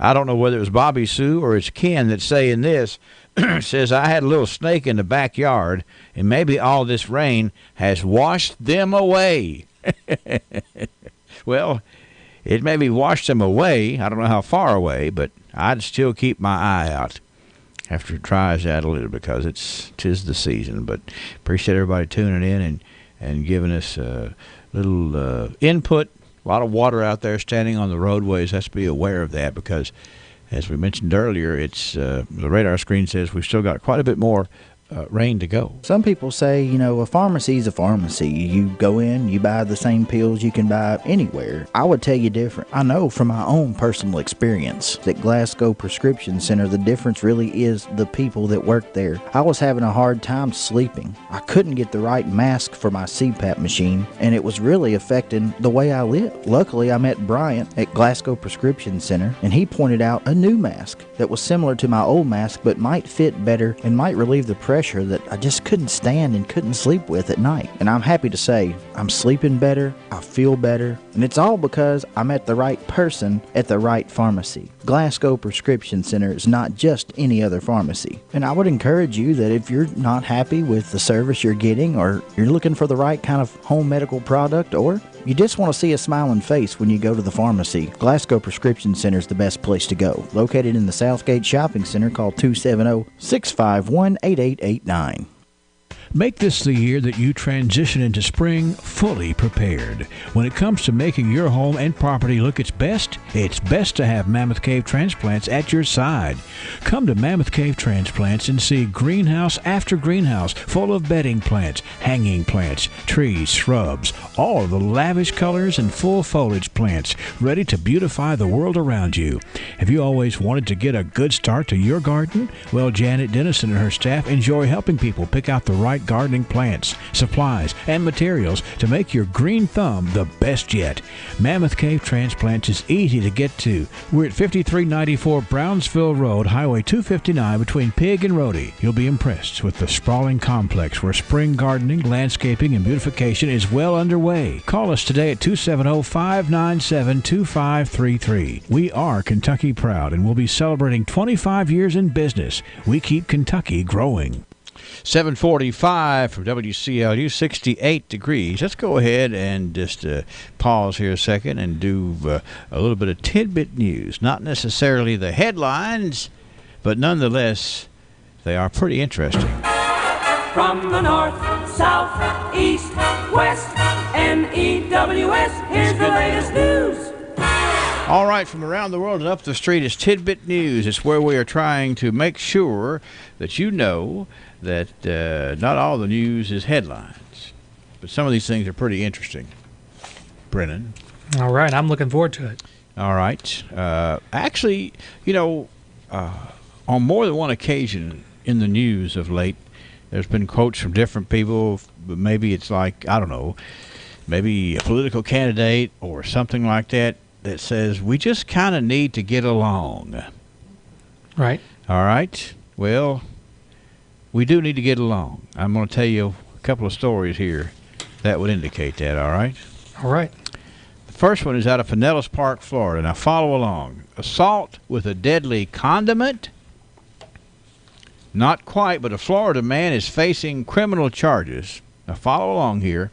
I don't know whether it was Bobby Sue or it's Ken that's saying this. Says, I had a little snake in the backyard, and maybe all this rain has washed them away. Well, it maybe washed them away. I don't know how far away, but I'd still keep my eye out after it dries out a little because tis the season. But appreciate everybody tuning in and giving us a little input. A lot of water out there standing on the roadways. Let's be aware of that because, as we mentioned earlier, it's the radar screen says we've still got quite a bit more Rain to go? Some people say, a pharmacy is a pharmacy. You go in, you buy the same pills you can buy anywhere. I would tell you different. I know from my own personal experience that Glasgow Prescription Center, the difference really is the people that work there. I was having a hard time sleeping. I couldn't get the right mask for my CPAP machine, and it was really affecting the way I live. Luckily, I met Bryant at Glasgow Prescription Center, and he pointed out a new mask that was similar to my old mask but might fit better and might relieve the pressure that I just couldn't stand and couldn't sleep with at night. And I'm happy to say I'm sleeping better, I feel better, and it's all because I'm at the right person at the right pharmacy. Glasgow Prescription Center is not just any other pharmacy. And I would encourage you that if you're not happy with the service you're getting, or you're looking for the right kind of home medical product, or you just want to see a smiling face when you go to the pharmacy, Glasgow Prescription Center is the best place to go. Located in the Southgate Shopping Center, call 270-651-8889. Make this the year that you transition into spring fully prepared. When it comes to making your home and property look its best to have Mammoth Cave Transplants at your side. Come to Mammoth Cave Transplants and see greenhouse after greenhouse full of bedding plants, hanging plants, trees, shrubs, all of the lavish colors and full foliage plants ready to beautify the world around you. Have you always wanted to get a good start to your garden? Well, Janet Dennison and her staff enjoy helping people pick out the right gardening plants, supplies, and materials to make your green thumb the best yet. Mammoth Cave Transplants is easy to get to. We're at 5394 Brownsville Road, Highway 259 between Pig and Rhodey. You'll be impressed with the sprawling complex where spring gardening, landscaping, and beautification is well underway. Call us today at 270-597-2533. We are Kentucky proud and we'll be celebrating 25 years in business. We keep Kentucky growing. 745 from WCLU, 68 degrees. Let's go ahead and just pause here a second and do a little bit of tidbit news. Not necessarily the headlines, but nonetheless, they are pretty interesting. From the north, south, east, west, NEWS, here's the latest news. All right, from around the world and up the street is Tidbit News. It's where we are trying to make sure that you know that not all the news is headlines, but some of these things are pretty interesting. Brennan. All right, I'm looking forward to it. All right. Actually, on more than one occasion in the news of late, there's been quotes from different people. Maybe it's like, I don't know, maybe a political candidate or something like that says, we just kind of need to get along. Right. All right. Well, we do need to get along. I'm going to tell you a couple of stories here that would indicate that, all right? All right. The first one is out of Pinellas Park, Florida. Now, follow along. Assault with a deadly condiment? Not quite, but a Florida man is facing criminal charges. Now, follow along here.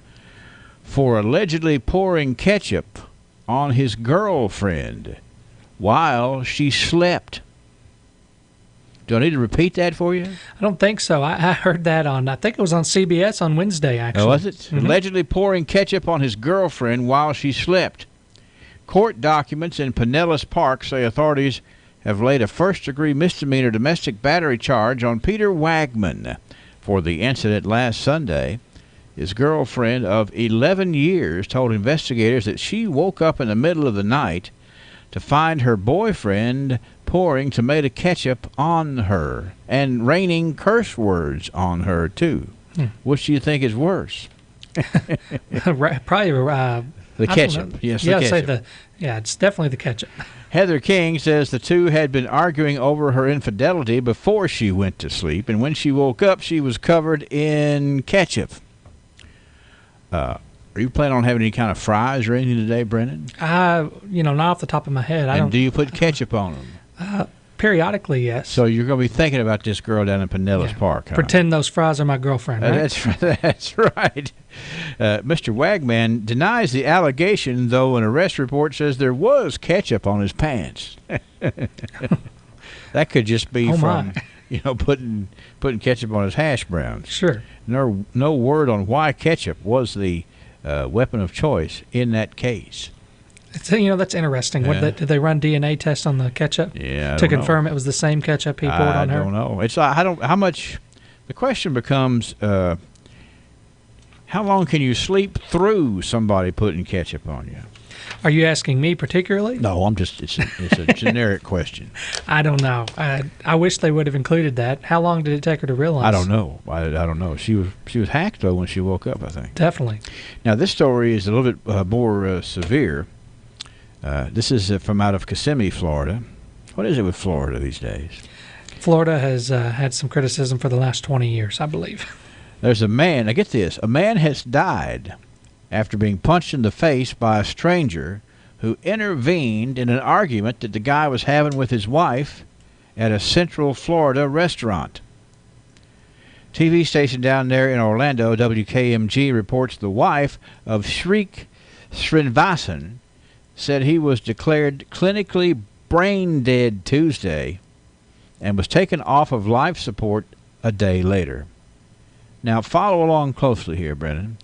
For allegedly pouring ketchup on his girlfriend while she slept. Do I need to repeat that for you? I don't think so. I heard that I think it was on CBS on Wednesday, actually. Oh, was it? Mm-hmm. Allegedly pouring ketchup on his girlfriend while she slept. Court documents in Pinellas Park say authorities have laid a first-degree misdemeanor domestic battery charge on Peter Wagman for the incident last Sunday. His girlfriend of 11 years told investigators that she woke up in the middle of the night to find her boyfriend pouring tomato ketchup on her and raining curse words on her, too. Which do you think is worse? Probably the ketchup. Yes, the ketchup. It's definitely the ketchup. Heather King says the two had been arguing over her infidelity before she went to sleep, and when she woke up, she was covered in ketchup. Are you planning on having any kind of fries or anything today, Brennan? Not off the top of my head. Do you put ketchup on them? Periodically, yes. So you're going to be thinking about this girl down in Pinellas Park, huh? Pretend those fries are my girlfriend, right? That's right. Mr. Wagman denies the allegation, though an arrest report says there was ketchup on his pants. That could just be from putting ketchup on his hash browns. Sure. No word on why ketchup was the weapon of choice in that case. That's interesting. Yeah. Did they run DNA tests on the ketchup? Yeah, to confirm it was the same ketchup he poured on her? I don't know. It's how much The question becomes, how long can you sleep through somebody putting ketchup on you? Are you asking me particularly? No, it's a generic question. I don't know. I wish they would have included that. How long did it take her to realize? I don't know. I don't know. She was hacked, though, when she woke up, I think. Definitely. Now, this story is a little bit more severe. This is from out of Kissimmee, Florida. What is it with Florida these days? Florida has had some criticism for the last 20 years, I believe. There's a man. Now, get this. A man has died after being punched in the face by a stranger who intervened in an argument that the guy was having with his wife at a Central Florida restaurant. TV station down there in Orlando, WKMG, reports the wife of Shriek Srinivasan said he was declared clinically brain dead Tuesday and was taken off of life support a day later. Now, follow along closely here, Brennan.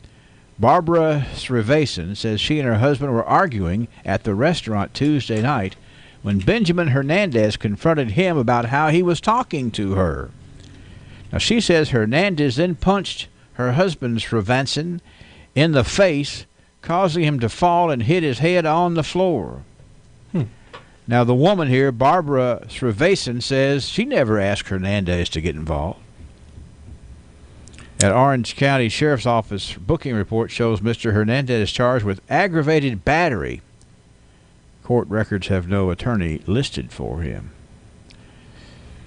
Barbara Srivasan says she and her husband were arguing at the restaurant Tuesday night when Benjamin Hernandez confronted him about how he was talking to her. Now, she says Hernandez then punched her husband Srivasan in the face, causing him to fall and hit his head on the floor. Now, the woman here, Barbara Srivasan, says she never asked Hernandez to get involved. An Orange County Sheriff's Office booking report shows Mr. Hernandez is charged with aggravated battery. Court records have no attorney listed for him.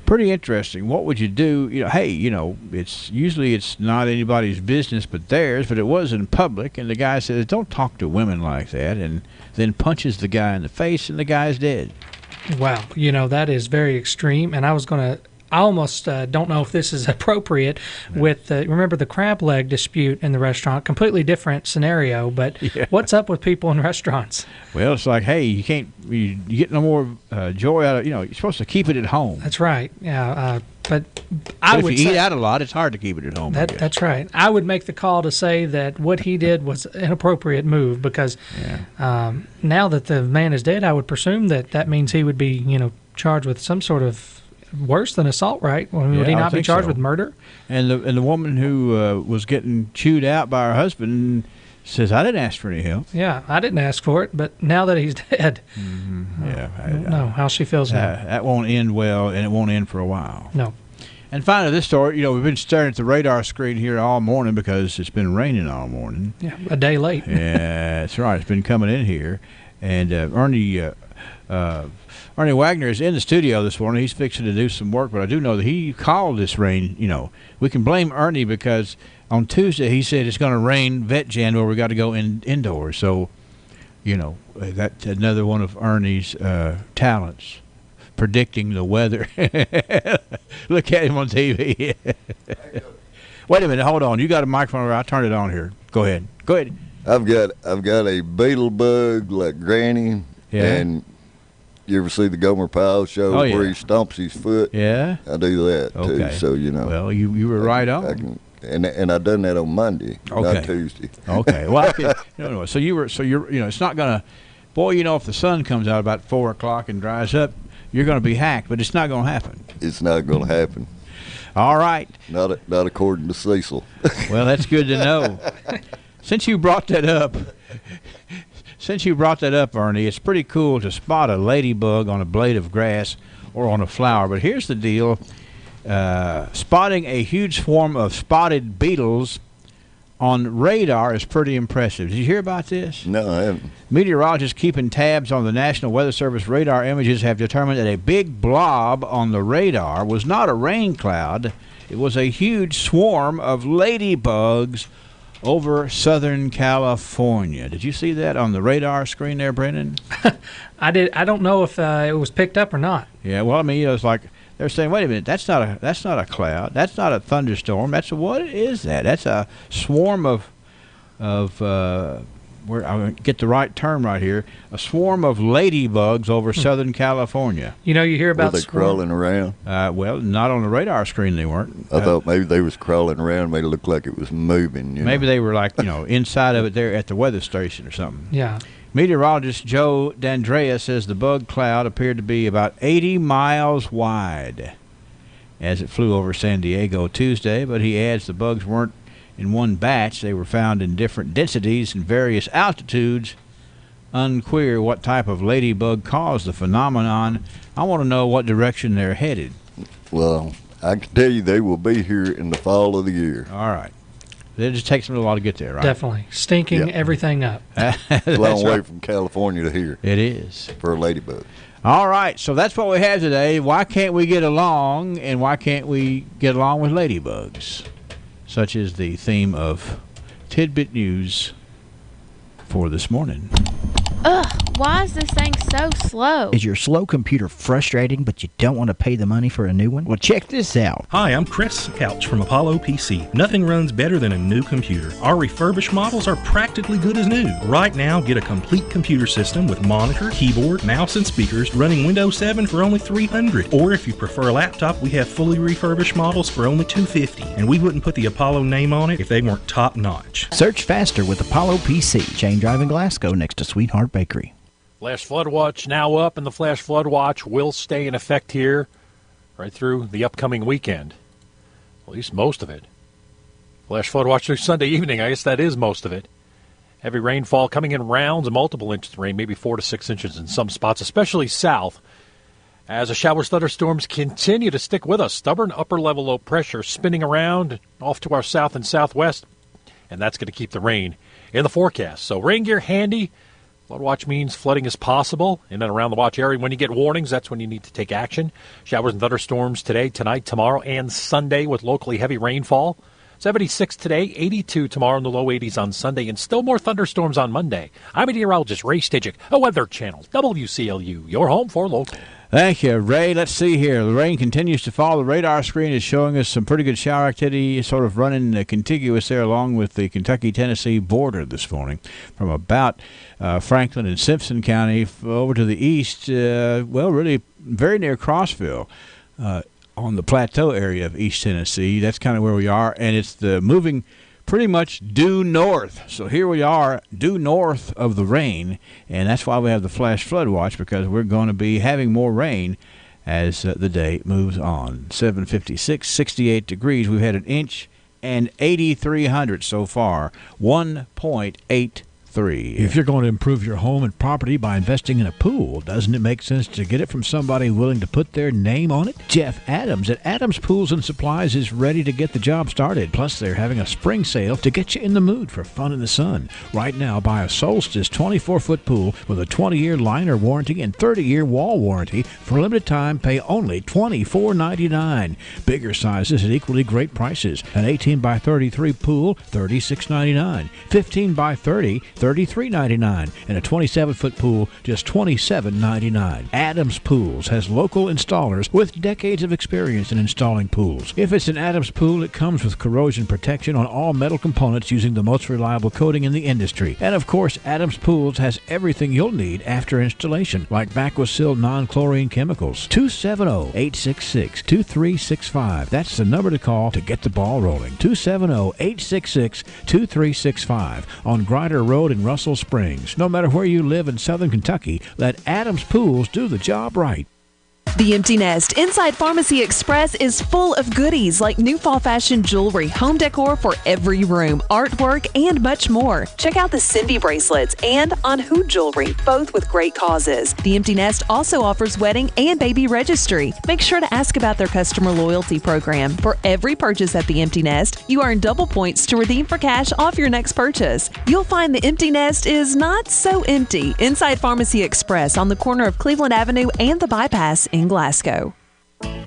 Pretty interesting. What would you do? It's usually it's not anybody's business but theirs, but it was in public, and the guy says, don't talk to women like that, and then punches the guy in the face, and the guy's dead. Wow. That is very extreme, and I almost don't know if this is appropriate with, remember the crab leg dispute in the restaurant, completely different scenario, but what's up with people in restaurants? Well, it's like, hey, you get no more joy out of, you're supposed to keep it at home. That's right. Yeah. But if you eat out a lot, it's hard to keep it at home. That's right. I would make the call to say that what he did was an inappropriate move because now that the man is dead, I would presume that means he would be, charged with some sort of worse than assault, right? Would he not be charged with murder? And the woman who was getting chewed out by her husband says, I didn't ask for any help. Yeah, I didn't ask for it, but now that he's dead, I don't know how she feels now. That won't end well, and it won't end for a while. No. And finally, this story, we've been staring at the radar screen here all morning because it's been raining all morning. Yeah, a day late. Yeah, that's right. It's been coming in here. And Ernie Wagner is in the studio this morning. He's fixing to do some work, but I do know that he called this rain. We can blame Ernie because on Tuesday he said it's going to rain vet jam where we got to go indoors. So, that's another one of Ernie's talents, predicting the weather. Look at him on TV. Wait a minute, hold on. You got a microphone? I'll turn it on here. Go ahead. I've got a beetle bug like Granny, and you ever see the Gomer Pyle show where he stomps his foot? Yeah, I do that too. So Well, you were right on. And I done that on Monday, not Tuesday. Okay. Well, no. So you're. It's not gonna. Boy, if the sun comes out about 4 o'clock and dries up, you're gonna be hacked. But it's not gonna happen. It's not gonna happen. All right. Not according to Cecil. Well, that's good to know. Since you brought that up, Ernie, it's pretty cool to spot a ladybug on a blade of grass or on a flower. But here's the deal. Spotting a huge swarm of spotted beetles on radar is pretty impressive. Did you hear about this? No, I haven't. Meteorologists keeping tabs on the National Weather Service radar images have determined that a big blob on the radar was not a rain cloud. It was a huge swarm of ladybugs over Southern California. Did you see that on the radar screen there, Brendan? I did. I don't know if it was picked up or not. Yeah, well, it was like they're saying, wait a minute, that's not a cloud, that's not a thunderstorm. What is that? That's a swarm of where I get the right term right here, a swarm of ladybugs over Southern California. You hear about were they crawling around? Well, not on the radar screen they weren't. I thought maybe they was crawling around, made it look like it was moving. Maybe they were like, inside of it there at the weather station or something. Yeah. Meteorologist Joe D'Andrea says the bug cloud appeared to be about 80 miles wide. as it flew over San Diego Tuesday, but he adds the bugs weren't in one batch. They were found in different densities and various altitudes. Unclear what type of ladybug caused the phenomenon. I want to know what direction they're headed. Well, I can tell you they will be here in the fall of the year. All right. It just takes them a while to get there, right? Definitely. Stinking everything up. It's a long way from California to here. It is. For a ladybug. All right, so that's what we have today. Why can't we get along, and why can't we get along with ladybugs? Such is the theme of Tidbit News for this morning. Ugh, why is this thing so slow? Is your slow computer frustrating, but you don't want to pay the money for a new one? Well, check this out. Hi, I'm Chris Couch from Apollo PC. Nothing runs better than a new computer. Our refurbished models are practically good as new. Right now, get a complete computer system with monitor, keyboard, mouse, and speakers running Windows 7 for only $300. Or if you prefer a laptop, we have fully refurbished models for only $250. And we wouldn't put the Apollo name on it if they weren't top notch. Search faster with Apollo PC. Chain Drive in Glasgow next to Sweetheart Bakery. Flash flood watch now up, and the flash flood watch will stay in effect here right through the upcoming weekend. At least most of it. Flash flood watch through Sunday evening. I guess that is most of it. Heavy rainfall coming in rounds, multiple inches of rain, maybe 4 to 6 inches in some spots, especially south. As the showers, thunderstorms continue to stick with us. Stubborn upper-level low pressure spinning around off to our south and southwest, and that's going to keep the rain in the forecast. So rain gear handy. Flood watch means flooding is possible in and around the watch area. When you get warnings, that's when you need to take action. Showers and thunderstorms today, tonight, tomorrow, and Sunday with locally heavy rainfall. 76 today, 82 tomorrow, in the low 80s on Sunday, and still more thunderstorms on Monday. I'm meteorologist Ray Stidgick, a Weather Channel, WCLU, your home for local. Thank you, Ray. Let's see here. The rain continues to fall. The radar screen is showing us some pretty good shower activity, sort of running contiguous there along with the Kentucky-Tennessee border this morning from about Franklin and Simpson County over to the east, really very near Crossville on the plateau area of East Tennessee. That's kind of where we are, and it's moving pretty much due north. So here we are, due north of the rain, and that's why we have the flash flood watch, because we're going to be having more rain as the day moves on. 7:56, 68 degrees. We've had 1 inch and 8,300 so far, 1.83. If you're going to improve your home and property by investing in a pool, doesn't it make sense to get it from somebody willing to put their name on it? Jeff Adams at Adams Pools and Supplies is ready to get the job started. Plus, they're having a spring sale to get you in the mood for fun in the sun. Right now, buy a Solstice 24-foot pool with a 20-year liner warranty and 30-year wall warranty. For a limited time, pay only $24.99. Bigger sizes at equally great prices. An 18 by 33 pool, $36.99. 15 by 30, $33.99, and a 27-foot pool, just $27.99. Adams Pools has local installers with decades of experience in installing pools. If it's an Adams pool, it comes with corrosion protection on all metal components using the most reliable coating in the industry. And of course, Adams Pools has everything you'll need after installation, like Vacuum-Seal non-chlorine chemicals. 270-866-2365. That's the number to call to get the ball rolling. 270-866-2365 on Grider Road in Russell Springs. No matter where you live in southern Kentucky, let Adams Pools do the job right. The Empty Nest inside Pharmacy Express is full of goodies like new fall fashion jewelry, home decor for every room, artwork, and much more. Check out the Cindy bracelets and On Who jewelry, both with great causes. The Empty Nest also offers wedding and baby registry. Make sure to ask about their customer loyalty program. For every purchase at the Empty Nest, you earn double points to redeem for cash off your next purchase. You'll find the Empty Nest is not so empty inside Pharmacy Express on the corner of Cleveland Avenue and the Bypass in Glasgow.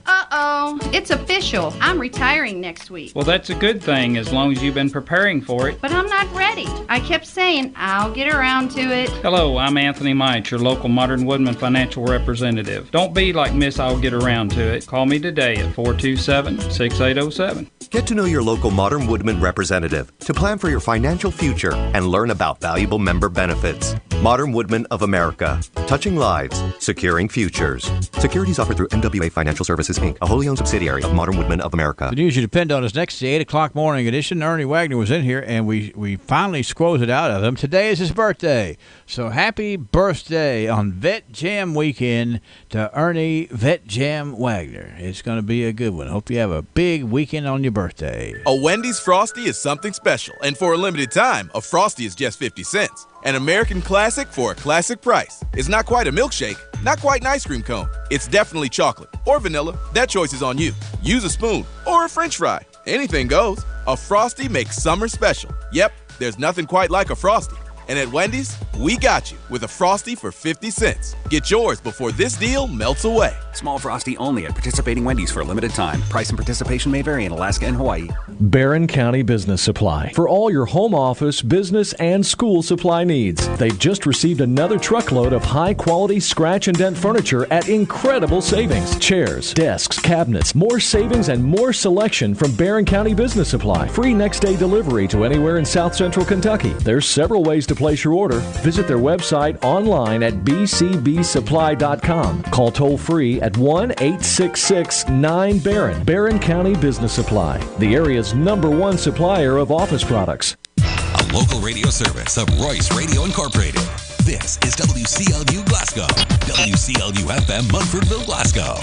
Uh-oh, it's official. I'm retiring next week. Well, that's a good thing as long as you've been preparing for it. But I'm not ready. I kept saying I'll get around to it. Hello, I'm Anthony Mite, your local Modern Woodman financial representative. Don't be like Miss I'll get around to it. Call me today at 427-6807. Get to know your local Modern Woodman representative to plan for your financial future and learn about valuable member benefits. Modern Woodman of America. Touching lives, securing futures. Securities offered through MWA Financial Services, Inc., a wholly owned subsidiary of Modern Woodman of America. The news you depend on is next, the 8 o'clock morning edition. Ernie Wagner was in here, and we finally squoze it out of him. Today is his birthday. So happy birthday on Vet Jam weekend to Ernie Vet Jam Wagner. It's going to be a good one. Hope you have a big weekend on your birthday. A Wendy's Frosty is something special, and for a limited time, a Frosty is just 50 cents. An American classic for a classic price. It's not quite a milkshake, not quite an ice cream cone. It's definitely chocolate or vanilla. That choice is on you. Use a spoon or a French fry. Anything goes. A Frosty makes summer special. Yep, there's nothing quite like a Frosty. And at Wendy's, we got you with a Frosty for 50 cents. Get yours before this deal melts away. Small Frosty only at participating Wendy's for a limited time. Price and participation may vary in Alaska and Hawaii. Barron County Business Supply. For all your home office, business, and school supply needs. They've just received another truckload of high-quality scratch and dent furniture at incredible savings. Chairs, desks, cabinets, more savings and more selection from Barron County Business Supply. Free next-day delivery to anywhere in South Central Kentucky. There's several ways to place your order. Visit their website online at bcbsupply.com. Call toll-free at 1-866-9-BARRON. Barron County Business Supply, the area's #1 supplier of office products. A local radio service of Royce Radio Incorporated. This is WCLU Glasgow. WCLU FM Munfordville, Glasgow.